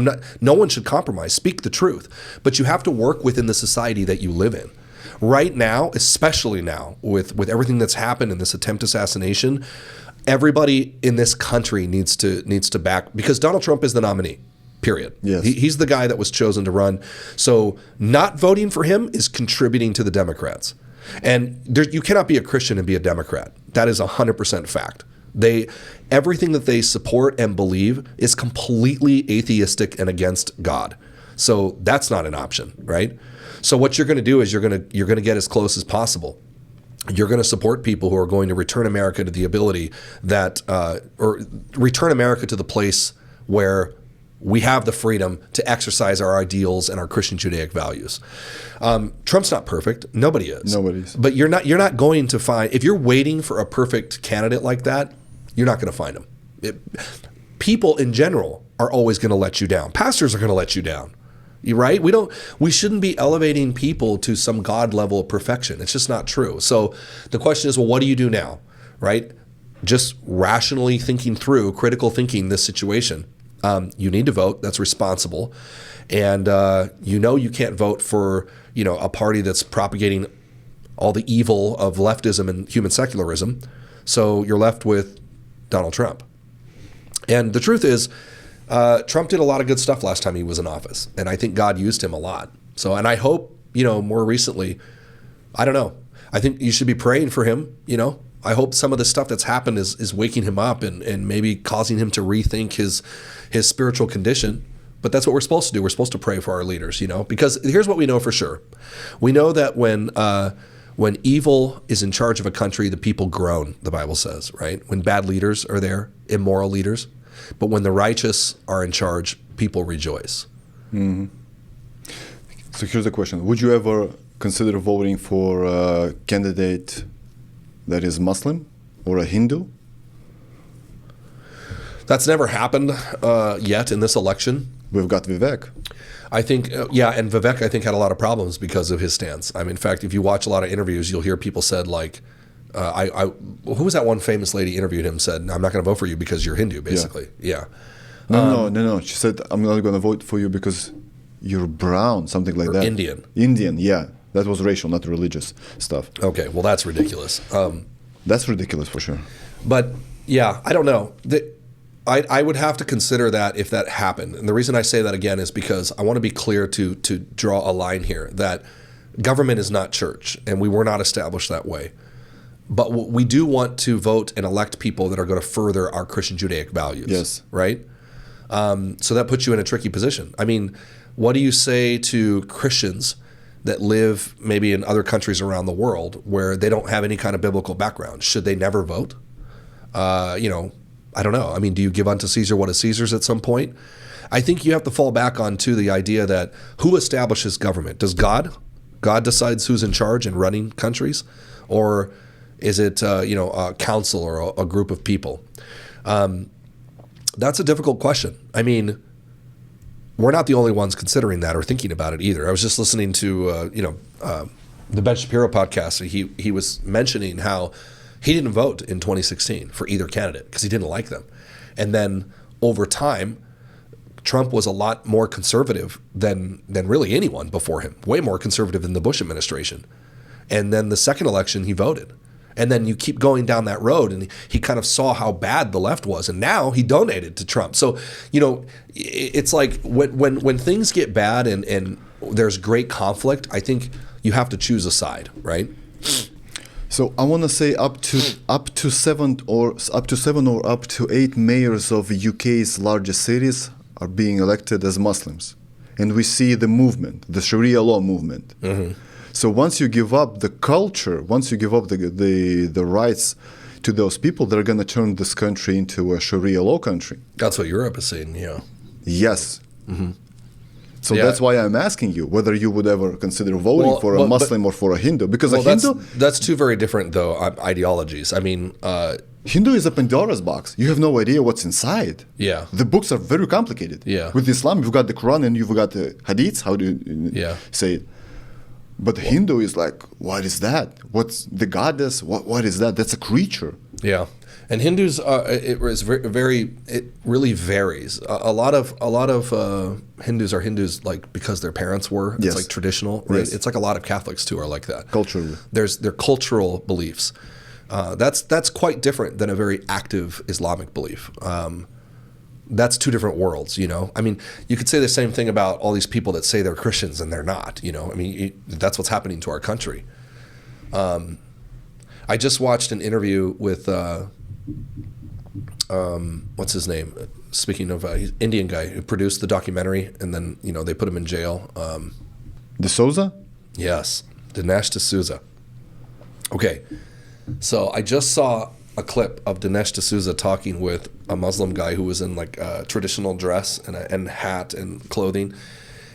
No one should compromise. Speak the truth. But you have to work within the society that you live in. Right now, especially now, with everything that's happened in this attempt assassination, everybody in this country needs to back, because Donald Trump is the nominee. Period. Yes. He's the guy that was chosen to run. So not voting for him is contributing to the Democrats. And you cannot be a Christian and be a Democrat. That is 100% fact. Everything that they support and believe is completely atheistic and against God. So that's not an option, right? So what you're going to do is you're going to get as close as possible. You're going to support people who are going to return America to the ability that, or return America to the place where we have the freedom to exercise our ideals and our Christian Judaic values. Trump's not perfect. Nobody is. Nobody's. But you're not going to find, if you're waiting for a perfect candidate like that, you're not going to find him. People in general are always going to let you down. Pastors are going to let you down. Right? We shouldn't be elevating people to some God level of perfection. It's just not true. So the question is, well, what do you do now? Right? Just rationally thinking through, critical thinking this situation. You need to vote. That's responsible. And you can't vote for a party that's propagating all the evil of leftism and human secularism. So you're left with Donald Trump. And the truth is, Trump did a lot of good stuff last time he was in office. And I think God used him a lot. So, and I hope, more recently, I don't know. I think you should be praying for him, I hope some of the stuff that's happened is waking him up and maybe causing him to rethink his spiritual condition. But that's what we're supposed to do. We're supposed to pray for our leaders, because here's what we know for sure. We know that when evil is in charge of a country, the people groan, the Bible says, right? When bad leaders are there, immoral leaders. But when the righteous are in charge, people rejoice. Mm-hmm. So here's the question. Would you ever consider voting for a candidate that is Muslim or a Hindu? That's never happened yet in this election. We've got Vivek. I think, and Vivek, I think, had a lot of problems because of his stance. I mean, in fact, if you watch a lot of interviews, you'll hear people said like, who was that one famous lady interviewed him said, I'm not going to vote for you because you're Hindu, basically. Yeah. No. She said, I'm not going to vote for you because you're brown, something like that. Indian. Indian, yeah. That was racial, not religious stuff. Okay, well, that's ridiculous. That's ridiculous for sure. But yeah, I don't know. I would have to consider that if that happened. And the reason I say that again is because I want to be clear to draw a line here that government is not church, and we were not established that way. But we do want to vote and elect people that are going to further our Christian Judaic values. Yes. Right? So that puts you in a tricky position. I mean, what do you say to Christians that live maybe in other countries around the world where they don't have any kind of biblical background? Should they never vote? I don't know. I mean, do you give unto Caesar what is Caesar's at some point? I think you have to fall back onto the idea that who establishes government? Does God? God decides who's in charge and running countries? Or is it, a council or a group of people? That's a difficult question. I mean, we're not the only ones considering that or thinking about it either. I was just listening to, the Ben Shapiro podcast. He was mentioning how he didn't vote in 2016 for either candidate because he didn't like them. And then over time, Trump was a lot more conservative than really anyone before him, way more conservative than the Bush administration. And then the second election, he voted. And then you keep going down that road, and he kind of saw how bad the left was, and now he donated to Trump. So, it's like when things get bad and there's great conflict, I think you have to choose a side, right? So I want to say up to 7 or up to 8 mayors of UK's largest cities are being elected as Muslims, and we see the movement, the Sharia law movement. Mm-hmm. So once you give up the culture, once you give up the rights to those people, they're going to turn this country into a Sharia law country. That's what Europe is saying, yeah. Yes. Mm-hmm. So Yeah. that's why I'm asking you whether you would ever consider voting Well, for a but- Muslim or for a Hindu. Because Well, a Hindu, that's two very different though ideologies. I mean, Hindu is a Pandora's box. You have no idea what's inside. yeah, The books are very complicated. Yeah. With Islam, you've got the Quran and you've got the Hadiths. How do you Yeah. say it? But Hindu is like, what is that? What's the goddess? What is that? That's a creature. yeah. And Hindus, it is very. It really varies. A lot of Hindus are Hindus like because their parents were. It's Yes. like traditional, right? Yes. It's like a lot of Catholics too are like that. Culturally. There's their cultural beliefs. That's quite different than a very active Islamic belief. That's two different worlds, you know. I mean, you could say the same thing about all these people that say they're Christians and they're not. You know, I mean, that's what's happening to our country. I just watched an interview with what's his name? Speaking of he's an Indian guy who produced the documentary, and then they put him in jail. D'Souza? Yes, Dinesh D'Souza. Okay, so I just saw a clip of Dinesh D'Souza talking with a Muslim guy who was in like a traditional dress and hat and clothing,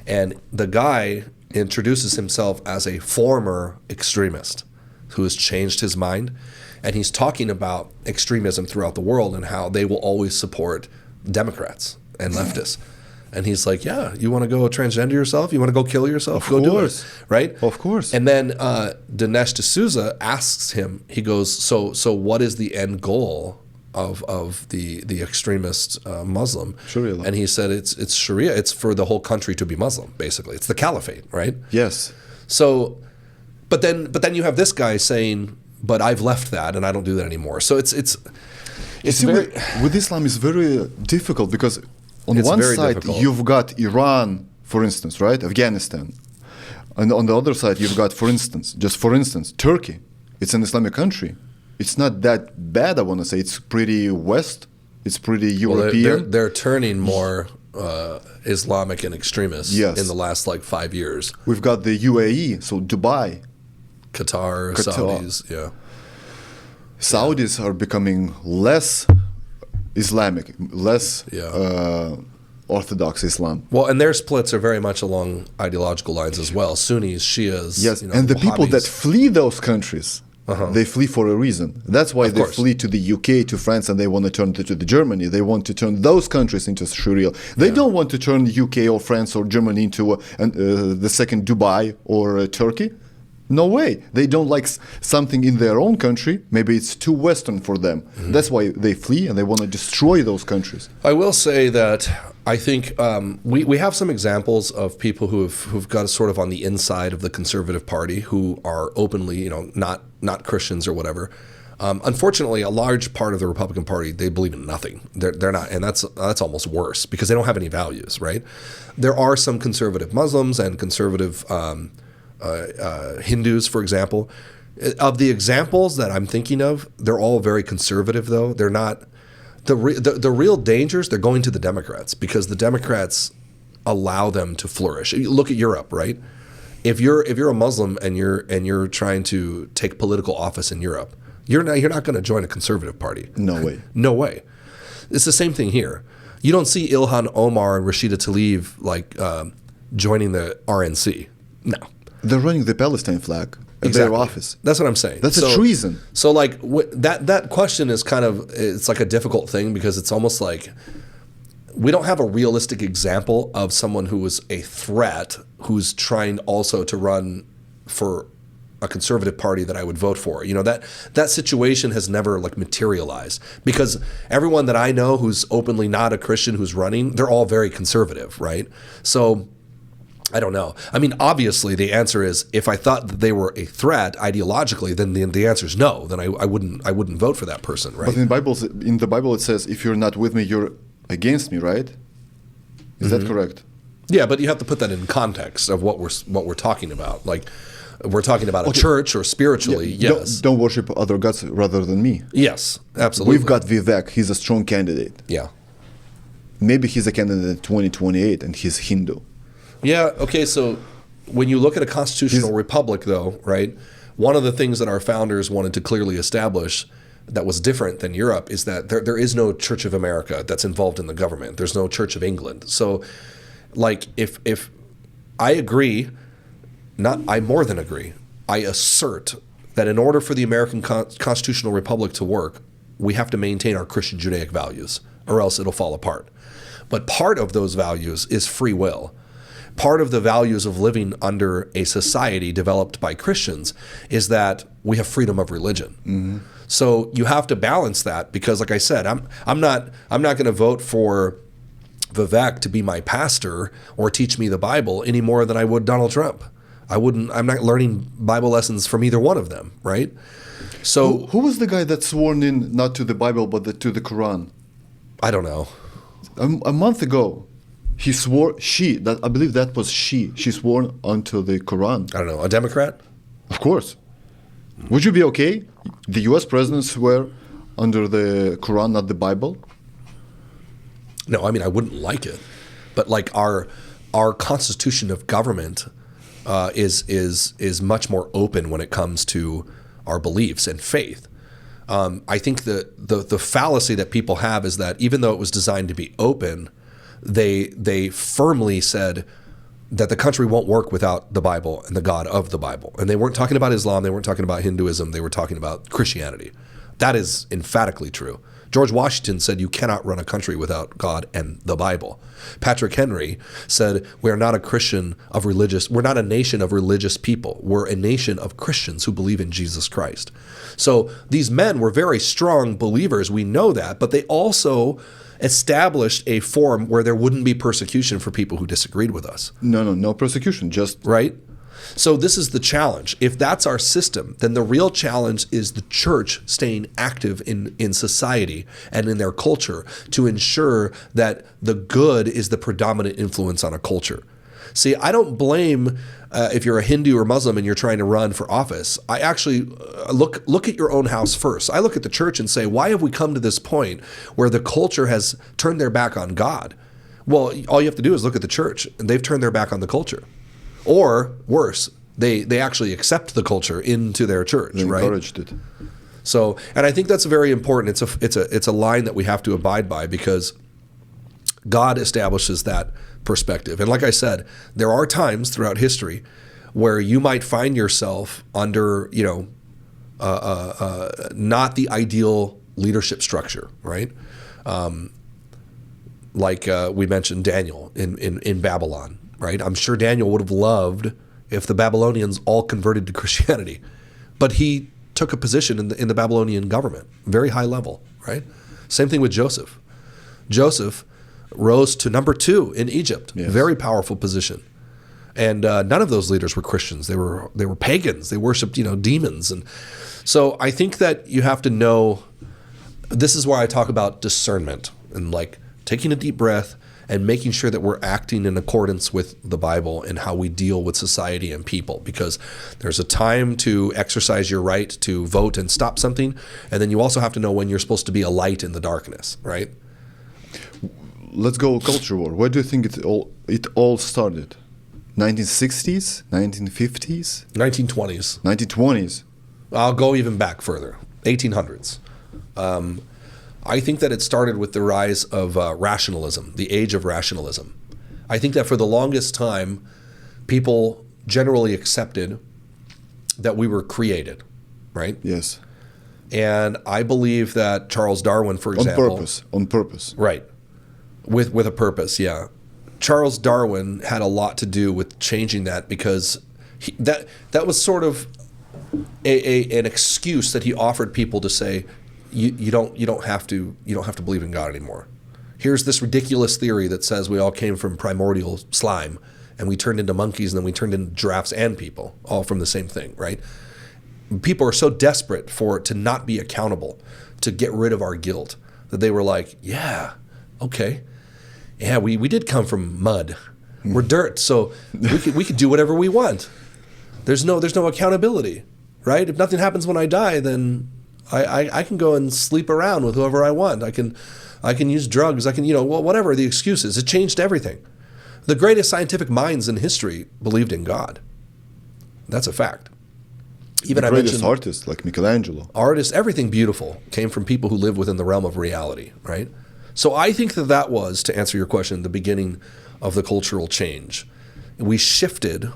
and the guy introduces himself as a former extremist who has changed his mind, and he's talking about extremism throughout the world and how they will always support Democrats and leftists. And he's like, yeah, you want to go transgender yourself? You want to go kill yourself? Go do it, right? Of course. And then Dinesh D'Souza asks him, he goes, so what is the end goal of the extremist Muslim? Sharia law. And he said it's Sharia. It's for the whole country to be Muslim, basically. It's the caliphate, right? Yes. So, but then you have this guy saying, but I've left that and I don't do that anymore. So it's See, very, with Islam, it's very difficult because on It's one very side, difficult. you've got Iran, for instance, right? Afghanistan. And on the other side, you've got, for instance, Turkey. It's an Islamic country. It's not that bad, I want to say. It's pretty West. It's pretty European. they're turning more Islamic and extremist Yes. in the last like 5 years. We've got the UAE, so Dubai. Qatar, Saudis, yeah. Saudis are becoming less Islamic, less Yeah. Orthodox Islam. Well, and their splits are very much along ideological lines as well. Sunnis, Shias. Yes, and the people that Wahhabis. flee those countries, they flee for a reason. That's why they course. flee to the UK, to France, and they want to turn to the Germany. They want to turn those countries into Sharia. They don't want to turn UK or France or Germany into the second Dubai or Turkey. No way. They don't like something in their own country. Maybe it's too Western for them. That's why they flee and they want to destroy those countries. I will say that I think we have some examples of people who've got sort of on the inside of the Conservative Party who are openly, not Christians or whatever. Unfortunately, a large part of the Republican Party, they believe in nothing. They're not, and that's almost worse because they don't have any values, right? There are some conservative Muslims and conservative Hindus, for example. Of the examples that I'm thinking of, they're all very conservative, though. They're not the real dangers. They're going to the Democrats because the Democrats allow them to flourish. You look at Europe, right? If you're a Muslim and you're trying to take political office in Europe, you're not going to join a conservative party. No way. No way. It's the same thing here. You don't see Ilhan Omar and Rashida Tlaib like joining the RNC. No. They're running the Palestine flag at their office. That's what I'm saying. That's a treason. So like that question is kind of, it's like a difficult thing because it's almost like we don't have a realistic example of someone who was a threat who's trying also to run for a conservative party that I would vote for. That situation has never like materialized because everyone that I know who's openly not a Christian who's running, they're all very conservative, right? So I don't know. I mean, obviously, the answer is if I thought that they were a threat ideologically, then the answer is no. Then I wouldn't vote for that person, right? But in the Bible, it says, if you're not with me, you're against me, right? Is that correct? Yeah, but you have to put that in context of what we're talking about. Like, we're talking about a church or spiritually, yes. Don't worship other gods rather than me. Yes, absolutely. We've got Vivek. He's a strong candidate. Yeah. Maybe he's a candidate in 2028 and he's Hindu. Yeah, okay, so when you look at a constitutional republic, though, right, one of the things that our founders wanted to clearly establish that was different than Europe is that there is no Church of America that's involved in the government. There's no Church of England. So, like, if I agree. I more than agree. I assert that in order for the American constitutional republic to work, we have to maintain our Christian Judaic values, or else it'll fall apart. But part of those values is free will. Part of the values of living under a society developed by Christians is that we have freedom of religion. Mm-hmm. So you have to balance that, because, like I said, I'm not going to vote for Vivek to be my pastor or teach me the Bible any more than I would Donald Trump. I'm not learning Bible lessons from either one of them, right? So who was the guy that sworn in not to the Bible but to the Quran? I don't know. A month ago, he swore. I believe that was she. She swore onto the Quran. I don't know. A Democrat? Of course. Would you be okay? The U.S. president swear under the Quran, not the Bible? No, I mean, I wouldn't like it, but like our constitution of government is much more open when it comes to our beliefs and faith. I think the fallacy that people have is that even though it was designed to be open, they firmly said that the country won't work without the Bible and the God of the Bible. And they weren't talking about Islam, they weren't talking about Hinduism, they were talking about Christianity. That is emphatically true. George Washington said you cannot run a country without God and the Bible. Patrick Henry said we're not we're not a nation of religious people. We're a nation of Christians who believe in Jesus Christ. So these men were very strong believers, we know that, but they also established a form where there wouldn't be persecution for people who disagreed with us. No persecution, just... Right? So this is the challenge. If that's our system, then the real challenge is the church staying active in society and in their culture to ensure that the good is the predominant influence on a culture. See, I don't blame if you're a Hindu or Muslim and you're trying to run for office. I actually look at your own house first. I look at the church and say, why have we come to this point where the culture has turned their back on God? Well, all you have to do is look at the church, and they've turned their back on the culture. Or worse, they actually accept the culture into their church, they right? Encouraged it. So, and I think that's very important. It's a line that we have to abide by, because God establishes that perspective. And like I said, there are times throughout history where you might find yourself under, not the ideal leadership structure, right? Like we mentioned Daniel in Babylon, right? I'm sure Daniel would have loved if the Babylonians all converted to Christianity, but he took a position in the Babylonian government, very high level, right? Same thing with Joseph. Joseph rose to number 2 in Egypt, yes. Very powerful position. And none of those leaders were Christians. They were pagans. They worshipped, demons. And so I think that you have to know, this is why I talk about discernment and like taking a deep breath and making sure that we're acting in accordance with the Bible and how we deal with society and people. Because there's a time to exercise your right to vote and stop something, and then you also have to know when you're supposed to be a light in the darkness, right? Let's go culture war. Where do you think it all started? 1960s? 1950s? 1920s. 1920s. I'll go even back further. 1800s. I think that it started with the rise of rationalism, the age of rationalism. I think that for the longest time, people generally accepted that we were created, right? Yes. And I believe that Charles Darwin, for example... On purpose. Right. With a purpose, yeah. Charles Darwin had a lot to do with changing that, because that was sort of an excuse that he offered people to say, you don't have to believe in God anymore. Here's this ridiculous theory that says we all came from primordial slime and we turned into monkeys and then we turned into giraffes and people, all from the same thing, right? People are so desperate to not be accountable, to get rid of our guilt, that they were like, yeah, okay. Yeah, we did come from mud. We're dirt, so we could do whatever we want. There's no accountability, right? If nothing happens when I die, then I can go and sleep around with whoever I want. I can use drugs. I can, whatever the excuse is. It changed everything. The greatest scientific minds in history believed in God. That's a fact. Even the greatest artists like Michelangelo. Artists, everything beautiful came from people who live within the realm of reality, right? So I think that was, to answer your question, the beginning of the cultural change. we shifted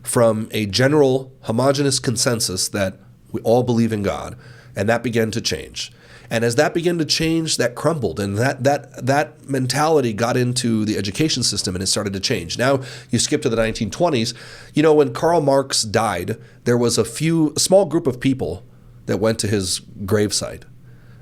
from a general homogenous consensus that we all believe in God, and that began to change. And as that began to change, that crumbled, and that mentality got into the education system, and it started to change. Now you skip to the 1920s. When Karl Marx died, there was a small group of people that went to his gravesite,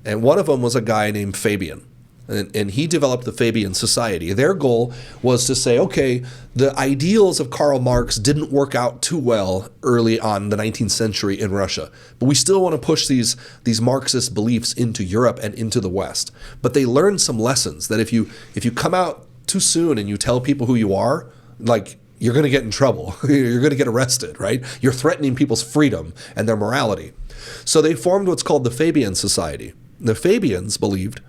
and one of them was a guy named Fabian. And he developed the Fabian Society. Their goal was to say, okay, the ideals of Karl Marx didn't work out too well early on in the 19th century in Russia, but we still want to push these Marxist beliefs into Europe and into the West. But they learned some lessons that if you come out too soon and you tell people who you are, like, you're going to get in trouble. You're going to get arrested, right? You're threatening people's freedom and their morality. So they formed what's called the Fabian Society. The Fabians believed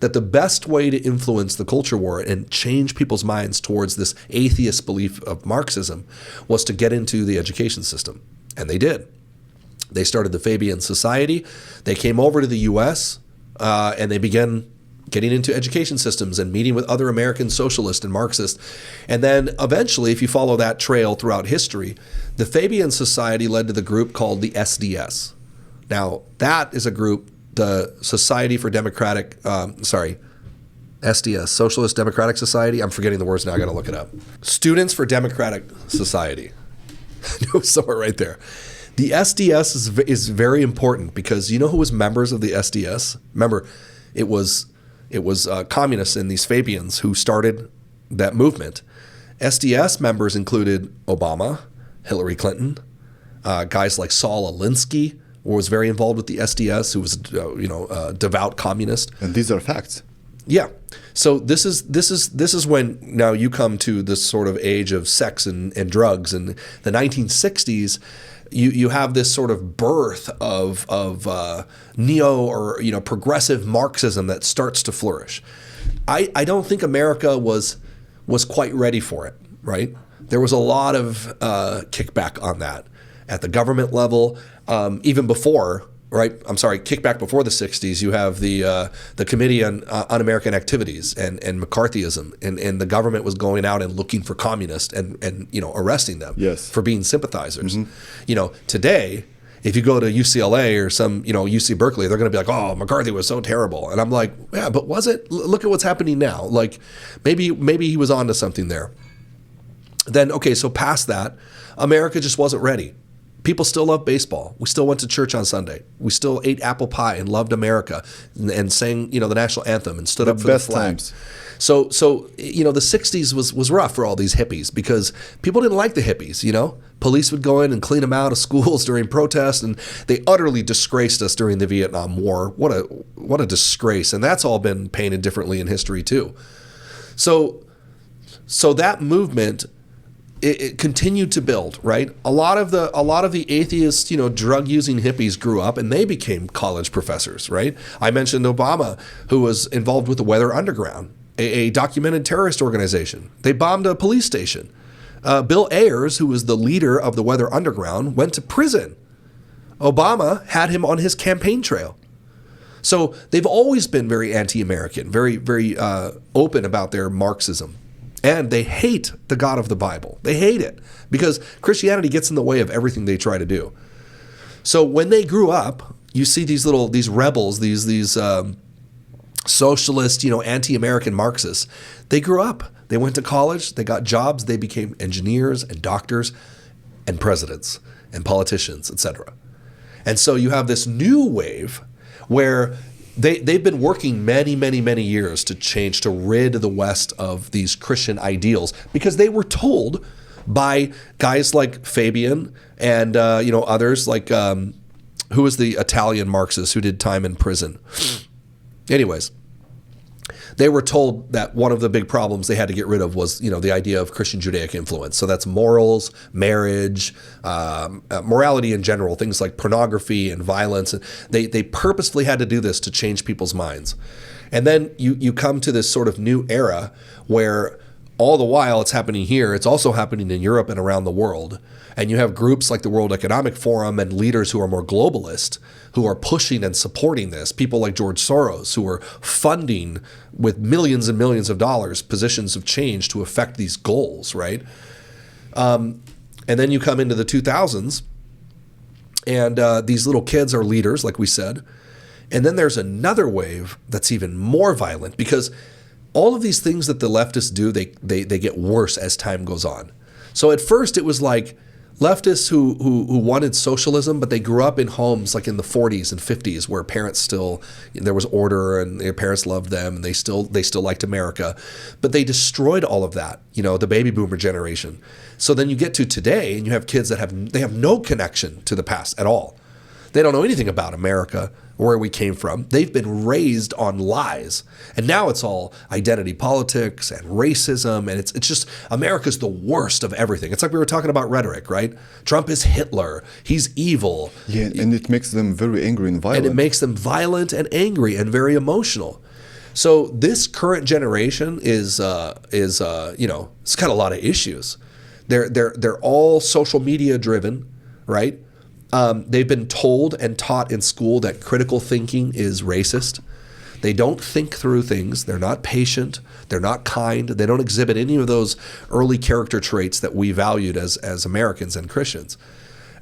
that the best way to influence the culture war and change people's minds towards this atheist belief of Marxism was to get into the education system. And they did. They started the Fabian Society. They came over to the U.S. And they began getting into education systems and meeting with other American socialists and Marxists. And then eventually, if you follow that trail throughout history, the Fabian Society led to the group called the SDS. Now, that is a group, the Society for SDS, Socialist Democratic Society. I'm forgetting the words now. I got to look it up. Students for Democratic Society. It was somewhere right there. The SDS is very important because you know who was members of the SDS? Remember, it was communists and these Fabians who started that movement. SDS members included Obama, Hillary Clinton, guys like Saul Alinsky, who was very involved with the SDS, who was a devout communist. And these are facts. Yeah. So this is when now you come to this sort of age of sex and drugs. In the 1960s, you have this sort of birth of neo or progressive Marxism that starts to flourish. I don't think America was quite ready for it, right? There was a lot of kickback on that at the government level, even before. Right, I'm sorry. Kickback before the '60s, you have the Committee on Un-American Activities and McCarthyism, and the government was going out and looking for communists and arresting them for being sympathizers. Mm-hmm. Today, if you go to UCLA or some UC Berkeley, they're going to be like, "Oh, McCarthy was so terrible," and I'm like, "Yeah, but was it? Look at what's happening now. Like, maybe he was onto something there." Then so past that, America just wasn't ready. People still love baseball. We still went to church on Sunday. We still ate apple pie and loved America and sang, the national anthem and stood up for the flag. Times. So the 60s was rough for all these hippies because people didn't like the hippies, Police would go in and clean them out of schools during protests, and they utterly disgraced us during the Vietnam War. What a disgrace. And that's all been painted differently in history too. So that movement, it continued to build, right? A lot of the atheist, drug-using hippies grew up and they became college professors, right? I mentioned Obama, who was involved with the Weather Underground, a documented terrorist organization. They bombed a police station. Bill Ayers, who was the leader of the Weather Underground, went to prison. Obama had him on his campaign trail. So they've always been very anti-American, very, very open about their Marxism. And they hate the God of the Bible. They hate it because Christianity gets in the way of everything they try to do. So when they grew up, you see these rebels, these socialist, anti-American Marxists. They grew up. They went to college. They got jobs. They became engineers and doctors and presidents and politicians, etc. And so you have this new wave where They've been working many, many, many years to change, to rid the West of these Christian ideals because they were told by guys like Fabian and others like who was the Italian Marxist who did time in prison. Anyways, they were told that one of the big problems they had to get rid of was the idea of Christian Judaic influence. So that's morals, marriage, morality in general, things like pornography and violence. They purposefully had to do this to change people's minds. And then you come to this sort of new era where all the while it's happening here, it's also happening in Europe and around the world. And you have groups like the World Economic Forum and leaders who are more globalist who are pushing and supporting this. People like George Soros who are funding with millions and millions of dollars positions of change to affect these goals, right? And then you come into the 2000s, and these little kids are leaders, like we said. And then there's another wave that's even more violent, because all of these things that the leftists do, they get worse as time goes on. So at first it was like leftists who wanted socialism, but they grew up in homes like in the 40s and 50s where parents still, there was order and their parents loved them and they still liked America. But they destroyed all of that, the baby boomer generation. So then you get to today and you have kids that have no connection to the past at all. They don't know anything about America, where we came from. They've been raised on lies. And now it's all identity politics and racism. And it's just, America's the worst of everything. It's like we were talking about rhetoric, right? Trump is Hitler. He's evil. Yeah, and it makes them very angry and violent. And it makes them violent and angry and very emotional. So this current generation it's got a lot of issues. They're all social media driven, right? They've been told and taught in school that critical thinking is racist. They don't think through things. They're not patient. They're not kind. They don't exhibit any of those early character traits that we valued as Americans and Christians.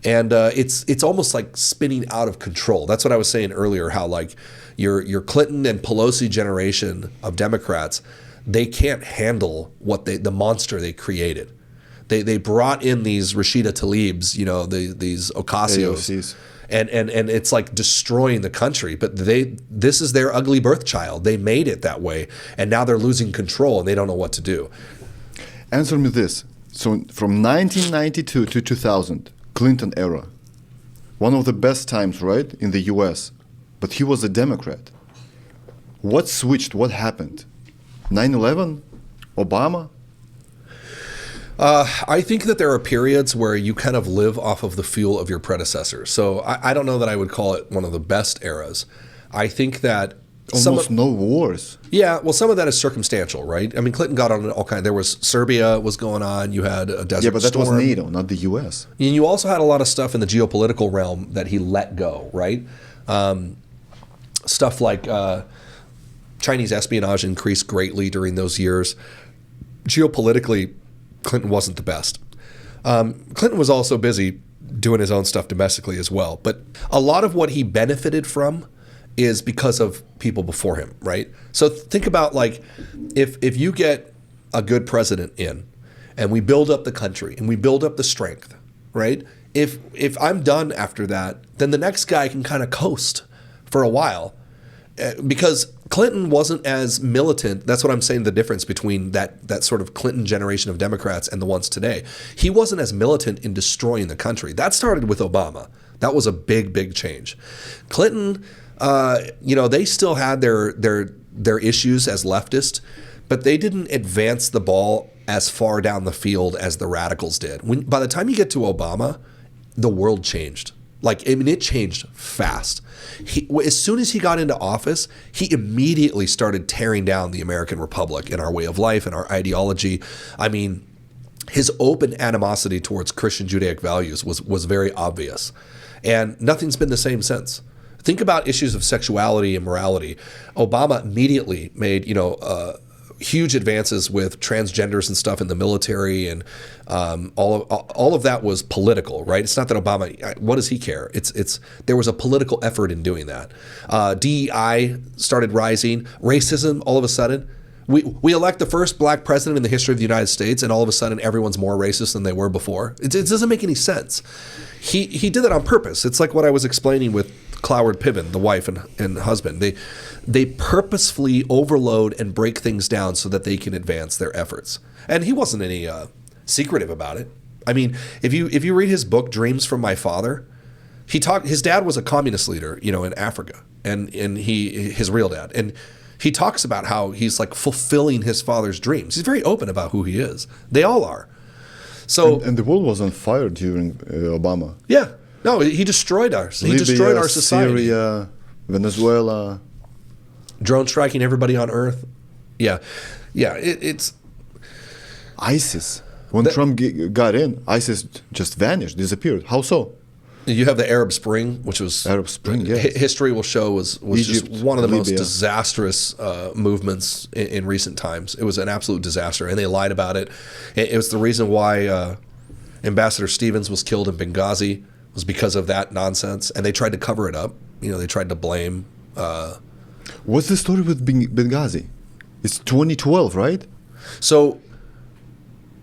And it's almost like spinning out of control. That's what I was saying earlier, how like your Clinton and Pelosi generation of Democrats, they can't handle the monster they created. They brought in these Rashida Tlaibs, these Ocasios, and it's like destroying the country. But this is their ugly birth child. They made it that way, and now they're losing control and they don't know what to do. Answer me this. So from 1992 to 2000, Clinton era, one of the best times, right, in the U.S., but he was a Democrat. What switched? What happened? 9/11? Obama? I think that there are periods where you kind of live off of the fuel of your predecessors. So I don't know that I would call it one of the best eras. I think that almost no wars. Yeah, well, some of that is circumstantial, right? I mean, Clinton got on all kinds. There was Serbia was going on. You had a desert storm. Yeah, but that was NATO, not the U.S. And you also had a lot of stuff in the geopolitical realm that he let go, right? Stuff like Chinese espionage increased greatly during those years. Geopolitically, Clinton wasn't the best. Clinton was also busy doing his own stuff domestically as well. But a lot of what he benefited from is because of people before him, right? So think about like if you get a good president in and we build up the country and we build up the strength, right? If I'm done after that, then the next guy can kind of coast for a while. Because Clinton wasn't as militant. That's what I'm saying, the difference between that sort of Clinton generation of Democrats and the ones today. He wasn't as militant in destroying the country. That started with Obama. That was a big, big change. Clinton, they still had their issues as leftist, but they didn't advance the ball as far down the field as the radicals did. By the time you get to Obama, the world changed. It changed fast. As soon as he got into office, he immediately started tearing down the American Republic and our way of life and our ideology. I mean, his open animosity towards Christian Judaic values was very obvious. And nothing's been the same since. Think about issues of sexuality and morality. Obama immediately made, huge advances with transgenders and stuff in the military, and all of that was political, right? It's not that Obama, what does he care? There was a political effort in doing that. DEI started rising. Racism, all of a sudden, we elect the first black president in the history of the United States, and all of a sudden everyone's more racist than they were before. It doesn't make any sense. He did that on purpose. It's like what I was explaining with Cloward Piven, the wife and husband. They purposefully overload and break things down so that they can advance their efforts. And he wasn't any secretive about it. I mean, if you read his book Dreams from My Father, his dad was a communist leader, in Africa, and his real dad, and he talks about how he's like fulfilling his father's dreams. He's very open about who he is. They all are. So and the world was on fire during Obama. Yeah. No, he destroyed ours. He destroyed our society. Syria, Venezuela. Drone striking everybody on Earth. Yeah. It's ISIS. When Trump got in, ISIS just vanished, disappeared. How so? You have the Arab Spring, which was Arab Spring. Yes. History will show was Egypt, just one of the Libya. most disastrous movements in recent times. It was an absolute disaster, and they lied about it. It was the reason why Ambassador Stevens was killed in Benghazi was because of that nonsense, and they tried to cover it up. They tried to blame. What's the story with Benghazi? It's 2012, right? So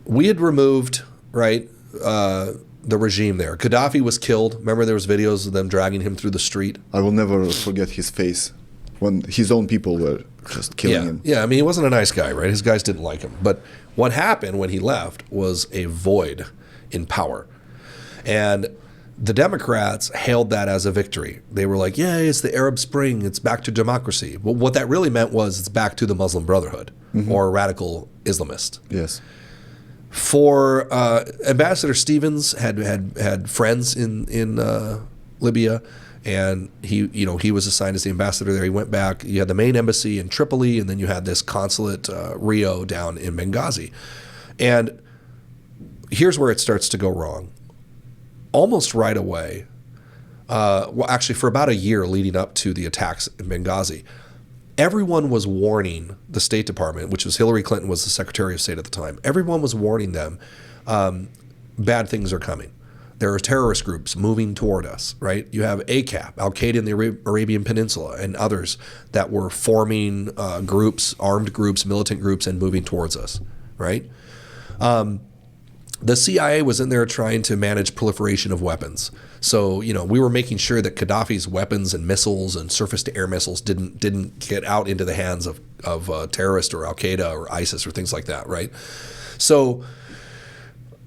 we had removed, right, the regime there. Gaddafi was killed. Remember there was videos of them dragging him through the street? I will never forget his face when his own people were just killing him. Yeah, I mean, he wasn't a nice guy, right? His guys didn't like him. But what happened when he left was a void in power. And the Democrats hailed that as a victory. They were like, yeah, it's the Arab Spring. It's back to democracy. Well, what that really meant was it's back to the Muslim Brotherhood or radical Islamist. Yes. For Ambassador Stevens had friends in Libya, and he was assigned as the ambassador there. He went back. You had the main embassy in Tripoli, and then you had this consulate Rio down in Benghazi. And here's where it starts to go wrong. Almost right away, well, actually for about a year leading up to the attacks in Benghazi, everyone was warning the State Department, which was Hillary Clinton was the Secretary of State at the time. Everyone was warning them, bad things are coming. There are terrorist groups moving toward us, right? You have ACAP, Al-Qaeda in the Arabian Peninsula, and others that were forming groups, armed groups, militant groups, and moving towards us, right? The CIA was in there trying to manage proliferation of weapons. So, we were making sure that Gaddafi's weapons and missiles and surface-to-air missiles didn't get out into the hands of terrorists or Al-Qaeda or ISIS or things like that, right? So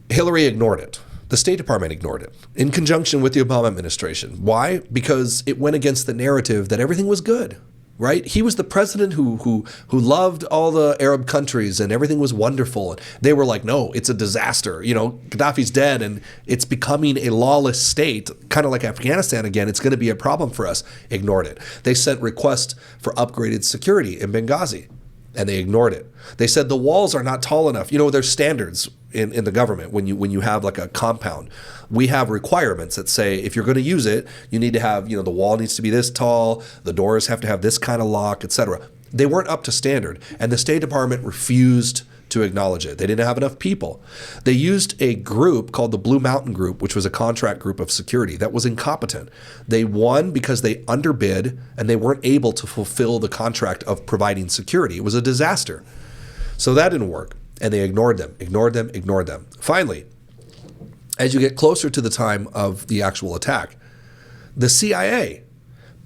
Hillary ignored it. The State Department ignored it in conjunction with the Obama administration. Why? Because it went against the narrative that everything was good. Right? He was the president who loved all the Arab countries and everything was wonderful. And they were like, no, it's a disaster. Gaddafi's dead and it's becoming a lawless state, kind of like Afghanistan again. It's going to be a problem for us. Ignored it. They sent requests for upgraded security in Benghazi, and they ignored it. They said the walls are not tall enough. There's standards in the government when you have like a compound. We have requirements that say if you're going to use it, you need to have, the wall needs to be this tall, the doors have to have this kind of lock, etc. They weren't up to standard, and the State Department refused to acknowledge it. They didn't have enough people. They used a group called the Blue Mountain Group, which was a contract group of security that was incompetent. They won because they underbid and they weren't able to fulfill the contract of providing security. It was a disaster. So that didn't work. And they ignored them. Finally, as you get closer to the time of the actual attack, the CIA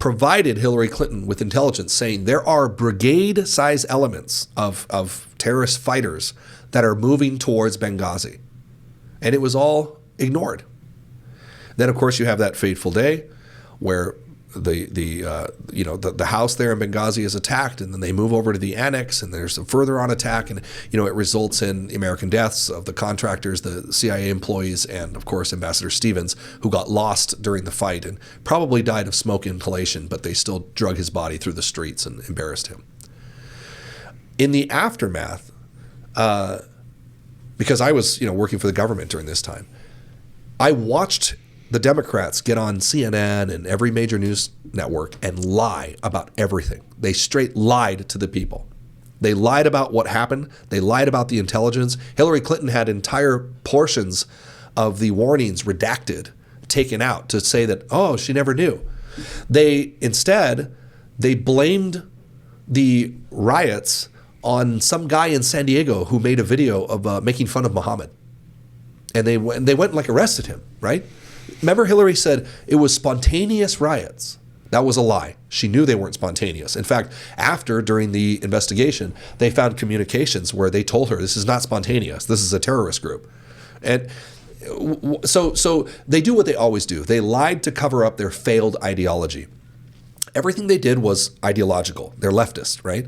provided Hillary Clinton with intelligence saying there are brigade-size elements of terrorist fighters that are moving towards Benghazi. And it was all ignored. Then, of course, you have that fateful day where the house there in Benghazi is attacked, and then they move over to the annex, and there's a further on attack, and it results in the American deaths of the contractors, the CIA employees, and of course Ambassador Stevens, who got lost during the fight and probably died of smoke inhalation, but they still drug his body through the streets and embarrassed him. In the aftermath, because I was working for the government during this time, I watched the Democrats get on CNN and every major news network and lie about everything. They straight lied to the people. They lied about what happened. They lied about the intelligence. Hillary Clinton had entire portions of the warnings redacted, taken out to say that, oh, she never knew. Instead, they blamed the riots on some guy in San Diego who made a video of making fun of Muhammad. And they went and arrested him, right? Remember, Hillary said it was spontaneous riots. That was a lie. She knew they weren't spontaneous. In fact, during the investigation, they found communications where they told her this is not spontaneous. This is a terrorist group. And so they do what they always do. They lied to cover up their failed ideology. Everything they did was ideological. They're leftist, right?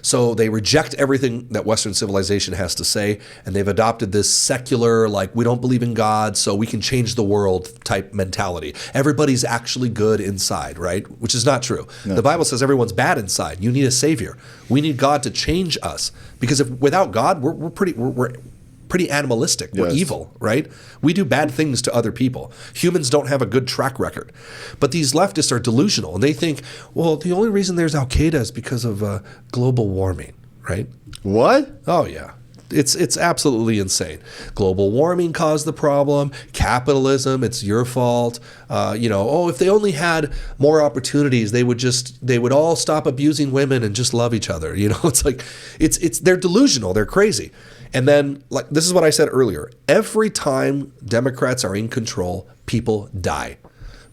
So they reject everything that Western civilization has to say, and they've adopted this secular, we don't believe in God, so we can change the world type mentality. Everybody's actually good inside, right? Which is not true. No. The Bible says everyone's bad inside. You need a savior. We need God to change us, because without God, we're pretty animalistic. We're evil, right? We do bad things to other people. Humans don't have a good track record. But these leftists are delusional, and they think, well, the only reason there's Al-Qaeda is because of global warming, right? What? Oh, yeah. It's absolutely insane. Global warming caused the problem. Capitalism, it's your fault. If they only had more opportunities, they would all stop abusing women and just love each other. It's like they're delusional. They're crazy. And then, like, this is what I said earlier. Every time Democrats are in control, people die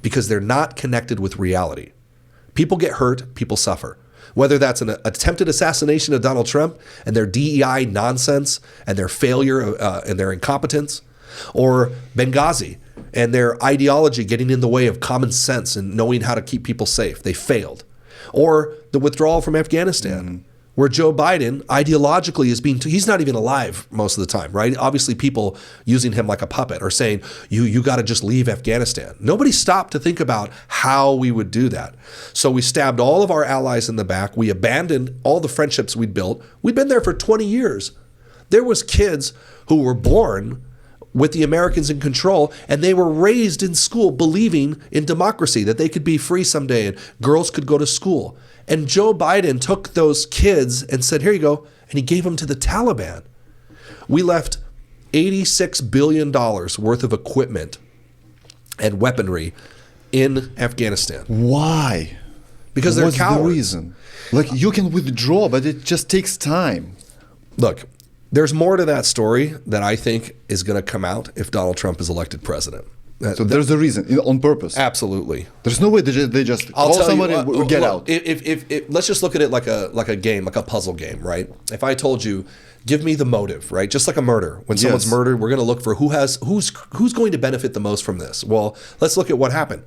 because they're not connected with reality. People get hurt, people suffer. Whether that's an attempted assassination of Donald Trump and their DEI nonsense and their failure and their incompetence, or Benghazi and their ideology getting in the way of common sense and knowing how to keep people safe. They failed. Or the withdrawal from Afghanistan, where Joe Biden ideologically is he's not even alive most of the time, right? Obviously people using him like a puppet or saying, you got to just leave Afghanistan. Nobody stopped to think about how we would do that. So we stabbed all of our allies in the back. We abandoned all the friendships we'd built. We'd been there for 20 years. There was kids who were born with the Americans in control, and they were raised in school believing in democracy, that they could be free someday and girls could go to school. And Joe Biden took those kids and said, here you go, and he gave them to the Taliban. We left $86 billion worth of equipment and weaponry in Afghanistan. Why? Because they're What's cowards. the reason? Like, you can withdraw, but it just takes time. Look, there's more to that story that I think is going to come out if Donald Trump is elected president. So there's a reason, on purpose. Absolutely. There's no way they just call somebody and get out. If let's just look at it like a game, like a puzzle game, right? If I told you, give me the motive, right? Just like a murder. When someone's murdered, we're going to look for who's going to benefit the most from this. Well, let's look at what happened.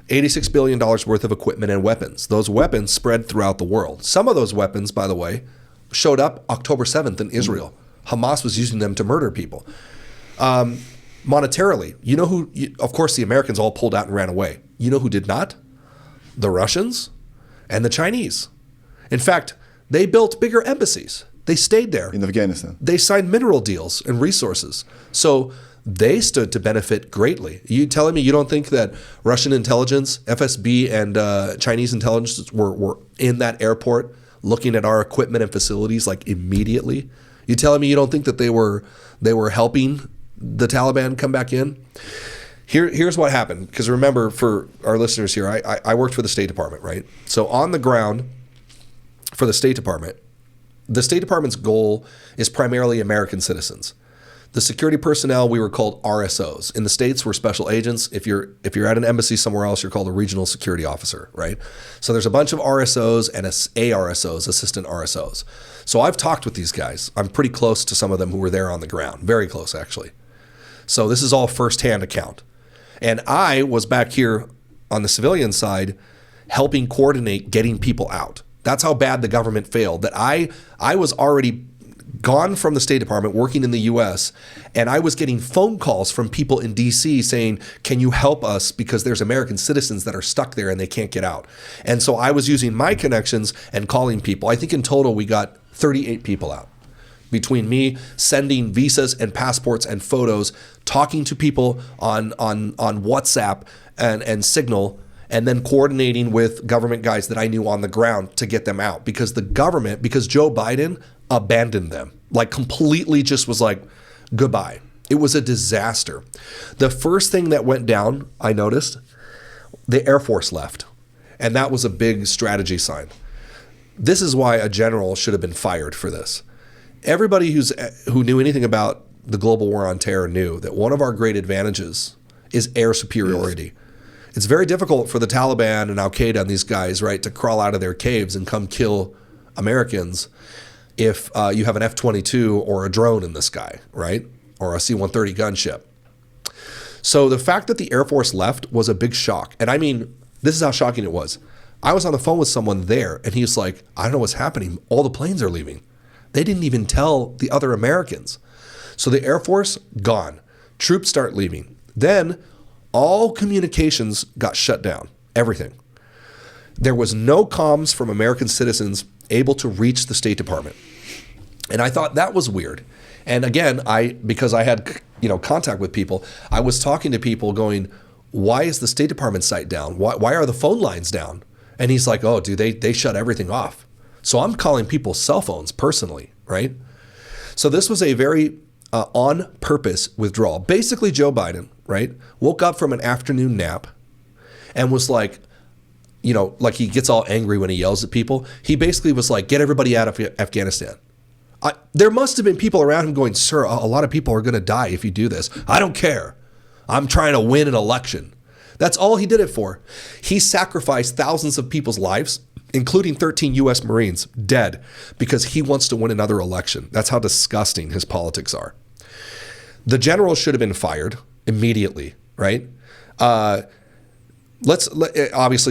$86 billion worth of equipment and weapons. Those weapons spread throughout the world. Some of those weapons, by the way, showed up October 7th in Israel. Hamas was using them to murder people. Monetarily, of course, the Americans all pulled out and ran away. You know who did not? The Russians and the Chinese. In fact, they built bigger embassies. They stayed there. In Afghanistan. They signed mineral deals and resources. So they stood to benefit greatly. You telling me you don't think that Russian intelligence, FSB, and Chinese intelligence were in that airport looking at our equipment and facilities like immediately? You telling me you don't think that they were helping the Taliban come back in? Here's what happened, because remember, for our listeners here, I worked for the State Department, right? So on the ground for the State Department's goal is primarily American citizens. The security personnel, we were called RSOs. In the States, we're special agents. If you're at an embassy somewhere else, you're called a regional security officer, right? So there's a bunch of RSOs and ARSOs, assistant RSOs. So I've talked with these guys. I'm pretty close to some of them who were there on the ground, very close actually. So this is all firsthand account. And I was back here on the civilian side helping coordinate getting people out. That's how bad the government failed, that I was already gone from the State Department, working in the U.S., and I was getting phone calls from people in D.C. saying, can you help us because there's American citizens that are stuck there and they can't get out. And so I was using my connections and calling people. I think in total we got 38 people out. Between me sending visas and passports and photos, talking to people on WhatsApp and Signal, and then coordinating with government guys that I knew on the ground to get them out. Because Joe Biden abandoned them, like completely just was like, goodbye. It was a disaster. The first thing that went down, I noticed, the Air Force left. And that was a big strategy sign. This is why a general should have been fired for this. Everybody who knew anything about the global war on terror knew that one of our great advantages is air superiority. Yes. It's very difficult for the Taliban and Al-Qaeda and these guys, right, to crawl out of their caves and come kill Americans if you have an F-22 or a drone in the sky, right, or a C-130 gunship. So the fact that the Air Force left was a big shock. And I mean, this is how shocking it was. I was on the phone with someone there, and he's like, I don't know what's happening. All the planes are leaving. They didn't even tell the other Americans. So the Air Force, gone. Troops start leaving. Then all communications got shut down, everything. There was no comms from American citizens able to reach the State Department. And I thought that was weird. And again, because I had contact with people, I was talking to people going, why is the State Department site down? Why are the phone lines down? And he's like, oh, dude, they shut everything off. So I'm calling people's cell phones personally, right? So this was a very on purpose withdrawal. Basically, Joe Biden, right, woke up from an afternoon nap and was like, like he gets all angry when he yells at people. He basically was like, get everybody out of Afghanistan. There must have been people around him going, sir, a lot of people are going to die if you do this. I don't care. I'm trying to win an election. That's all he did it for. He sacrificed thousands of people's lives, including 13 U.S. Marines, dead because he wants to win another election. That's how disgusting his politics are. The general should have been fired immediately, right? Obviously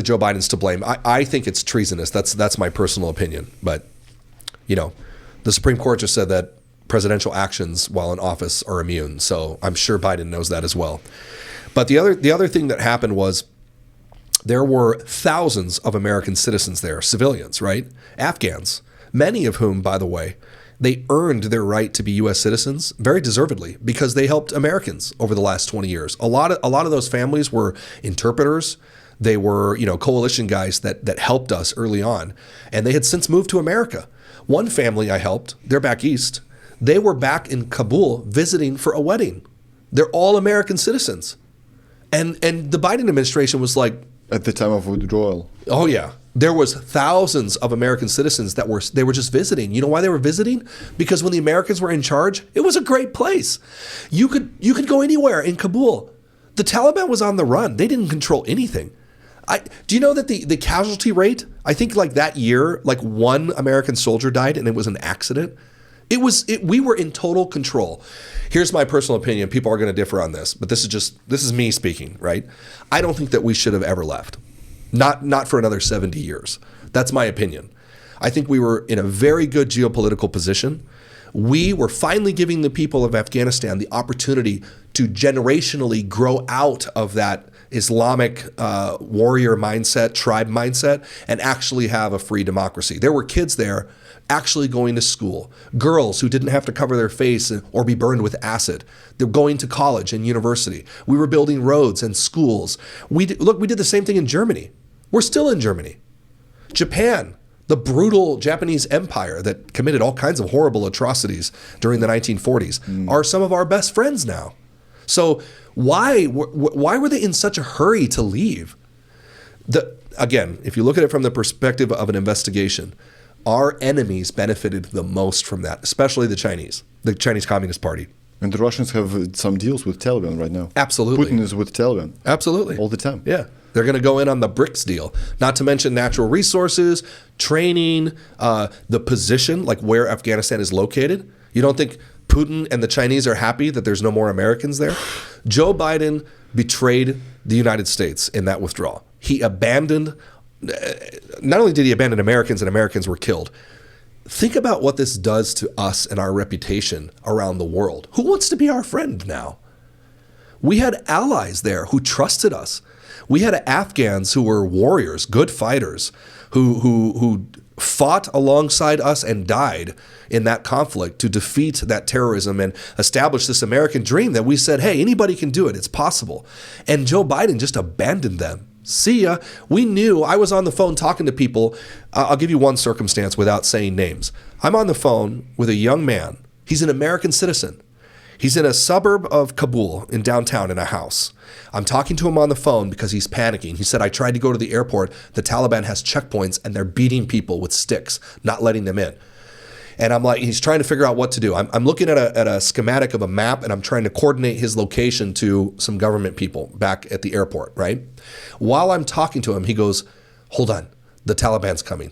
Joe Biden's to blame. I think it's treasonous. That's my personal opinion. But, the Supreme Court just said that presidential actions while in office are immune. So I'm sure Biden knows that as well. But the other thing that happened was there were thousands of American citizens there, civilians, right? Afghans, many of whom, by the way, they earned their right to be U.S. citizens very deservedly because they helped Americans over the last 20 years. A lot of those families were interpreters. They were, coalition guys that helped us early on, and they had since moved to America. One family I helped, they're back east. They were back in Kabul visiting for a wedding. They're all American citizens. And the Biden administration was like, at the time of withdrawal. Oh yeah. There was thousands of American citizens that were just visiting. You know why they were visiting? Because when the Americans were in charge, it was a great place. You could go anywhere in Kabul. The Taliban was on the run. They didn't control anything. Do you know that the casualty rate, I think like that year, like one American soldier died and it was an accident. We were in total control. Here's my personal opinion. People are going to differ on this, but this is me speaking, right? I don't think that we should have ever left. Not for another 70 years. That's my opinion. I think we were in a very good geopolitical position. We were finally giving the people of Afghanistan the opportunity to generationally grow out of that Islamic warrior mindset, tribe mindset, and actually have a free democracy. There were kids there actually going to school, girls who didn't have to cover their face or be burned with acid. They're going to college and university. We were building roads and schools. We did the same thing in Germany. We're still in Germany. Japan, the brutal Japanese empire that committed all kinds of horrible atrocities during the 1940s, are some of our best friends now. So why were they in such a hurry to leave? Again, if you look at it from the perspective of an investigation, our enemies benefited the most from that, especially the Chinese Communist Party. And the Russians have some deals with Taliban right now. Absolutely. Putin is with Taliban. Absolutely. All the time. Yeah. They're going to go in on the BRICS deal, not to mention natural resources, training, the position, like where Afghanistan is located. You don't think Putin and the Chinese are happy that there's no more Americans there? Joe Biden betrayed the United States in that withdrawal. He abandoned, not only did he abandon Americans and Americans were killed, think about what this does to us and our reputation around the world. Who wants to be our friend now? We had allies there who trusted us. We had Afghans who were warriors, good fighters, who fought alongside us and died in that conflict to defeat that terrorism and establish this American dream that we said, hey, anybody can do it. It's possible. And Joe Biden just abandoned them. See ya. We knew. I was on the phone talking to people. I'll give you one circumstance without saying names. I'm on the phone with a young man. He's an American citizen. He's in a suburb of Kabul in downtown in a house. I'm talking to him on the phone because he's panicking. He said, I tried to go to the airport. The Taliban has checkpoints and they're beating people with sticks, not letting them in. And I'm like, he's trying to figure out what to do. I'm looking at a schematic of a map and I'm trying to coordinate his location to some government people back at the airport, right? While I'm talking to him, he goes, hold on, the Taliban's coming.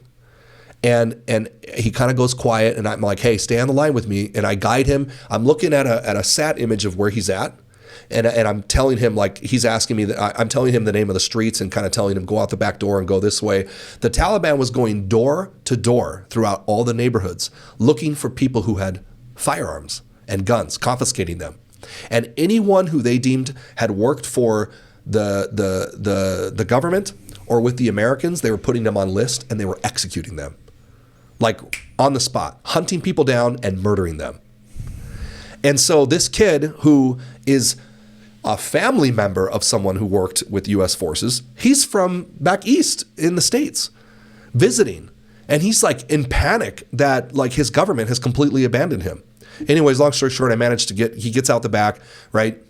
And he kind of goes quiet and I'm like, hey, stay on the line with me. And I guide him. I'm looking at a sat image of where he's at. And I'm telling him, like, he's asking me, I'm telling him the name of the streets and kind of telling him, go out the back door and go this way. The Taliban was going door to door throughout all the neighborhoods, looking for people who had firearms and guns, confiscating them. And anyone who they deemed had worked for the government or with the Americans, they were putting them on list and they were executing them. Like on the spot, hunting people down and murdering them. And so this kid who is a family member of someone who worked with U.S. forces, he's from back east in the States visiting. And he's like in panic that like his government has completely abandoned him. Anyways, long story short, he gets out the back, right?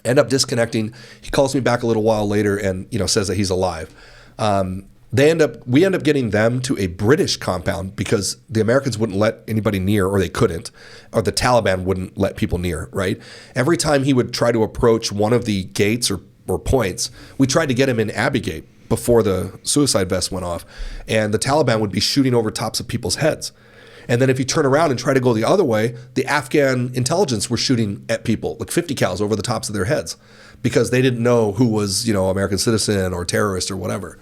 End up disconnecting. He calls me back a little while later and, says that he's alive. We end up getting them to a British compound because the Americans wouldn't let anybody near, or they couldn't, or the Taliban wouldn't let people near, right? Every time he would try to approach one of the gates or points, we tried to get him in Abbey Gate before the suicide vest went off, and the Taliban would be shooting over tops of people's heads. And then if you turn around and try to go the other way, the Afghan intelligence were shooting at people, like 50 cals over the tops of their heads, because they didn't know who was, American citizen or terrorist or whatever.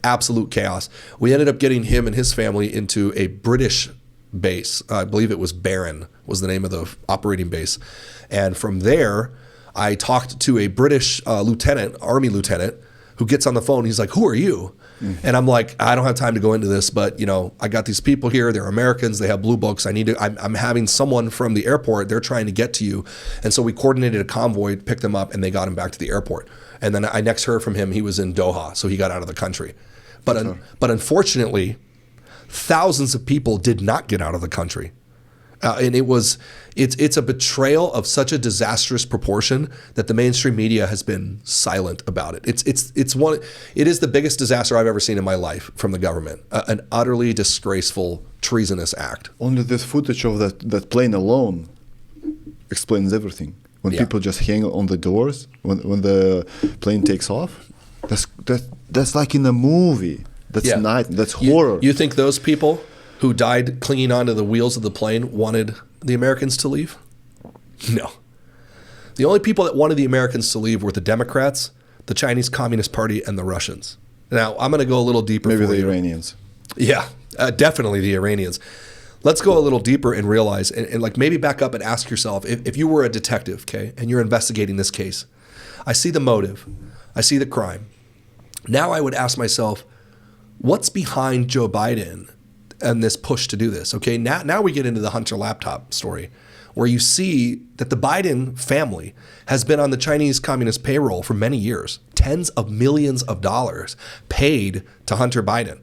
Absolute chaos. We ended up getting him and his family into a British base. I believe it was Barron was the name of the operating base. And from there, I talked to a British army lieutenant, who gets on the phone. He's like, "Who are you?" And I'm like, "I don't have time to go into this, but I got these people here. They're Americans. They have blue books. I'm having someone from the airport. They're trying to get to you." And so we coordinated a convoy, picked them up, and they got him back to the airport. And then I next heard from him. He was in Doha, so he got out of the country. But unfortunately, thousands of people did not get out of the country. And it's a betrayal of such a disastrous proportion that the mainstream media has been silent about it. It is the biggest disaster I've ever seen in my life from the government. An utterly disgraceful, treasonous act. Only this footage of that plane alone explains everything. When people just hang on the doors when the plane takes off, that's like in a movie. That's horror. You think those people who died clinging onto the wheels of the plane wanted the Americans to leave? No. The only people that wanted the Americans to leave were the Democrats, the Chinese Communist Party, and the Russians. Now, I'm going to go a little deeper. Maybe the Iranians. Yeah, definitely the Iranians. Let's go a little deeper and realize, and like maybe back up and ask yourself, if you were a detective, okay, and you're investigating this case, I see the motive, I see the crime. Now I would ask myself, what's behind Joe Biden and this push to do this? Okay, now we get into the Hunter laptop story, where you see that the Biden family has been on the Chinese Communist payroll for many years, tens of millions of dollars paid to Hunter Biden,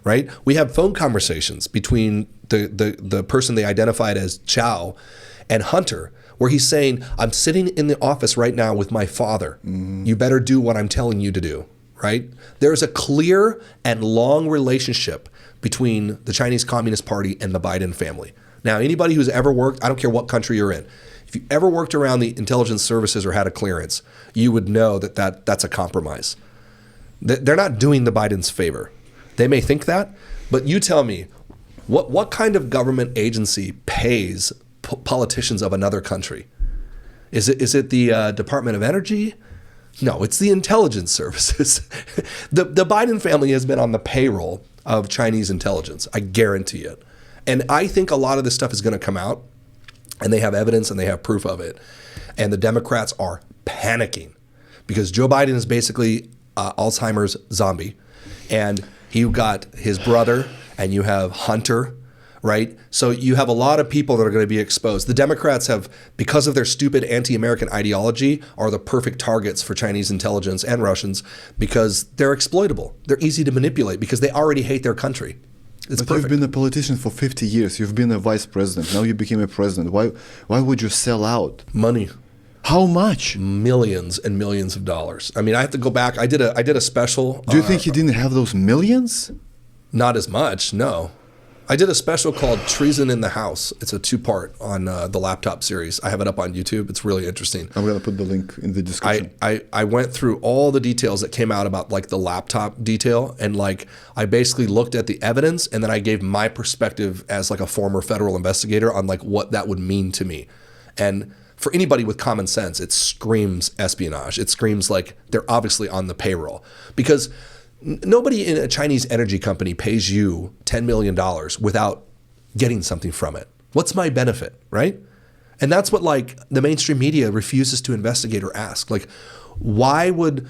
right? We have phone conversations between the person they identified as Chow and Hunter, where he's saying, "I'm sitting in the office right now with my father. You better do what I'm telling you to do," right? There's a clear and long relationship between the Chinese Communist Party and the Biden family. Now, anybody who's ever worked, I don't care what country you're in, if you ever worked around the intelligence services or had a clearance, you would know that's a compromise. They're not doing the Bidens favor. They may think that, but you tell me, what kind of government agency pays politicians of another country? Is it the Department of Energy? No, it's the intelligence services. The Biden family has been on the payroll of Chinese intelligence. I guarantee it. And I think a lot of this stuff is going to come out, and they have evidence and they have proof of it. And the Democrats are panicking because Joe Biden is basically Alzheimer's zombie. And you got his brother and you have Hunter, right? So you have a lot of people that are going to be exposed. The Democrats have, because of their stupid anti-American ideology, are the perfect targets for Chinese intelligence and Russians because they're exploitable. They're easy to manipulate because they already hate their country. It's but perfect. You've been a politician for 50 years. You've been a vice president. Now you became a president. Why would you sell out? Money. How much? Millions and millions of dollars. I mean, I have to go back. I did a special. Do you think he didn't have those millions? Not as much, no. I did a special called Treason in the House. It's a 2-part on the laptop series. I have it up on YouTube. It's really interesting. I'm going to put the link in the description. I went through all the details that came out about like the laptop detail, and like I basically looked at the evidence and then I gave my perspective as like a former federal investigator on like what that would mean to me. And for anybody with common sense, it screams espionage. It screams like they're obviously on the payroll because nobody in a Chinese energy company pays you $10 million without getting something from it. What's my benefit, right? And that's what like the mainstream media refuses to investigate or ask. Like, why would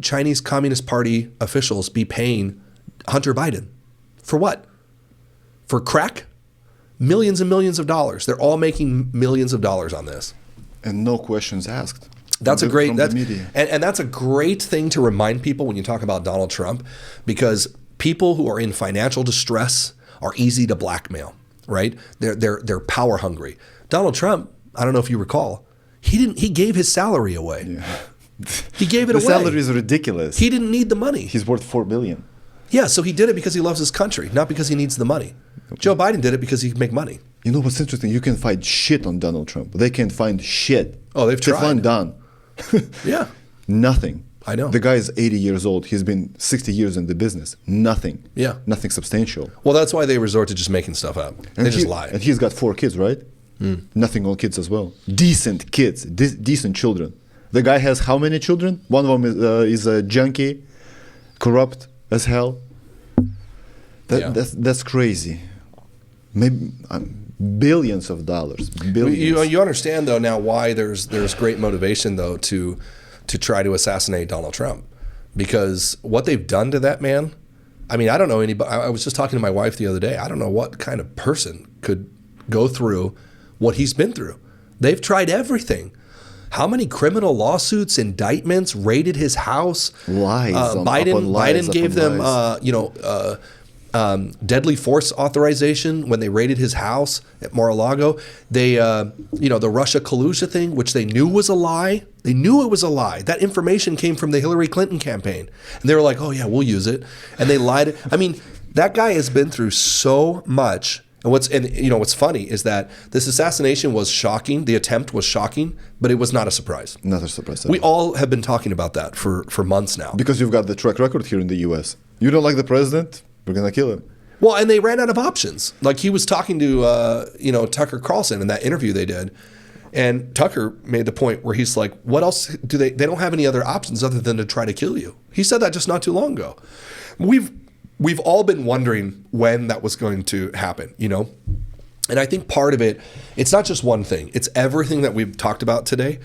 Chinese Communist Party officials be paying Hunter Biden? For what? For crack? Millions and millions of dollars. They're all making millions of dollars on this. And no questions asked. That's a great, media. And that's a great thing to remind people when you talk about Donald Trump, because people who are in financial distress are easy to blackmail. right? They're power hungry. Donald Trump, I don't know if you recall, he gave his salary away. Yeah. He gave it The away. salary is ridiculous. He didn't need the money. He's worth $4 billion. Yeah, so he did it because he loves his country, not because he needs the money. Joe Biden did it because he can make money. You know what's interesting? You can find shit on Donald Trump. They can't find shit. Oh, they've tried. Teflon done. Yeah. Nothing. I know. The guy is 80 years old. He's been 60 years in the business. Nothing. Yeah. Nothing substantial. Well, that's why they resort to just making stuff up. They just lie. And he's got 4 kids, right? Nothing on kids as well. Decent kids. Decent children. The guy has how many children? One of them is a junkie, corrupt as hell. That's crazy. Maybe billions of dollars. Billions. You understand though now why there's great motivation though to try to assassinate Donald Trump, because what they've done to that man. I mean, I don't know anybody. I was just talking to my wife the other day. I don't know what kind of person could go through what he's been through. They've tried everything. How many criminal lawsuits, indictments, raided his house? Lies. Biden gave them, deadly force authorization when they raided his house at Mar-a-Lago. They, the Russia collusion thing, which they knew was a lie. They knew it was a lie. That information came from the Hillary Clinton campaign. And they were like, oh yeah, we'll use it. And they lied. I mean, that guy has been through so much. And what's funny is that this assassination was shocking. The attempt was shocking, but it was not a surprise. Not a surprise. We all have been talking about that for months now. Because you've got the track record here in the U.S. You don't like the president? We're going to kill him. Well, and they ran out of options. Like he was talking to, Tucker Carlson in that interview they did. And Tucker made the point where he's like, what else do they don't have any other options other than to try to kill you. He said that just not too long ago. We've all been wondering when that was going to happen, And I think part of it, it's not just one thing. It's everything that we've talked about today.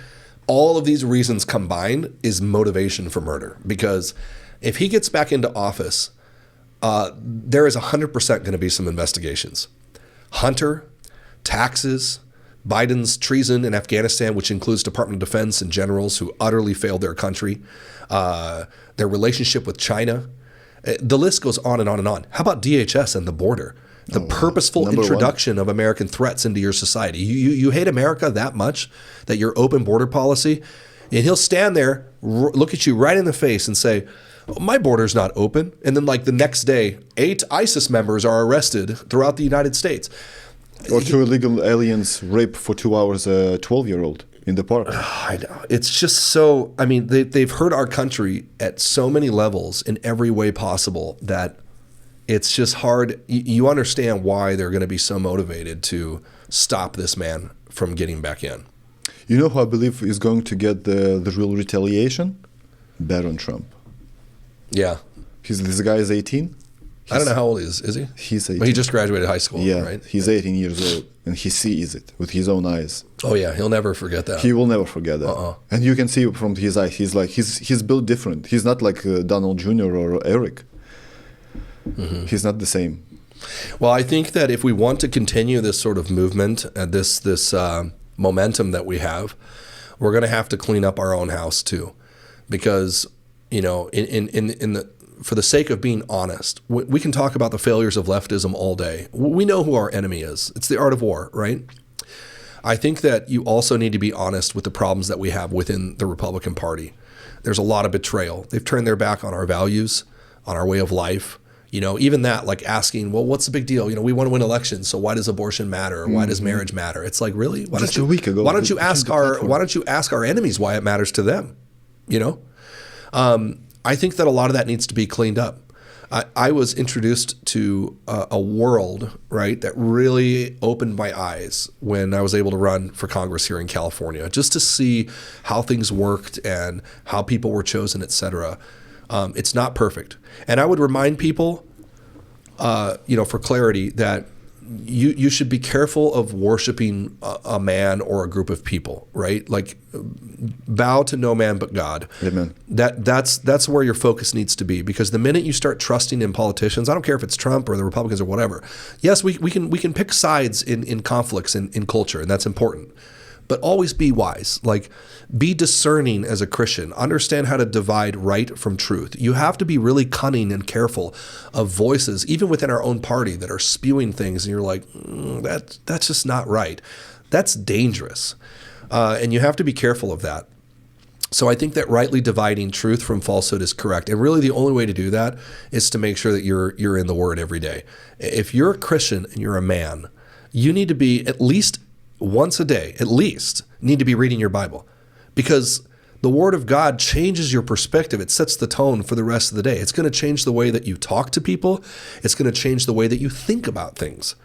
All of these reasons combined is motivation for murder. Because if he gets back into office, there is 100% going to be some investigations. Hunter, taxes, Biden's treason in Afghanistan, which includes Department of Defense and generals who utterly failed their country, their relationship with China. The list goes on and on and on. How about DHS and the border? The purposeful introduction of American threats into your society. You hate America that much that your open border policy, and he'll stand there, look at you right in the face and say, oh, my border's not open. And then like the next day, 8 ISIS members are arrested throughout the United States. Or 2 illegal aliens rape for 2 hours a 12-year-old in the park. I know. It's just so, I mean, they've hurt our country at so many levels in every way possible that it's just hard. You understand why they're going to be so motivated to stop this man from getting back in. You know who I believe is going to get the real retaliation? Baron Trump. Yeah. This guy is 18. I don't know how old he is. Is he? He's 18. Well, he just graduated high school, yeah, right? He's 18 years old, and he sees it with his own eyes. Oh yeah, he'll never forget that. He will never forget that. And you can see from his eyes, he's built different. He's not like Donald Jr. or Eric. Mm-hmm. He's not the same. Well, I think that if we want to continue this sort of movement and this momentum that we have, we're going to have to clean up our own house too, because for the sake of being honest, we can talk about the failures of leftism all day. We know who our enemy is. It's the art of war, right? I think that you also need to be honest with the problems that we have within the Republican Party. There's a lot of betrayal. They've turned their back on our values, on our way of life. Even that, like asking, well, what's the big deal? We want to win elections, so why does abortion matter? Why does marriage matter? It's like, really? Why don't you ask our enemies why it matters to them? I think that a lot of that needs to be cleaned up. I was introduced to a world, right, that really opened my eyes when I was able to run for Congress here in California, just to see how things worked and how people were chosen, et cetera. It's not perfect. And I would remind people, for clarity, that you should be careful of worshiping a man or a group of people, right? Like, bow to no man but God. Amen. That's where your focus needs to be, because the minute you start trusting in politicians, I don't care if it's Trump or the Republicans or whatever. Yes, we can pick sides in conflicts in culture, and that's important. but always be wise. Like, be discerning as a Christian. Understand how to divide right from truth. You have to be really cunning and careful of voices, even within our own party, that are spewing things, and you're like, that's just not right. That's dangerous. And you have to be careful of that. So I think that rightly dividing truth from falsehood is correct. And really the only way to do that is to make sure that you're in the Word every day. If you're a Christian and you're a man, you need to be at least once a day, need to be reading your Bible. Because the Word of God changes your perspective. It sets the tone for the rest of the day. It's going to change the way that you talk to people. It's going to change the way that you think about things.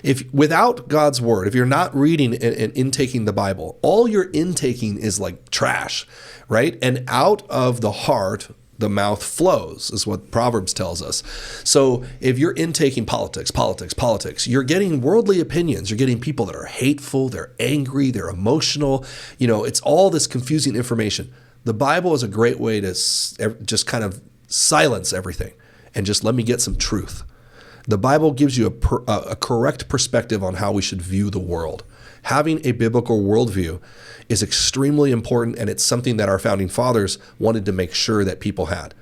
If without God's Word, if you're not reading and intaking the Bible, all you're intaking is like trash, right? And out of the heart, the mouth flows, is what Proverbs tells us. So if you're intaking politics, you're getting worldly opinions. You're getting people that are hateful, they're angry, they're emotional. It's all this confusing information. The Bible is a great way to just kind of silence everything and just let me get some truth. The Bible gives you a correct perspective on how we should view the world. Having a biblical worldview is extremely important, and it's something that our founding fathers wanted to make sure that people had,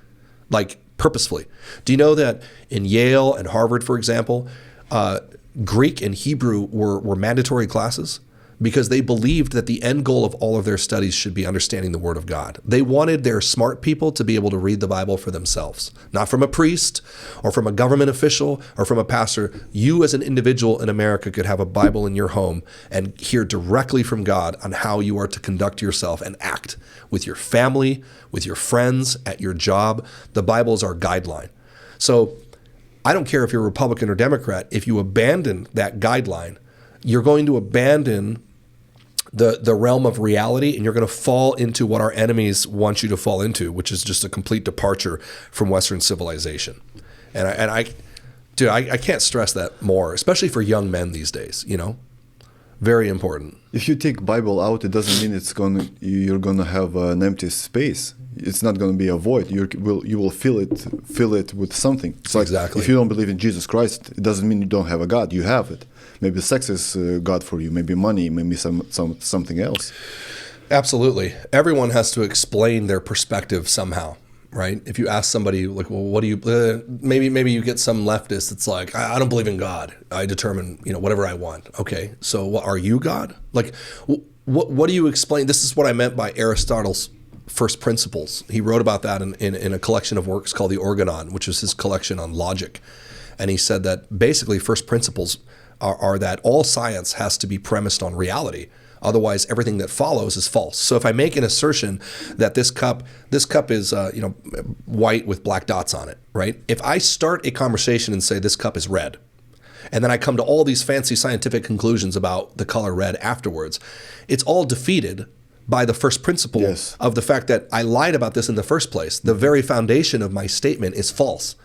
like purposefully. Do you know that in Yale and Harvard, for example, Greek and Hebrew were mandatory classes? Because they believed that the end goal of all of their studies should be understanding the Word of God. They wanted their smart people to be able to read the Bible for themselves, not from a priest or from a government official or from a pastor. You as an individual in America could have a Bible in your home and hear directly from God on how you are to conduct yourself and act with your family, with your friends, at your job. The Bible is our guideline. So I don't care if you're Republican or Democrat. If you abandon that guideline, you're going to abandon the realm of reality, and you're going to fall into what our enemies want you to fall into, which is just a complete departure from Western civilization. And I can't stress that more, especially for young men these days. Very important. If you take Bible out, it doesn't mean you're gonna have an empty space. It's not going to be a void. You will fill it with something. It's like, exactly. If you don't believe in Jesus Christ, it doesn't mean you don't have a God. You have it. Maybe sex is God for you. Maybe money. Maybe something else. Absolutely. Everyone has to explain their perspective somehow, right? If you ask somebody like, well, what do you? Maybe you get some leftist that's like, I don't believe in God. I determine whatever I want. Okay, so what, are you God? Like, what do you explain? This is what I meant by Aristotle's First Principles. He wrote about that in a collection of works called the Organon, which is his collection on logic. And he said that basically First Principles are that all science has to be premised on reality. Otherwise, everything that follows is false. So if I make an assertion that this cup is white with black dots on it, right? If I start a conversation and say this cup is red, and then I come to all these fancy scientific conclusions about the color red afterwards, it's all defeated by the first principle of the fact that I lied about this in the first place. The very foundation of my statement is false.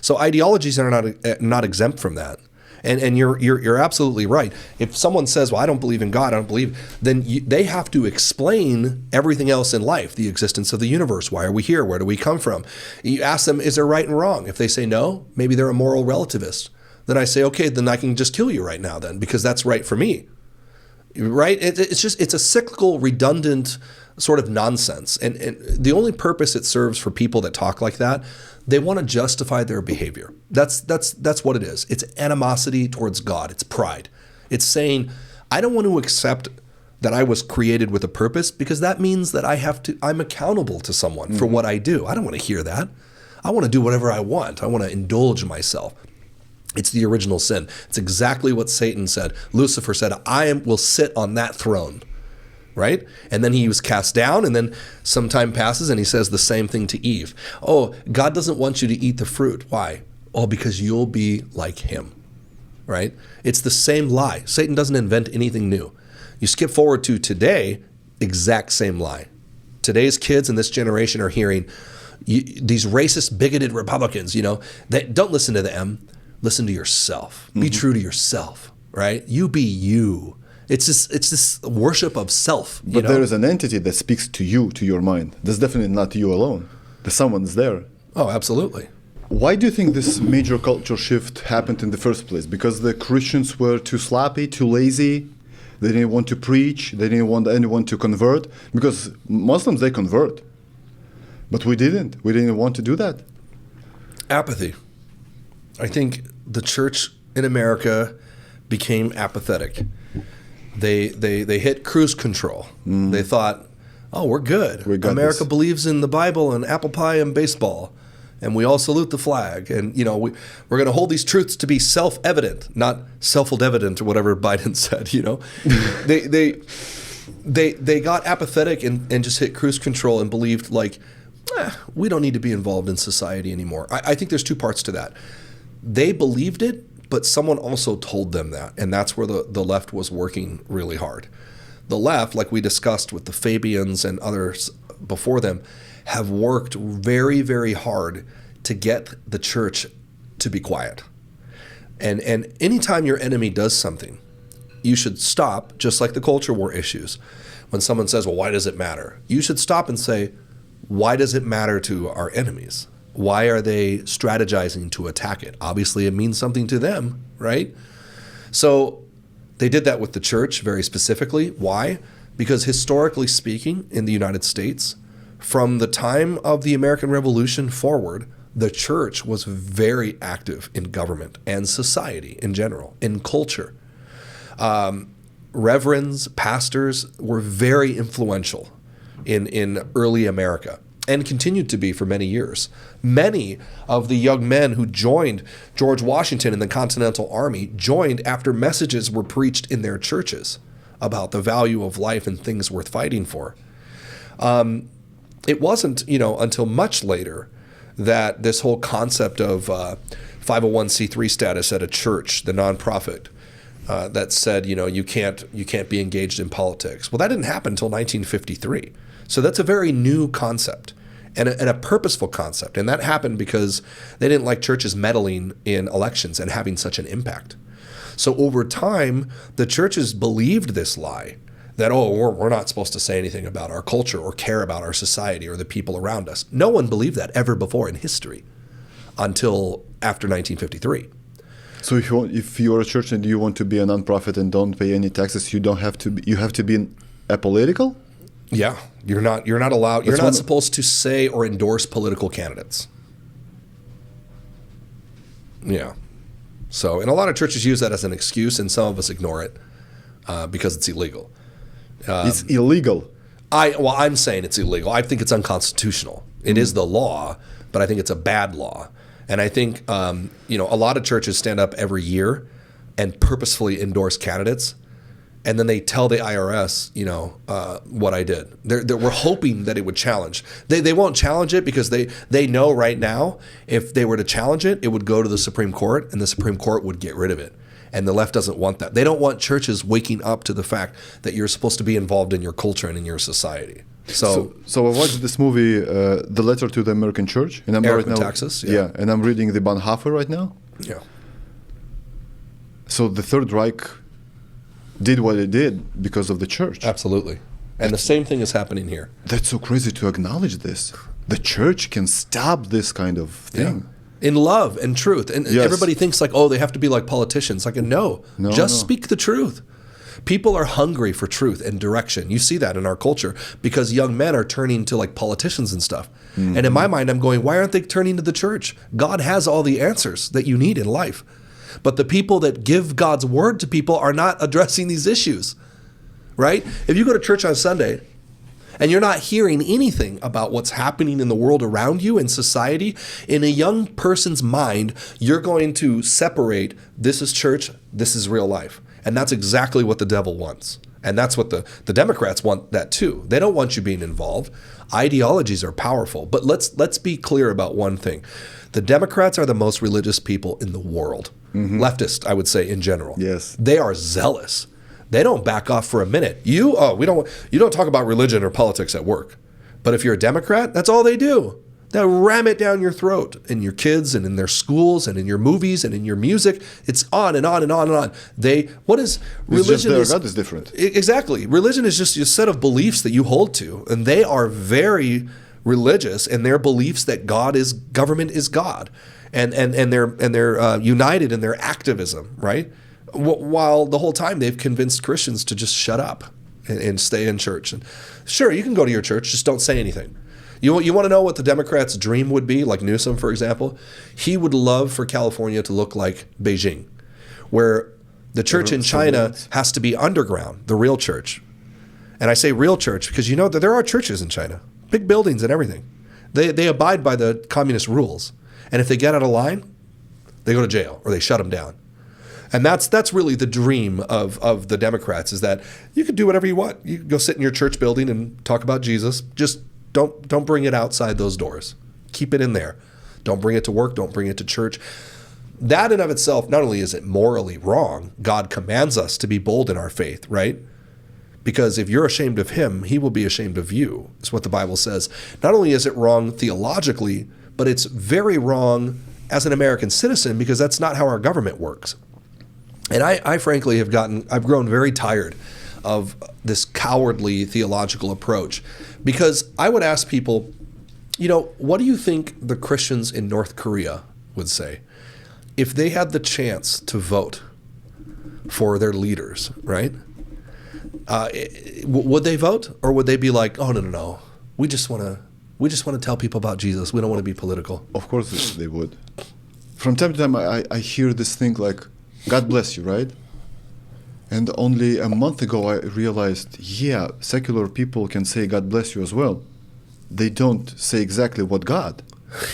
So ideologies are not exempt from that. And you're absolutely right. If someone says, well, I don't believe in God, I don't believe, then they have to explain everything else in life, the existence of the universe. Why are we here? Where do we come from? You ask them, is there right and wrong? If they say no, maybe they're a moral relativist. Then I say, okay, then I can just kill you right now then, because that's right for me. Right? It's a cyclical, redundant sort of nonsense. And the only purpose it serves for people that talk like that, they want to justify their behavior. That's what it is. It's animosity towards God. It's pride. It's saying, I don't want to accept that I was created with a purpose, because that means that I'm accountable to someone for what I do. I don't want to hear that. I want to do whatever I want. I want to indulge myself. It's the original sin. It's exactly what Satan said. Lucifer said, I will sit on that throne, right? And then he was cast down, and then some time passes, and he says the same thing to Eve. Oh, God doesn't want you to eat the fruit. Why? Oh, because you'll be like him, right? It's the same lie. Satan doesn't invent anything new. You skip forward to today, exact same lie. Today's kids in this generation are hearing these racist, bigoted Republicans, that don't listen to them. Listen to yourself. Be true to yourself, right? You be you. It's this worship of self. But there is an entity that speaks to you, to your mind. That's definitely not you alone. There's someone's there. Oh, absolutely. Why do you think this major culture shift happened in the first place? Because the Christians were too sloppy, too lazy? They didn't want to preach. They didn't want anyone to convert, because Muslims, they convert. But we didn't. We didn't want to do that. Apathy. I think the church in America became apathetic. They hit cruise control. They thought, oh, we're good. America believes in the Bible and apple pie and baseball, and we all salute the flag. And we're going to hold these truths to be self-evident, not self-evident or whatever Biden said. They got apathetic and just hit cruise control and believed we don't need to be involved in society anymore. I think there's two parts to that. They believed it, but someone also told them that, and that's where the left was working really hard. The left, like we discussed with the Fabians and others before them, have worked very, very hard to get the church to be quiet. And anytime your enemy does something, you should stop, just like the culture war issues. When someone says, well, why does it matter? You should stop and say, why does it matter to our enemies? Why are they strategizing to attack it? Obviously, it means something to them, right? So they did that with the church very specifically. Why? Because historically speaking, in the United States, from the time of the American Revolution forward, the church was very active in government and society in general, in culture. Reverends, pastors were very influential in early America, and continued to be for many years. Many of the young men who joined George Washington in the Continental Army joined after messages were preached in their churches about the value of life and things worth fighting for. It wasn't, until much later that this whole concept of 501c3 status at a church, the nonprofit, that said, you can't be engaged in politics. Well, that didn't happen until 1953. So that's a very new concept and a purposeful concept. And that happened because they didn't like churches meddling in elections and having such an impact. So over time, the churches believed this lie that, we're not supposed to say anything about our culture or care about our society or the people around us. No one believed that ever before in history until after 1953. So if you're a church and you want to be a nonprofit and don't pay any taxes, you have to be apolitical? Yeah, you're not allowed. You're not supposed to say or endorse political candidates. Yeah. So, and a lot of churches use that as an excuse, and some of us ignore it because it's illegal. It's illegal. I'm saying it's illegal. I think it's unconstitutional. It is the law, but I think it's a bad law. And I think a lot of churches stand up every year and purposefully endorse candidates. And then they tell the IRS, what I did. We're hoping that it would challenge. They won't challenge it because they know right now if they were to challenge it, it would go to the Supreme Court, and the Supreme Court would get rid of it. And the left doesn't want that. They don't want churches waking up to the fact that you're supposed to be involved in your culture and in your society. So I watched this movie, The Letter to the American Church, and I'm right now, Texas. Yeah, and I'm reading the Bonhoeffer right now. Yeah. So the Third Reich did what it did because of the church. Absolutely. And the same thing is happening here. That's so crazy to acknowledge this. The church can stop this kind of thing. Yeah. In love and truth. And yes. Everybody thinks they have to be like politicians. No, just speak the truth. People are hungry for truth and direction. You see that in our culture because young men are turning to politicians and stuff. Mm-hmm. And in my mind, I'm going, why aren't they turning to the church? God has all the answers that you need in life. But the people that give God's word to people are not addressing these issues, right? If you go to church on Sunday and you're not hearing anything about what's happening in the world around you in society, in a young person's mind, you're going to separate this is church, this is real life. And that's exactly what the devil wants. And that's what the Democrats want that too. They don't want you being involved. Ideologies are powerful. But let's be clear about one thing. The Democrats are the most religious people in the world. Mm-hmm. Leftist, I would say, in general. Yes. They are zealous. They don't back off for a minute. You don't talk about religion or politics at work. But if you're a Democrat, that's all they do. They'll ram it down your throat in your kids and in their schools and in your movies and in your music. It's on and on and on and on. Religion their God is different. Exactly. Religion is just a set of beliefs that you hold to. And they are very religious in their beliefs that government is God. And they're united in their activism, right? while the whole time they've convinced Christians to just shut up and stay in church. And sure, you can go to your church, just don't say anything. You want to know what the Democrats' dream would be, like Newsom, for example? He would love for California to look like Beijing, where the church in China has to be underground, the real church. And I say real church because you know that there are churches in China, big buildings and everything. They abide by the communist rules. And if they get out of line, they go to jail or they shut them down. And that's really the dream of the Democrats, is that you can do whatever you want. You can go sit in your church building and talk about Jesus. Just don't bring it outside those doors. Keep it in there. Don't bring it to work. Don't bring it to church. That in of itself, not only is it morally wrong, God commands us to be bold in our faith, right? Because if you're ashamed of him, he will be ashamed of you, is what the Bible says. Not only is it wrong theologically, but it's very wrong as an American citizen, because that's not how our government works. And I frankly I've grown very tired of this cowardly theological approach, because I would ask people, what do you think the Christians in North Korea would say if they had the chance to vote for their leaders, right? Would they vote, or would they be like, oh, no, we just want to tell people about Jesus. We don't want to be political. Of course they would. From time to time, I hear this thing like, God bless you, right? And only a month ago, I realized, yeah, secular people can say God bless you as well. They don't say exactly what God.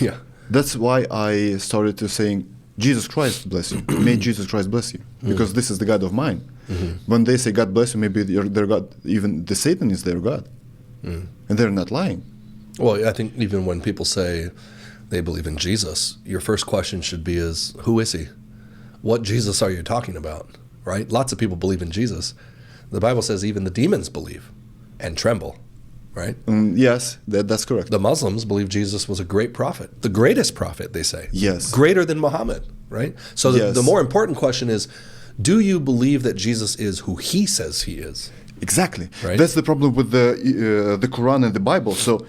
Yeah. That's why I started to saying, Jesus Christ bless you. May Jesus Christ bless you. Because this is the God of mine. Mm-hmm. When they say God bless you, maybe their God, even the Satan is their God. Mm. And they're not lying. Well, I think even when people say they believe in Jesus, your first question should be is, who is he? What Jesus are you talking about, right? Lots of people believe in Jesus. The Bible says even the demons believe and tremble, right? Yes, that's correct. The Muslims believe Jesus was a great prophet, the greatest prophet, they say. Yes. Greater than Muhammad, right? So the more important question is, do you believe that Jesus is who he says he is? Exactly. Right? That's the problem with the Quran and the Bible. So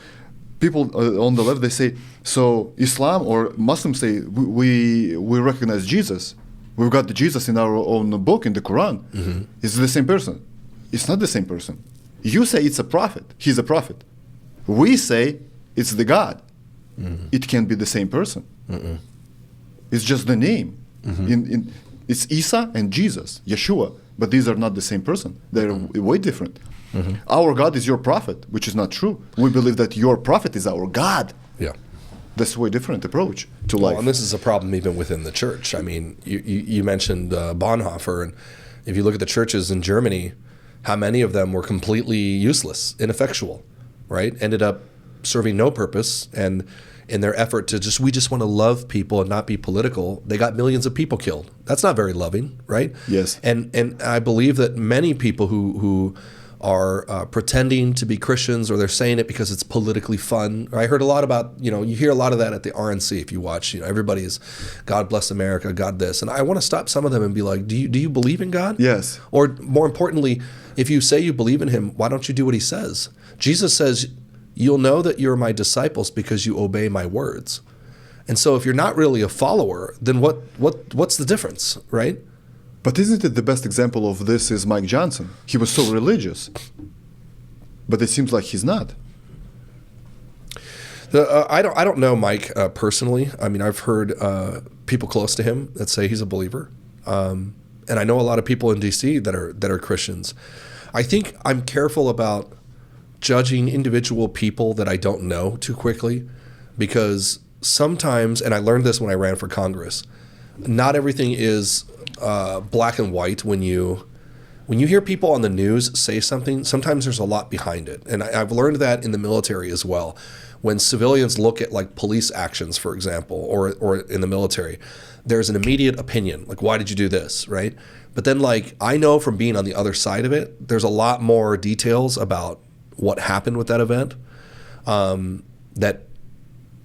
people on the left, they say, so Islam or Muslims say, we recognize Jesus. We've got the Jesus in our own book, in the Quran. Mm-hmm. It's the same person. It's not the same person. You say it's a prophet. He's a prophet. We say it's the God. Mm-hmm. It can't be the same person. Mm-mm. It's just the name. Mm-hmm. It's Isa and Jesus, Yeshua. But these are not the same person. They're way different. Mm-hmm. Our God is your prophet, which is not true. We believe that your prophet is our God. Yeah. That's a way different approach to life. And this is a problem even within the church. I mean, you mentioned Bonhoeffer, and if you look at the churches in Germany, how many of them were completely useless, ineffectual, right? Ended up serving no purpose, and in their effort to we just want to love people and not be political, they got millions of people killed. That's not very loving, right? Yes. And I believe that many people who are pretending to be Christians, or they're saying it because it's politically fun. I heard a lot about, you hear a lot of that at the RNC if you watch. Everybody is, God bless America, God this. And I want to stop some of them and be like, do you believe in God? Yes. Or more importantly, if you say you believe in him, why don't you do what he says? Jesus says, you'll know that you're my disciples because you obey my words. And so if you're not really a follower, then what's the difference, right? But isn't it the best example of this is Mike Johnson? He was so religious, but it seems like he's not. I don't know Mike personally. I mean, I've heard people close to him that say he's a believer, and I know a lot of people in DC that are Christians. I think I'm careful about judging individual people that I don't know too quickly, because sometimes, and I learned this when I ran for Congress, not everything is black and white. When you hear people on the news say something, sometimes there's a lot behind it. And I've learned that in the military as well. When civilians look at like police actions, for example, or in the military, there's an immediate opinion, like, why did you do this, right? But then, like, I know from being on the other side of it, there's a lot more details about what happened with that event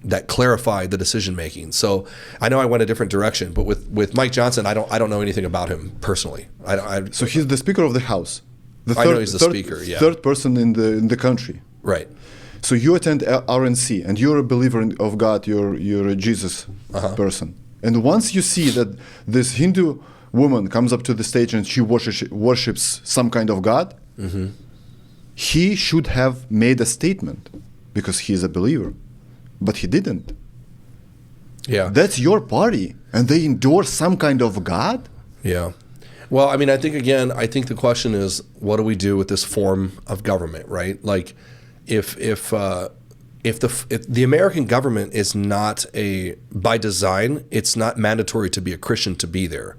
that clarified the decision making. So I know I went a different direction, but with Mike Johnson, I don't know anything about him personally. So he's the Speaker of the House. I know he's the Speaker. Yeah. Third person in the country. Right. So you attend RNC, and you're a believer of God. You're a Jesus person. And once you see that this Hindu woman comes up to the stage and she worships some kind of god, he should have made a statement because he is a believer, but he didn't. Yeah. That's your party, and they endorse some kind of god? Yeah. Well, I mean, I think the question is, what do we do with this form of government, right? Like, if the American government is not by design, it's not mandatory to be a Christian to be there.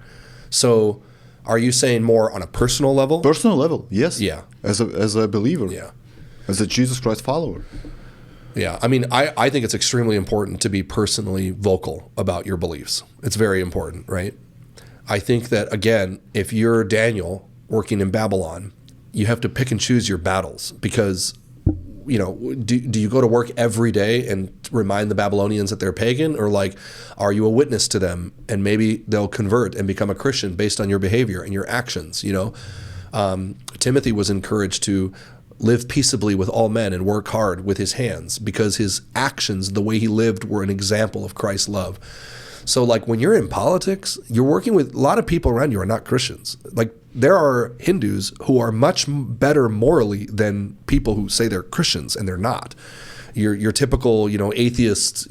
So, are you saying more on a personal level? Personal level, yes. Yeah. As a believer. Yeah. As a Jesus Christ follower. Yeah, I mean, I think it's extremely important to be personally vocal about your beliefs. It's very important, right? I think that, again, if you're Daniel working in Babylon, you have to pick and choose your battles because, do you go to work every day and remind the Babylonians that they're pagan? Or like, are you a witness to them and maybe they'll convert and become a Christian based on your behavior and your actions, Timothy was encouraged to live peaceably with all men and work hard with his hands because his actions, the way he lived, were an example of Christ's love. So like when you're in politics, you're working with a lot of people around you who are not Christians. Like there are Hindus who are much better morally than people who say they're Christians and they're not. Your typical, atheist,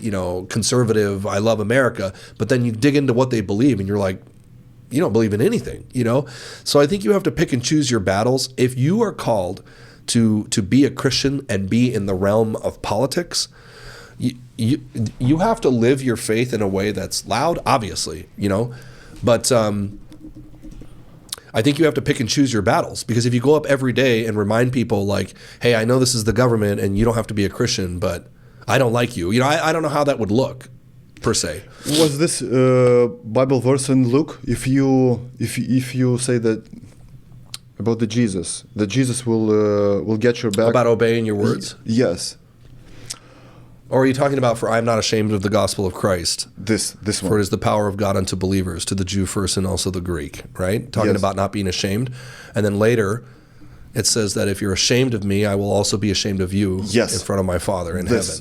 conservative, I love America, but then you dig into what they believe and you're like, you don't believe in anything, So I think you have to pick and choose your battles. If you are called to be a Christian and be in the realm of politics, you have to live your faith in a way that's loud, obviously, but I think you have to pick and choose your battles, because if you go up every day and remind people like, hey, I know this is the government and you don't have to be a Christian, but I don't like you, I don't know how that would look per se. Was this Bible verse in Luke? If you say that about that Jesus will get your back. About obeying your words? Yes. Or are you talking about, for I am not ashamed of the gospel of Christ? This one. For it is the power of God unto believers, to the Jew first and also the Greek, right? Talking about not being ashamed. And then later, it says that if you're ashamed of me, I will also be ashamed of you in front of my Father in heaven.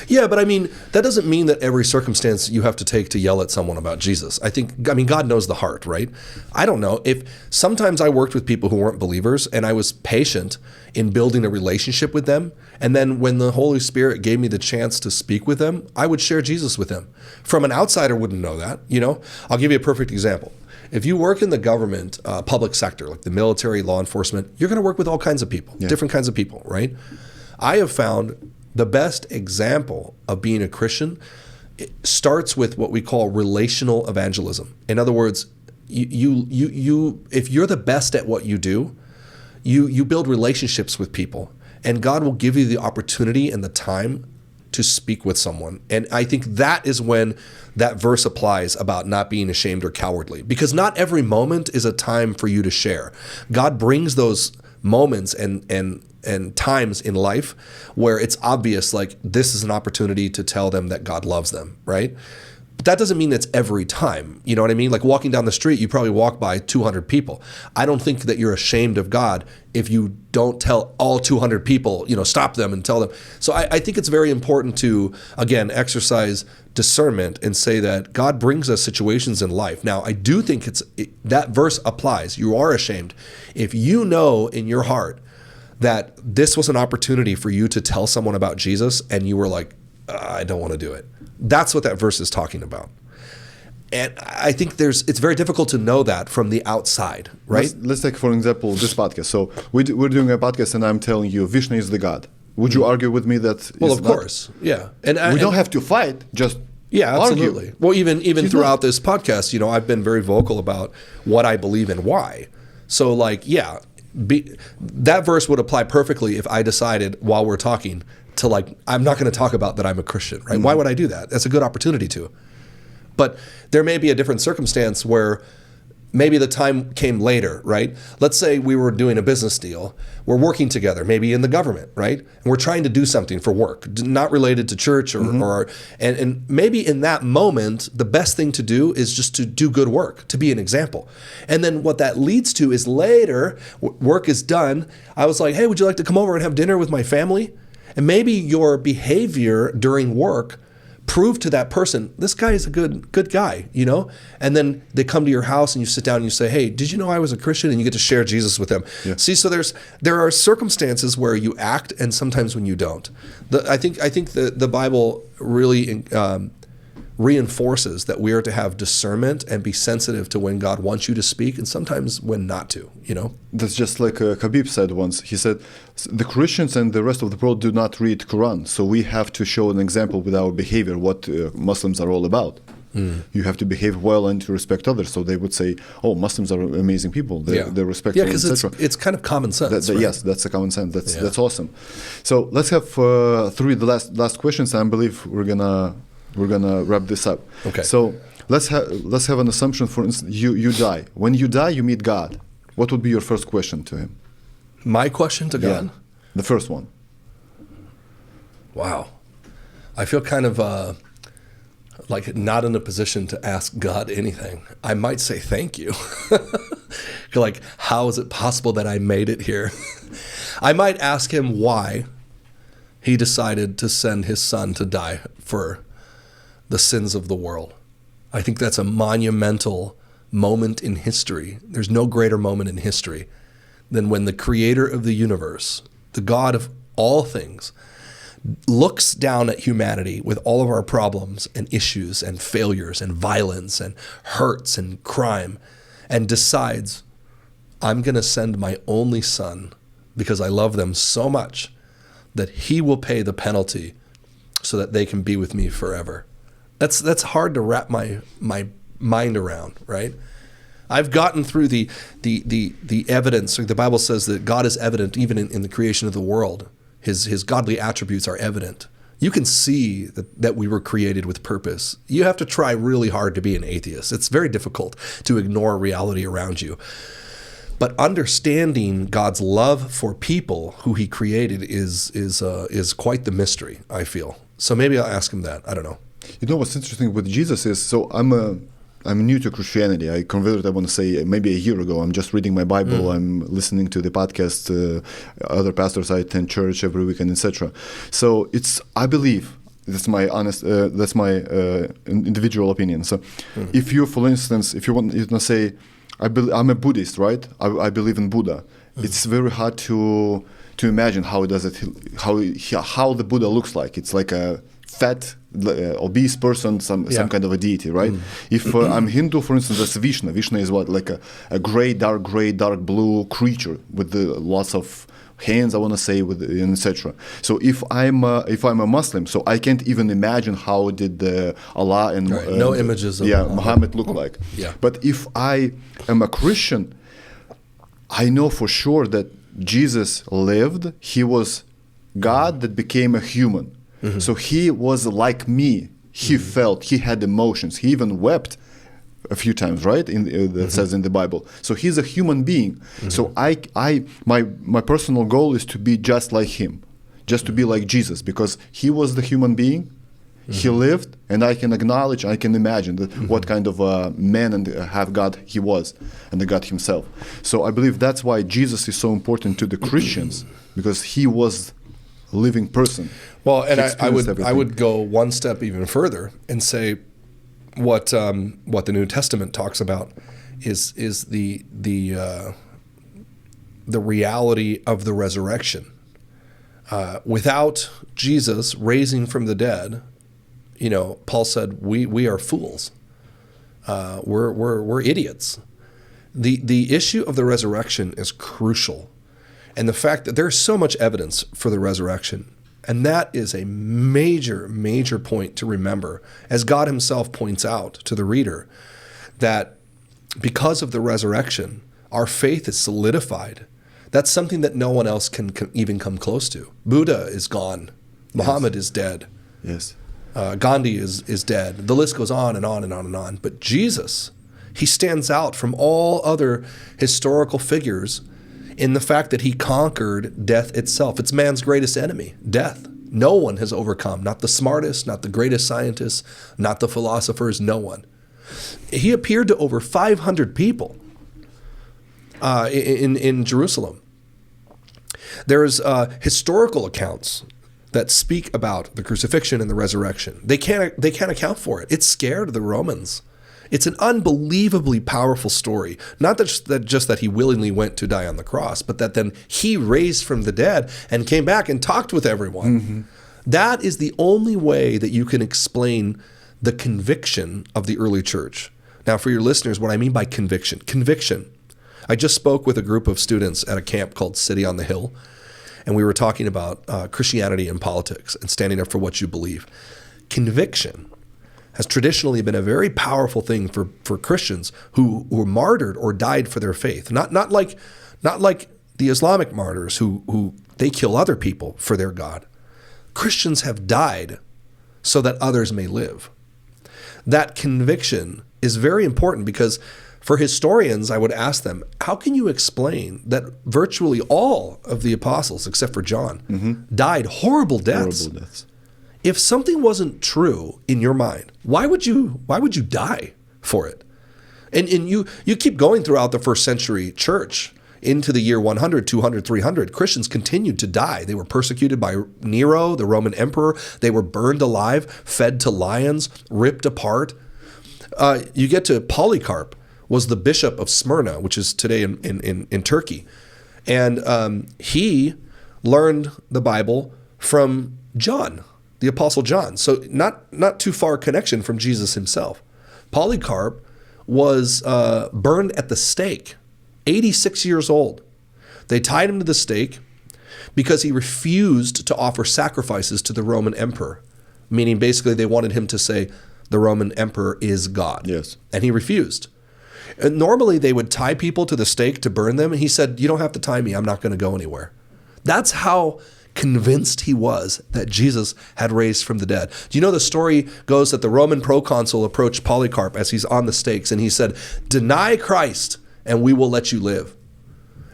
Yeah, but I mean, that doesn't mean that every circumstance you have to take to yell at someone about Jesus. I mean, God knows the heart, right? I don't know. If sometimes I worked with people who weren't believers and I was patient in building a relationship with them, and then when the Holy Spirit gave me the chance to speak with them, I would share Jesus with them. From an outsider wouldn't know that, I'll give you a perfect example. If you work in the government, public sector, like the military, law enforcement, you're going to work with all kinds of people, different kinds of people, right? I have found the best example of being a Christian, it starts with what we call relational evangelism. In other words, you if you're the best at what you do, you build relationships with people, and God will give you the opportunity and the time to speak with someone. And I think that is when that verse applies about not being ashamed or cowardly, because not every moment is a time for you to share. God brings those moments and times in life where it's obvious, like this is an opportunity to tell them that God loves them, right? But that doesn't mean it's every time. You know what I mean? Like walking down the street, you probably walk by 200 people. I don't think that you're ashamed of God if you don't tell all 200 people, stop them and tell them. So I think it's very important to, again, exercise discernment and say that God brings us situations in life. Now, I do think that verse applies. You are ashamed if you know in your heart that this was an opportunity for you to tell someone about Jesus and you were like, I don't want to do it. That's what that verse is talking about. And I think it's very difficult to know that from the outside, right? Let's take, for example, this podcast. So we're doing a podcast and I'm telling you Vishnu is the God. Would you argue with me that Well, of course, yeah. And we don't have to fight, just absolutely. argue. Well, even throughout this podcast, I've been very vocal about what I believe and why. So that verse would apply perfectly if I decided while we're talking to I'm not going to talk about that I'm a Christian, right? Mm-hmm. Why would I do that? That's a good opportunity to. But there may be a different circumstance where maybe the time came later, right? Let's say we were doing a business deal. We're working together, maybe in the government, right? And we're trying to do something for work, not related to church and maybe in that moment, the best thing to do is just to do good work, to be an example. And then what that leads to is later, work is done. I was like, hey, would you like to come over and have dinner with my family? And maybe your behavior during work prove to that person, this guy is a good guy, you know? And then they come to your house and you sit down and you say, hey, did you know I was a Christian? And you get to share Jesus with them. Yeah. See, so there are circumstances where you act and sometimes when you don't. I think the Bible really reinforces that we are to have discernment and be sensitive to when God wants you to speak and sometimes when not to, you know? That's just like Khabib said once. He said, the Christians and the rest of the world do not read Quran, so we have to show an example with our behavior, what Muslims are all about. You have to behave well and to respect others. So they would say, oh, Muslims are amazing people. They're respectful, because etc. it's kind of common sense. Right? Yes, that's a common sense. That's awesome. So let's have the last questions. I believe we're gonna wrap this up. Okay. So let's have an assumption. For instance, you die. When you die, you meet God. What would be your first question to him? My question to God? Yeah, the first one. Wow. I feel kind of like not in a position to ask God anything. I might say thank you. Like, how is it possible that I made it here? I might ask him why he decided to send his son to die for the sins of the world. I think that's a monumental moment in history. There's no greater moment in history than when the creator of the universe, the God of all things, looks down at humanity with all of our problems and issues and failures and violence and hurts and crime and decides, I'm going to send my only son because I love them so much that he will pay the penalty so that they can be with me forever. That's hard to wrap my mind around, right? I've gotten through the evidence. The Bible says that God is evident even in the creation of the world. His godly attributes are evident. You can see that we were created with purpose. You have to try really hard to be an atheist. It's very difficult to ignore reality around you. But understanding God's love for people who he created is quite the mystery, I feel. So maybe I'll ask him that. I don't know. You know what's interesting with Jesus is, so I'm new to Christianity. I converted, I want to say, maybe a year ago. I'm just reading my Bible. I'm listening to the podcast, other pastors. I attend church every weekend, etc. So I believe, that's my honest, that's my individual opinion. So if you, for instance, if you want to say, I'm a Buddhist, right? I believe in Buddha. It's very hard to imagine how the Buddha looks like. It's like a fat, obese person, some kind of a deity, right? If I'm Hindu, for instance, that's Vishnu. Vishnu is what, like a gray, dark blue creature with lots of hands, I want to say, with etc. So if I'm a Muslim, so I can't even imagine how did Allah and no images of Muhammad look like. Yeah. But if I am a Christian, I know for sure that Jesus lived. He was God that became a human. So he was like me. He felt, he had emotions. He even wept a few times, right? That says in the Bible. So he's a human being. So my personal goal is to be just like him, just to be like Jesus, because he was the human being. He lived, and I can acknowledge, I can imagine that what kind of a man and have God he was, and the God himself. So I believe that's why Jesus is so important to the Christians, because he was a living person. Well, and I would go one step even further and say what the New Testament talks about is the reality of the resurrection. Without Jesus raising from the dead, Paul said we are fools. We're idiots. The issue of the resurrection is crucial, and the fact that there's so much evidence for the resurrection. And that is a major, major point to remember, as God himself points out to the reader, that because of the resurrection, our faith is solidified. That's something that no one else can even come close to. Buddha is gone. Muhammad is dead. Yes. Gandhi is dead. The list goes on and on and on and on. But Jesus, he stands out from all other historical figures in the fact that he conquered death itself. It's man's greatest enemy, death. No one has overcome, not the smartest, not the greatest scientists, not the philosophers, no one. He appeared to over 500 people in Jerusalem. There's historical accounts that speak about the crucifixion and the resurrection. They can't account for it. It scared the Romans. It's an unbelievably powerful story. Not just that he willingly went to die on the cross, but that then he raised from the dead and came back and talked with everyone. Mm-hmm. That is the only way that you can explain the conviction of the early church. Now, for your listeners, what I mean by conviction. I just spoke with a group of students at a camp called City on the Hill, and we were talking about Christianity and politics and standing up for what you believe. Conviction has traditionally been a very powerful thing for Christians who were martyred or died for their faith. Not like the Islamic martyrs who they kill other people for their God. Christians have died so that others may live. That conviction is very important because for historians, I would ask them, how can you explain that virtually all of the apostles, except for John, died horrible deaths? If something wasn't true in your mind, why would you die for it? And you keep going throughout the first century church into the year 100, 200, 300. Christians continued to die. They were persecuted by Nero, the Roman emperor. They were burned alive, fed to lions, ripped apart. You get to Polycarp, was the bishop of Smyrna, which is today in Turkey. And he learned the Bible from John, the Apostle John. So not too far a connection from Jesus himself. Polycarp was burned at the stake, 86 years old. They tied him to the stake because he refused to offer sacrifices to the Roman emperor, meaning basically they wanted him to say the Roman emperor is God. Yes. And he refused. And normally they would tie people to the stake to burn them. And he said, you don't have to tie me. I'm not going to go anywhere. That's how convinced he was that Jesus had raised from the dead. Do you know the story goes that the Roman proconsul approached Polycarp as he's on the stakes and he said, deny Christ and we will let you live.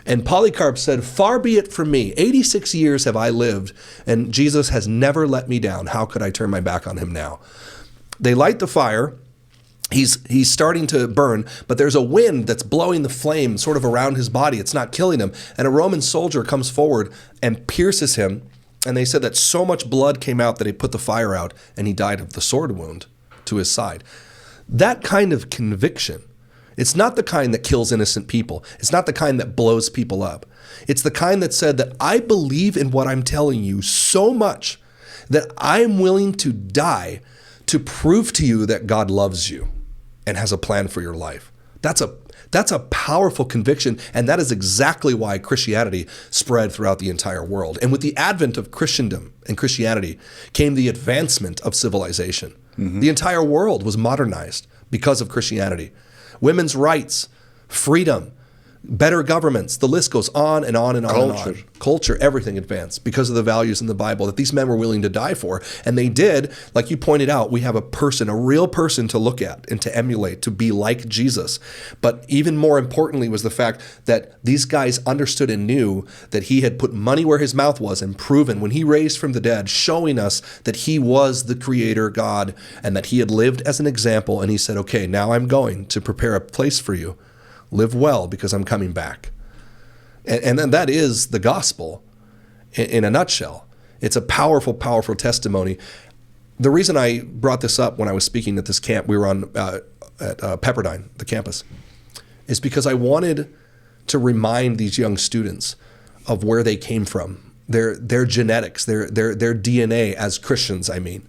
And Polycarp said, far be it from me. 86 years have I lived and Jesus has never let me down. How could I turn my back on him now? They light the fire. He's starting to burn, but there's a wind that's blowing the flame sort of around his body. It's not killing him. And a Roman soldier comes forward and pierces him. And they said that so much blood came out that he put the fire out and he died of the sword wound to his side. That kind of conviction, it's not the kind that kills innocent people. It's not the kind that blows people up. It's the kind that said that I believe in what I'm telling you so much that I'm willing to die to prove to you that God loves you and has a plan for your life. That's a powerful conviction, and that is exactly why Christianity spread throughout the entire world. And with the advent of Christendom and Christianity came the advancement of civilization. Mm-hmm. The entire world was modernized because of Christianity. Women's rights, freedom, better governments, the list goes on and on and on and on. Culture, everything advanced because of the values in the Bible that these men were willing to die for. And they did, like you pointed out, we have a real person to look at and to emulate, to be like Jesus. But even more importantly was the fact that these guys understood and knew that he had put money where his mouth was and proven when he raised from the dead, showing us that he was the creator God and that he had lived as an example. And he said, okay, now I'm going to prepare a place for you. Live well because I'm coming back. And then that is the gospel in a nutshell. It's a powerful, powerful testimony. The reason I brought this up when I was speaking at this camp, we were on at Pepperdine, the campus, is because I wanted to remind these young students of where they came from, their genetics, their DNA as Christians, I mean.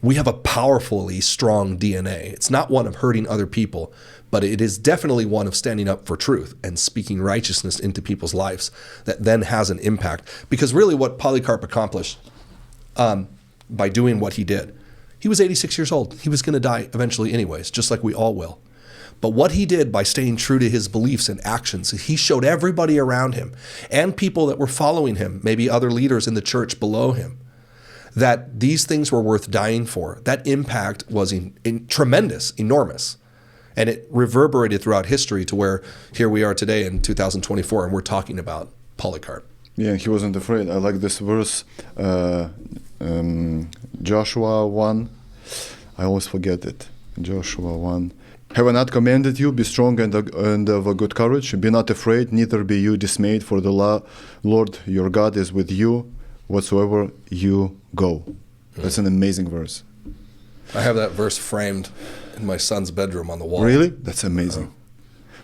We have a powerfully strong DNA. It's not one of hurting other people, but it is definitely one of standing up for truth and speaking righteousness into people's lives that then has an impact. Because really what Polycarp accomplished by doing what he did, he was 86 years old. He was going to die eventually anyways, just like we all will. But what he did by staying true to his beliefs and actions, he showed everybody around him and people that were following him, maybe other leaders in the church below him, that these things were worth dying for. That impact was tremendous, enormous. And it reverberated throughout history to where here we are today in 2024 and we're talking about Polycarp. Yeah, he wasn't afraid. I like this verse, Joshua 1. I always forget it. Joshua 1. Have I not commanded you, be strong and of a good courage? Be not afraid, neither be you dismayed, for the Lord your God is with you whatsoever you go. That's an amazing verse. I have that verse framed in my son's bedroom on the wall. Really? That's amazing.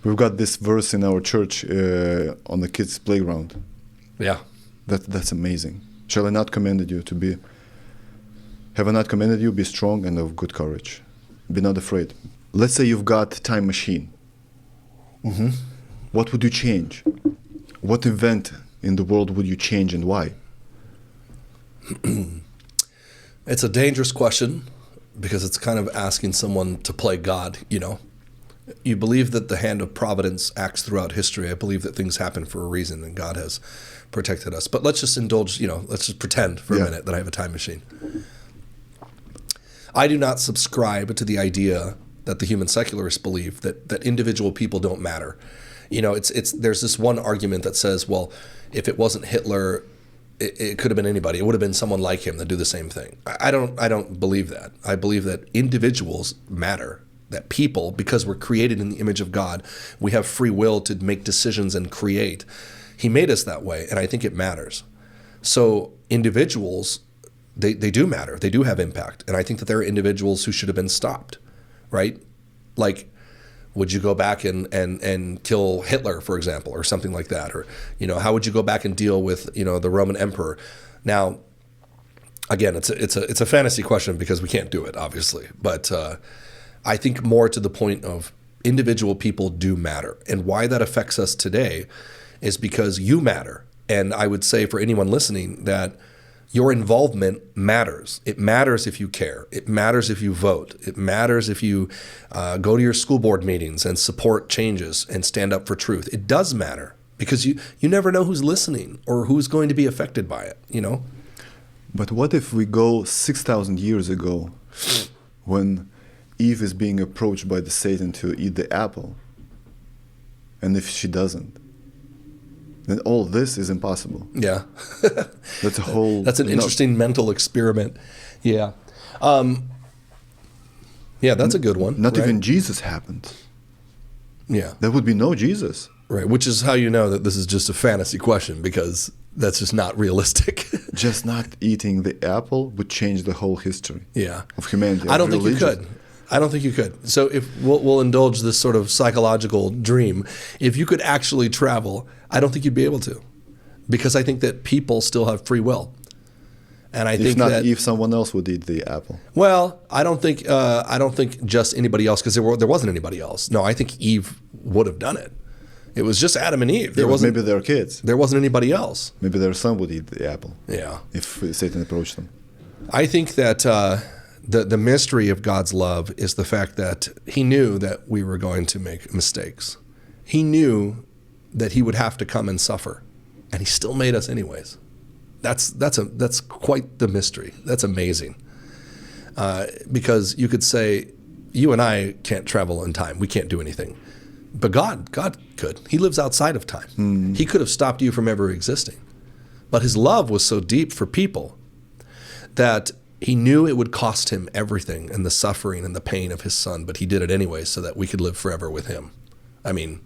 We've got this verse in our church on the kids' playground. Yeah. That's amazing. Shall I not command you to be? Have I not commanded you? Be strong and of good courage. Be not afraid. Let's say you've got a time machine. Mm-hmm. What would you change? What event in the world would you change and why? It's a dangerous question because it's kind of asking someone to play God, you know. You believe that the hand of providence acts throughout history. I believe that things happen for a reason and God has protected us. But let's just indulge, let's just pretend for a minute that I have a time machine. I do not subscribe to the idea that the human secularists believe that individual people don't matter. There's this one argument that says, well, if it wasn't Hitler, it could have been anybody. It would have been someone like him that do the same thing. I don't believe that. I believe that individuals matter. That people, because we're created in the image of God, we have free will to make decisions and create. He made us that way, and I think it matters. So individuals, they do matter. They do have impact. And I think that there are individuals who should have been stopped, right? Like, would you go back and kill Hitler, for example, or something like that? Or, how would you go back and deal with, the Roman emperor? Now, again, it's a fantasy question because we can't do it, obviously. But I think more to the point of individual people do matter. And why that affects us today is because you matter. And I would say for anyone listening that your involvement matters. It matters if you care. It matters if you vote. It matters if you go to your school board meetings and support changes and stand up for truth. It does matter because you never know who's listening or who's going to be affected by it, But what if we go 6,000 years ago when Eve is being approached by the Satan to eat the apple, and if she doesn't, then all this is impossible. Yeah. That's an interesting mental experiment. Yeah. Yeah, that's a good one. Not even Jesus happened. Yeah. There would be no Jesus. Right, which is how you know that this is just a fantasy question because that's just not realistic. Just not eating the apple would change the whole history of humanity. I don't think you could. I don't think you could. So if we'll indulge this sort of psychological dream, if you could actually travel, I don't think you'd be able to, because I think that people still have free will, and I think that if someone else would eat the apple. Well, I don't think just anybody else, because there wasn't anybody else. No, I think Eve would have done it. It was just Adam and Eve. Maybe their kids. There wasn't anybody else. Maybe their son would eat the apple. Yeah. If Satan approached them. I think that the mystery of God's love is the fact that he knew that we were going to make mistakes. He knew that he would have to come and suffer, and he still made us anyways. That's quite the mystery. That's amazing. Because you could say, you and I can't travel in time. We can't do anything. But God could. He lives outside of time. Mm. He could have stopped you from ever existing. But his love was so deep for people that he knew it would cost him everything and the suffering and the pain of his son, but he did it anyway so that we could live forever with him. I mean,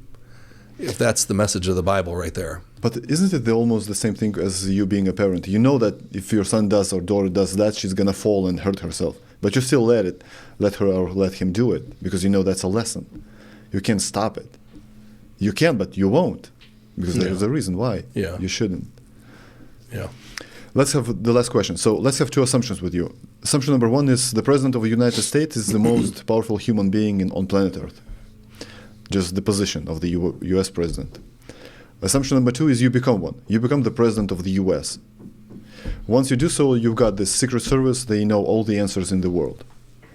if that's the message of the Bible right there. But isn't it almost the same thing as you being a parent? You know that if your son does or daughter does that, she's going to fall and hurt herself. But you still let her or let him do it because you know that's a lesson. You can't stop it. You can, but you won't, because there's a reason why you shouldn't. Yeah. Let's have the last question. So let's have two assumptions with you. Assumption number one is the President of the United States is the most powerful human being on planet Earth. Just the position of the U.S. President. Assumption number two is you become one. You become the President of the U.S. Once you do so, you've got this Secret Service. They know all the answers in the world.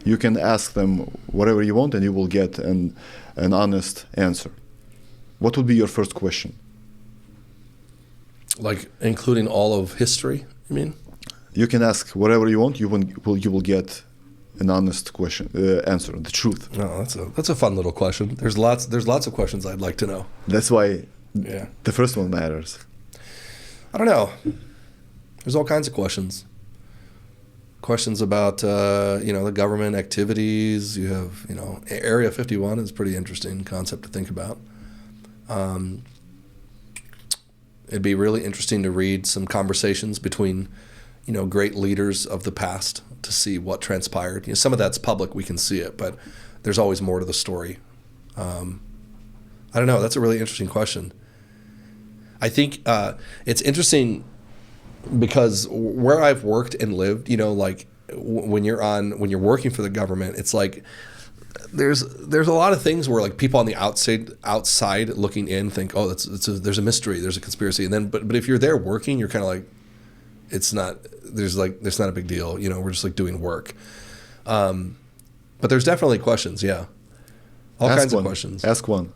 You can ask them whatever you want and you will get an honest answer. What would be your first question? Like including all of history, you mean? You can ask whatever you want. You will get an honest answer, the truth. No, that's a fun little question. There's lots of questions I'd like to know. That's why the first one matters. I don't know. There's all kinds of questions. Questions about the government activities. You have Area 51 is a pretty interesting concept to think about. It'd be really interesting to read some conversations between, great leaders of the past to see what transpired. Some of that's public, we can see it, but there's always more to the story. I don't know. That's a really interesting question. I think it's interesting because where I've worked and lived, when you're working for the government, it's like there's a lot of things where like people on the outside looking in think, oh, there's a mystery, there's a conspiracy, and then but if you're there working, you're kind of like, it's not a big deal, we're just like doing work. But there's definitely questions, yeah, all kinds of questions. Ask one,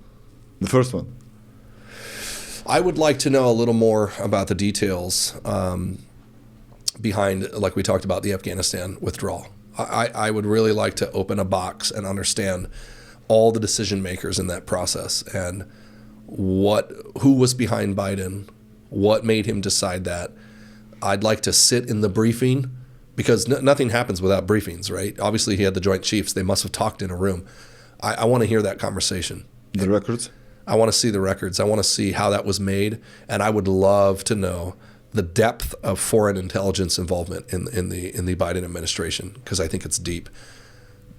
the first one. I would like to know a little more about the details behind, like we talked about, the Afghanistan withdrawal. I would really like to open a box and understand all the decision makers in that process and who was behind Biden, what made him decide that. I'd like to sit in the briefing because nothing happens without briefings, right? Obviously, he had the Joint Chiefs. They must have talked in a room. I want to hear that conversation. The records? I want to see the records. I want to see how that was made, and I would love to know the depth of foreign intelligence involvement in the Biden administration, because I think it's deep.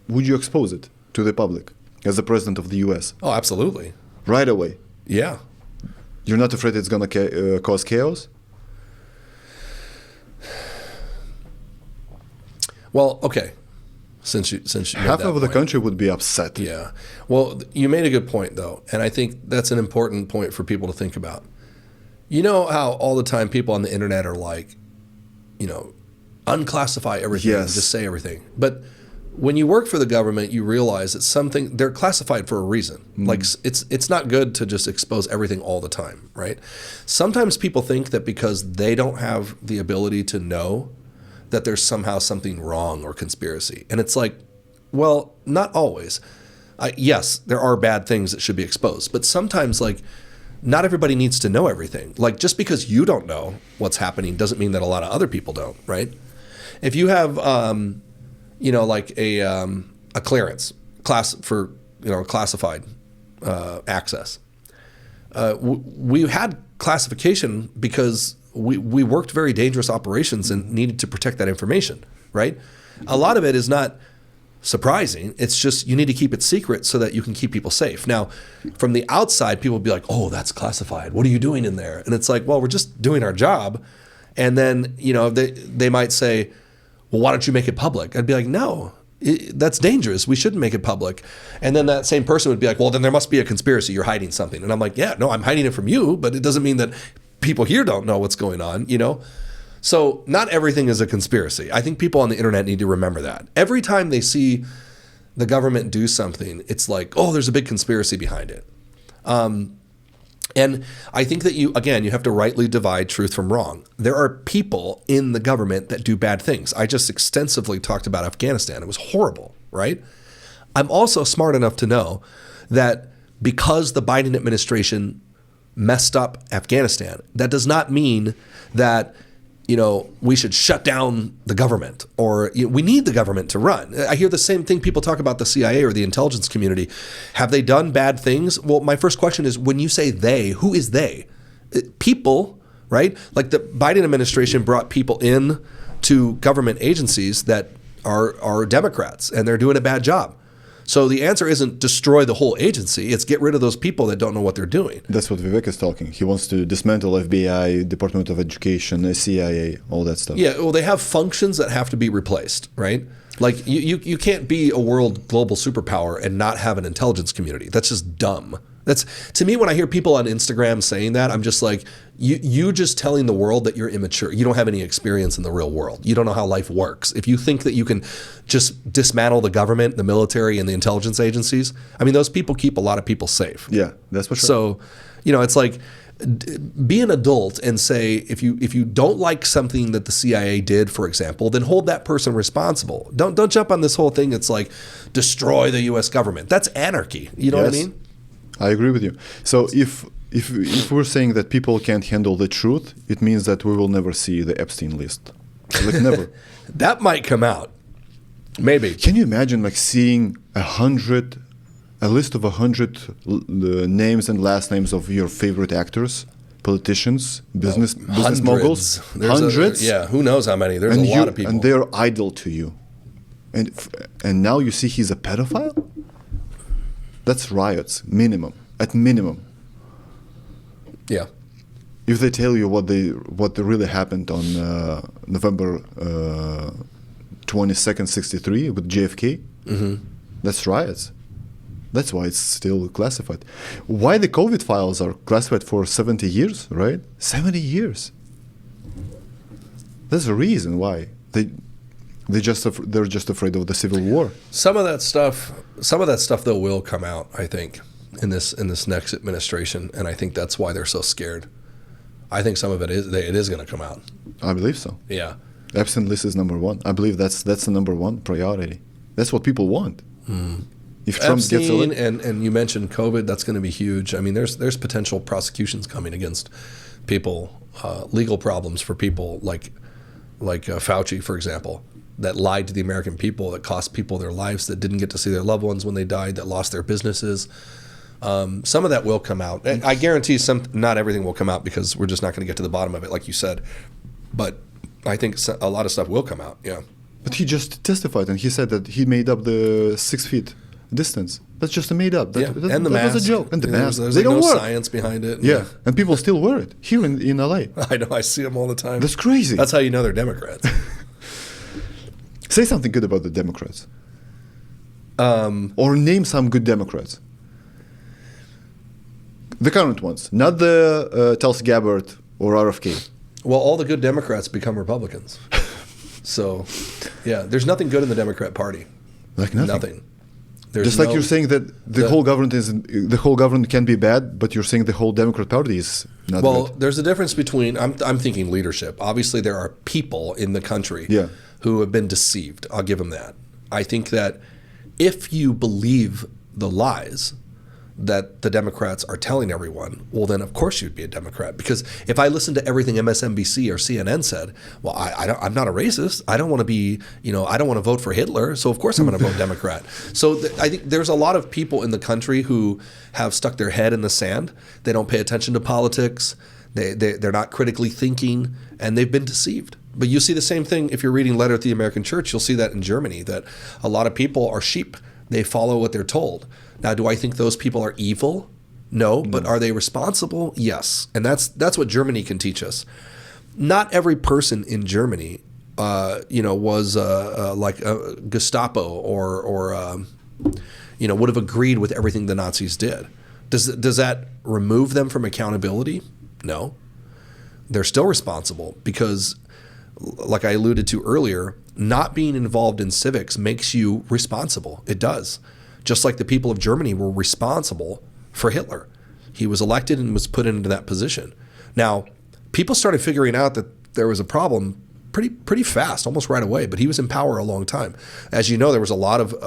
Would you expose it to the public as the president of the U.S.? Oh, absolutely. Right away? Yeah. You're not afraid it's going to cause chaos? Well, okay. Since you half of the country would be upset. Yeah. Well, you made a good point, though, and I think that's an important point for people to think about. You know how all the time people on the internet are like, unclassify everything, yes, and just say everything. But when you work for the government, you realize that they're classified for a reason. Like it's not good to just expose everything all the time, right? Sometimes people think that because they don't have the ability to know that there's somehow something wrong or conspiracy. And it's like, well, not always. Yes, there are bad things that should be exposed, but sometimes not everybody needs to know everything. Like just because you don't know what's happening doesn't mean that a lot of other people don't, right? If you have, a clearance for classified access, we had classification because we worked very dangerous operations and needed to protect that information, right? A lot of it is not surprising. It's just you need to keep it secret so that you can keep people safe. Now, from the outside, people will be like, oh, that's classified. What are you doing in there? And it's like, well, we're just doing our job. And then, they might say, well, why don't you make it public? I'd be like, no, that's dangerous. We shouldn't make it public. And then that same person would be like, well, then there must be a conspiracy. You're hiding something. And I'm like, yeah, no, I'm hiding it from you, but it doesn't mean that people here don't know what's going on, So not everything is a conspiracy. I think people on the internet need to remember that. Every time they see the government do something, it's like, oh, there's a big conspiracy behind it. And I think that you have to rightly divide truth from wrong. There are people in the government that do bad things. I just extensively talked about Afghanistan. It was horrible, right? I'm also smart enough to know that because the Biden administration messed up Afghanistan, that does not mean that we should shut down the government or we need the government to run. I hear the same thing people talk about the CIA or the intelligence community. Have they done bad things? Well, my first question is, when you say they, who is they? People, right? Like the Biden administration brought people in to government agencies that are Democrats and they're doing a bad job. So the answer isn't destroy the whole agency. It's get rid of those people that don't know what they're doing. That's what Vivek is talking. He wants to dismantle FBI, Department of Education, CIA, all that stuff. Yeah, well, they have functions that have to be replaced, right? Like you can't be a world global superpower and not have an intelligence community. That's just dumb. That's, to me, when I hear people on Instagram saying that, I'm just like, you just telling the world that you're immature. You don't have any experience in the real world. You don't know how life works. If you think that you can just dismantle the government, the military, and the intelligence agencies, I mean, those people keep a lot of people safe. Yeah, that's for sure. So, it's like, be an adult and say, if you don't like something that the CIA did, for example, then hold that person responsible. Don't jump on this whole thing. It's like, destroy the U.S. government. That's anarchy. You know what I mean? I agree with you. So if we're saying that people can't handle the truth, it means that we will never see the Epstein list. Like never. That might come out. Maybe. Can you imagine seeing a list of 100 names and last names of your favorite actors politicians, business Hundreds. moguls, There's hundreds. Yeah, who knows how many? There's a lot of people. And they're idle to you. And now you see he's a pedophile? That's riots, minimum, at minimum. Yeah. If they tell you what really happened on November 22nd, 63 with JFK, that's riots. That's why it's still classified. Why the COVID files are classified for 70 years, right? 70 years. There's a reason why. They're just afraid of the civil war. Some of that stuff though will come out, I think, in this next administration, and I think that's why they're so scared. I think some of it is going to come out. I believe so. Yeah. Absent list is number one. I believe that's the number one priority. That's what people want. If Trump Epstein gets elected, and you mentioned COVID, that's going to be huge. I mean, there's potential prosecutions coming against people, legal problems for people like Fauci, for example, that lied to the American people, that cost people their lives, that didn't get to see their loved ones when they died, that lost their businesses. Some of that will come out. I guarantee not everything will come out because we're just not going to get to the bottom of it, like you said. But I think a lot of stuff will come out. Yeah. But he just testified and he said that he made up the 6 feet distance. That's just a made up. That was a joke. And the mask. There's don't no work. science behind it. Yeah. And people still wear it here in LA. I know. I see them all the time. That's crazy. That's how you know they're Democrats. Say something good about the Democrats. Or name some good Democrats. The current ones, not the Tulsi Gabbard or RFK. Well, all the good Democrats become Republicans. So, yeah, there's nothing good in the Democrat Party. Like nothing. There's just like you're saying that the whole government can be bad, but you're saying the whole Democrat Party is not good. There's a difference between. I'm thinking leadership. Obviously, there are people in the country who have been deceived. I'll give them that. I think that if you believe the lies that the Democrats are telling everyone, well, then of course you'd be a Democrat. Because if I listen to everything MSNBC or CNN said, well, I'm not a racist. I don't want to be, I don't want to vote for Hitler. So of course I'm going to vote Democrat. So I think there's a lot of people in the country who have stuck their head in the sand. They don't pay attention to politics. They're not critically thinking, and they've been deceived. But you see the same thing if you're reading Letter to the American Church. You'll see that in Germany, that a lot of people are sheep. They follow what they're told. Now, do I think those people are evil? No. But are they responsible? Yes. And that's what Germany can teach us. Not every person in Germany, was like a Gestapo or would have agreed with everything the Nazis did. Does that remove them from accountability? No. They're still responsible because, like I alluded to earlier, not being involved in civics makes you responsible. It does. Just like the people of Germany were responsible for Hitler. He was elected and was put into that position. Now, people started figuring out that there was a problem pretty fast, almost right away, but he was in power a long time. As you know, there was a lot of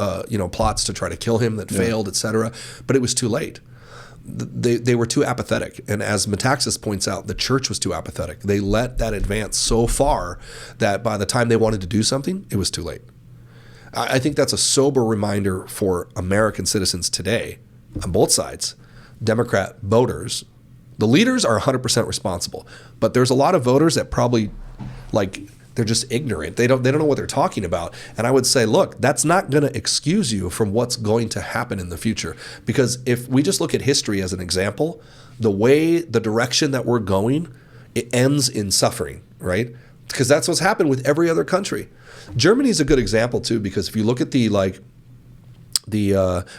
plots to try to kill him that failed, etc., but it was too late. They were too apathetic. And as Metaxas points out, the church was too apathetic. They let that advance so far that by the time they wanted to do something, it was too late. I think that's a sober reminder for American citizens today, on both sides. Democrat voters, the leaders are 100% responsible, but there's a lot of voters that probably, they're just ignorant. They don't know what they're talking about. And I would say, look, that's not going to excuse you from what's going to happen in the future. Because if we just look at history as an example, the direction that we're going, it ends in suffering, right? Because that's what's happened with every other country. Germany is a good example too, because if you look at the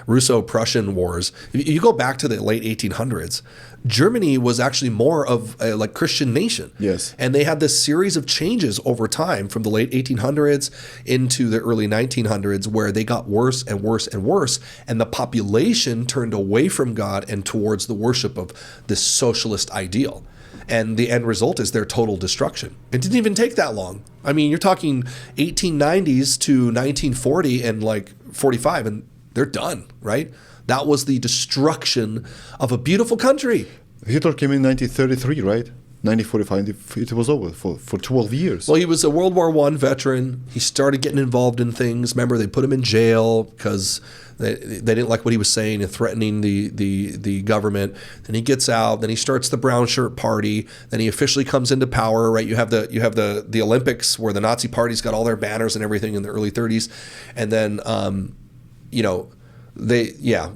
Russo-Prussian wars, if you go back to the late 1800s, Germany was actually more of a Christian nation. Yes. And they had this series of changes over time from the late 1800s into the early 1900s where they got worse and worse and worse, and the population turned away from God and towards the worship of this socialist ideal. And the end result is their total destruction. It didn't even take that long. I mean, you're talking 1890s to 1940 and 45, and they're done, right? That was the destruction of a beautiful country. Hitler came in 1933, right? 1945, it was over for 12 years. Well, he was a World War I veteran. He started getting involved in things. Remember, they put him in jail because they didn't like what he was saying and threatening the government. Then he gets out. Then he starts the Brown Shirt Party. Then he officially comes into power. Right? You have the Olympics where the Nazi party's got all their banners and everything in the early 30s, and then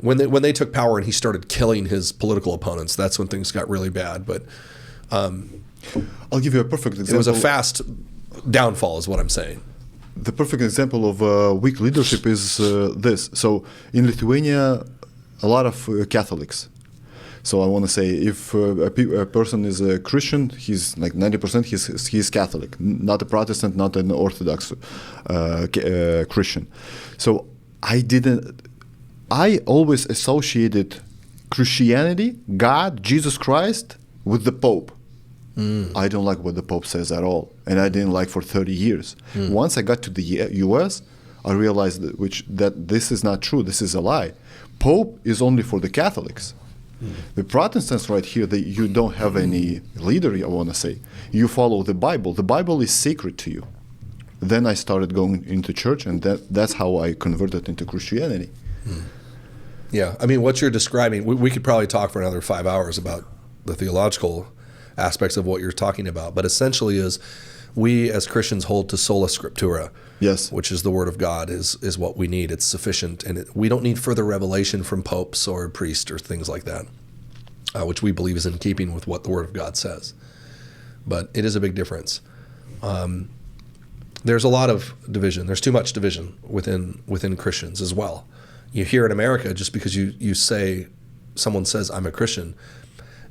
when they took power and he started killing his political opponents, that's when things got really bad. But I'll give you a perfect example. it was a fast downfall, is what I'm saying. The perfect example of weak leadership is this. So in Lithuania, a lot of Catholics. So I want to say, if a person is a Christian, he's like 90%. He's Catholic, not a Protestant, not an Orthodox Christian. So I always associated Christianity, God, Jesus Christ, with the Pope. I don't like what the Pope says at all, and I didn't like for 30 years. Once I got to the U.S., I realized that this is not true. This is a lie. Pope is only for the Catholics. The Protestants right here, you don't have any leader, I want to say. You follow the Bible. The Bible is sacred to you. Then I started going into church, and that's how I converted into Christianity. Yeah, I mean, what you're describing, we could probably talk for another 5 hours about the theological aspects of what you're talking about, but essentially is we as Christians hold to sola scriptura, yes, which is the word of God, is what we need. It's sufficient, and we don't need further revelation from popes or priests or things like that, which we believe is in keeping with what the word of God says. But it is a big difference. There's a lot of division. There's too much division within Christians as well. You hear in America, just because someone says I'm a Christian,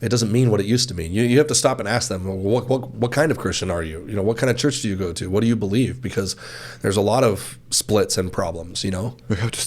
it doesn't mean what it used to mean. You have to stop and ask them, what kind of Christian are you? What kind of church do you go to? What do you believe? Because there's a lot of splits and problems. We have to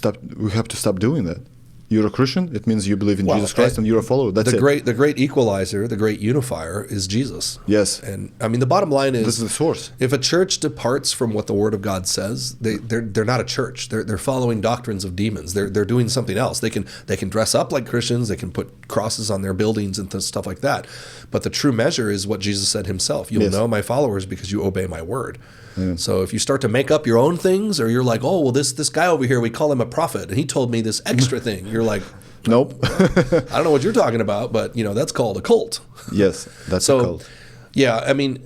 stop doing that. You're a Christian, it means you believe in Jesus Christ and you're a follower. That's it. The great equalizer, the great unifier is Jesus. Yes. And I mean, the bottom line is, this is the source. If a church departs from what the Word of God says, they're not a church. They're following doctrines of demons. They're doing something else. They can dress up like Christians. They can put crosses on their buildings and stuff like that. But the true measure is what Jesus said himself. You'll know my followers because you obey my word. Yeah. So if you start to make up your own things, or you're like, oh, well, this guy over here, we call him a prophet, and he told me this extra thing. You're like, nope. I don't know what you're talking about, but that's called a cult. Yes, that's a cult. Yeah, I mean,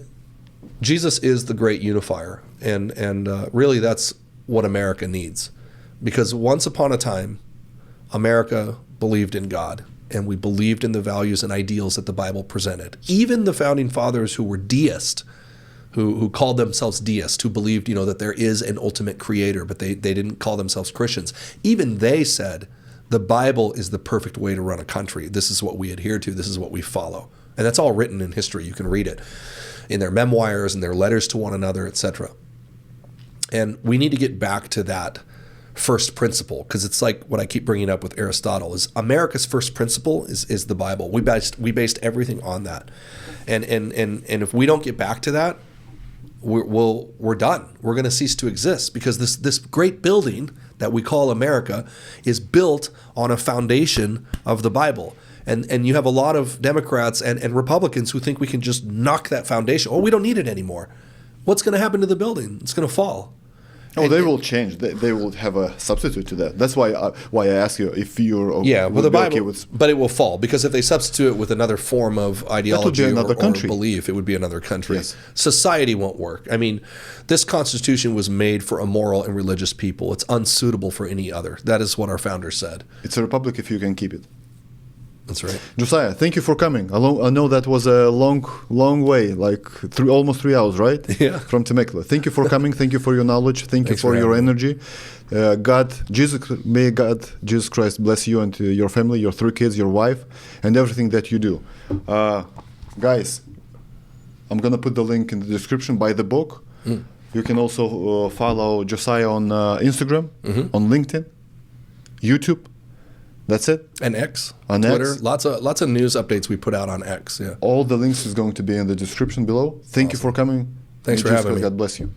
Jesus is the great unifier, and really that's what America needs, because once upon a time, America believed in God, and we believed in the values and ideals that the Bible presented. Even the founding fathers who were deists, who called themselves deists, who believed, that there is an ultimate creator, but they didn't call themselves Christians. Even they said, the Bible is the perfect way to run a country. This is what we adhere to. This is what we follow. And that's all written in history. You can read it in their memoirs and their letters to one another, etc. And we need to get back to that first principle, because it's like what I keep bringing up with Aristotle, is America's first principle is the Bible. We based everything on that. And if we don't get back to that, we're done. We're going to cease to exist, because this great building that we call America is built on a foundation of the Bible. And you have a lot of Democrats and Republicans who think we can just knock that foundation. Oh, we don't need it anymore. What's going to happen to the building? It's going to fall. Oh, they will change. They will have a substitute to that. That's why I ask you if you're the Bible, but it will fall, because if they substitute it with another form of ideology or belief, it would be another country. Yes. Society won't work. I mean, this Constitution was made for a moral and religious people. It's unsuitable for any other. That is what our founders said. It's a republic if you can keep it. That's right. Josiah, thank you for coming. I know that was a long way, like almost 3 hours, right? Yeah. From Temecula. Thank you for coming. Thank you for your knowledge. Thanks you for your energy. May God, Jesus Christ, bless you and your family, your 3 kids, your wife, and everything that you do. Guys, I'm going to put the link in the description. Buy the book. You can also follow Josiah on Instagram, on LinkedIn, YouTube. That's it. And X, on Twitter, X. lots of news updates we put out on X. Yeah. All the links is going to be in the description below. Thank you for coming. Thanks for having me. God bless you.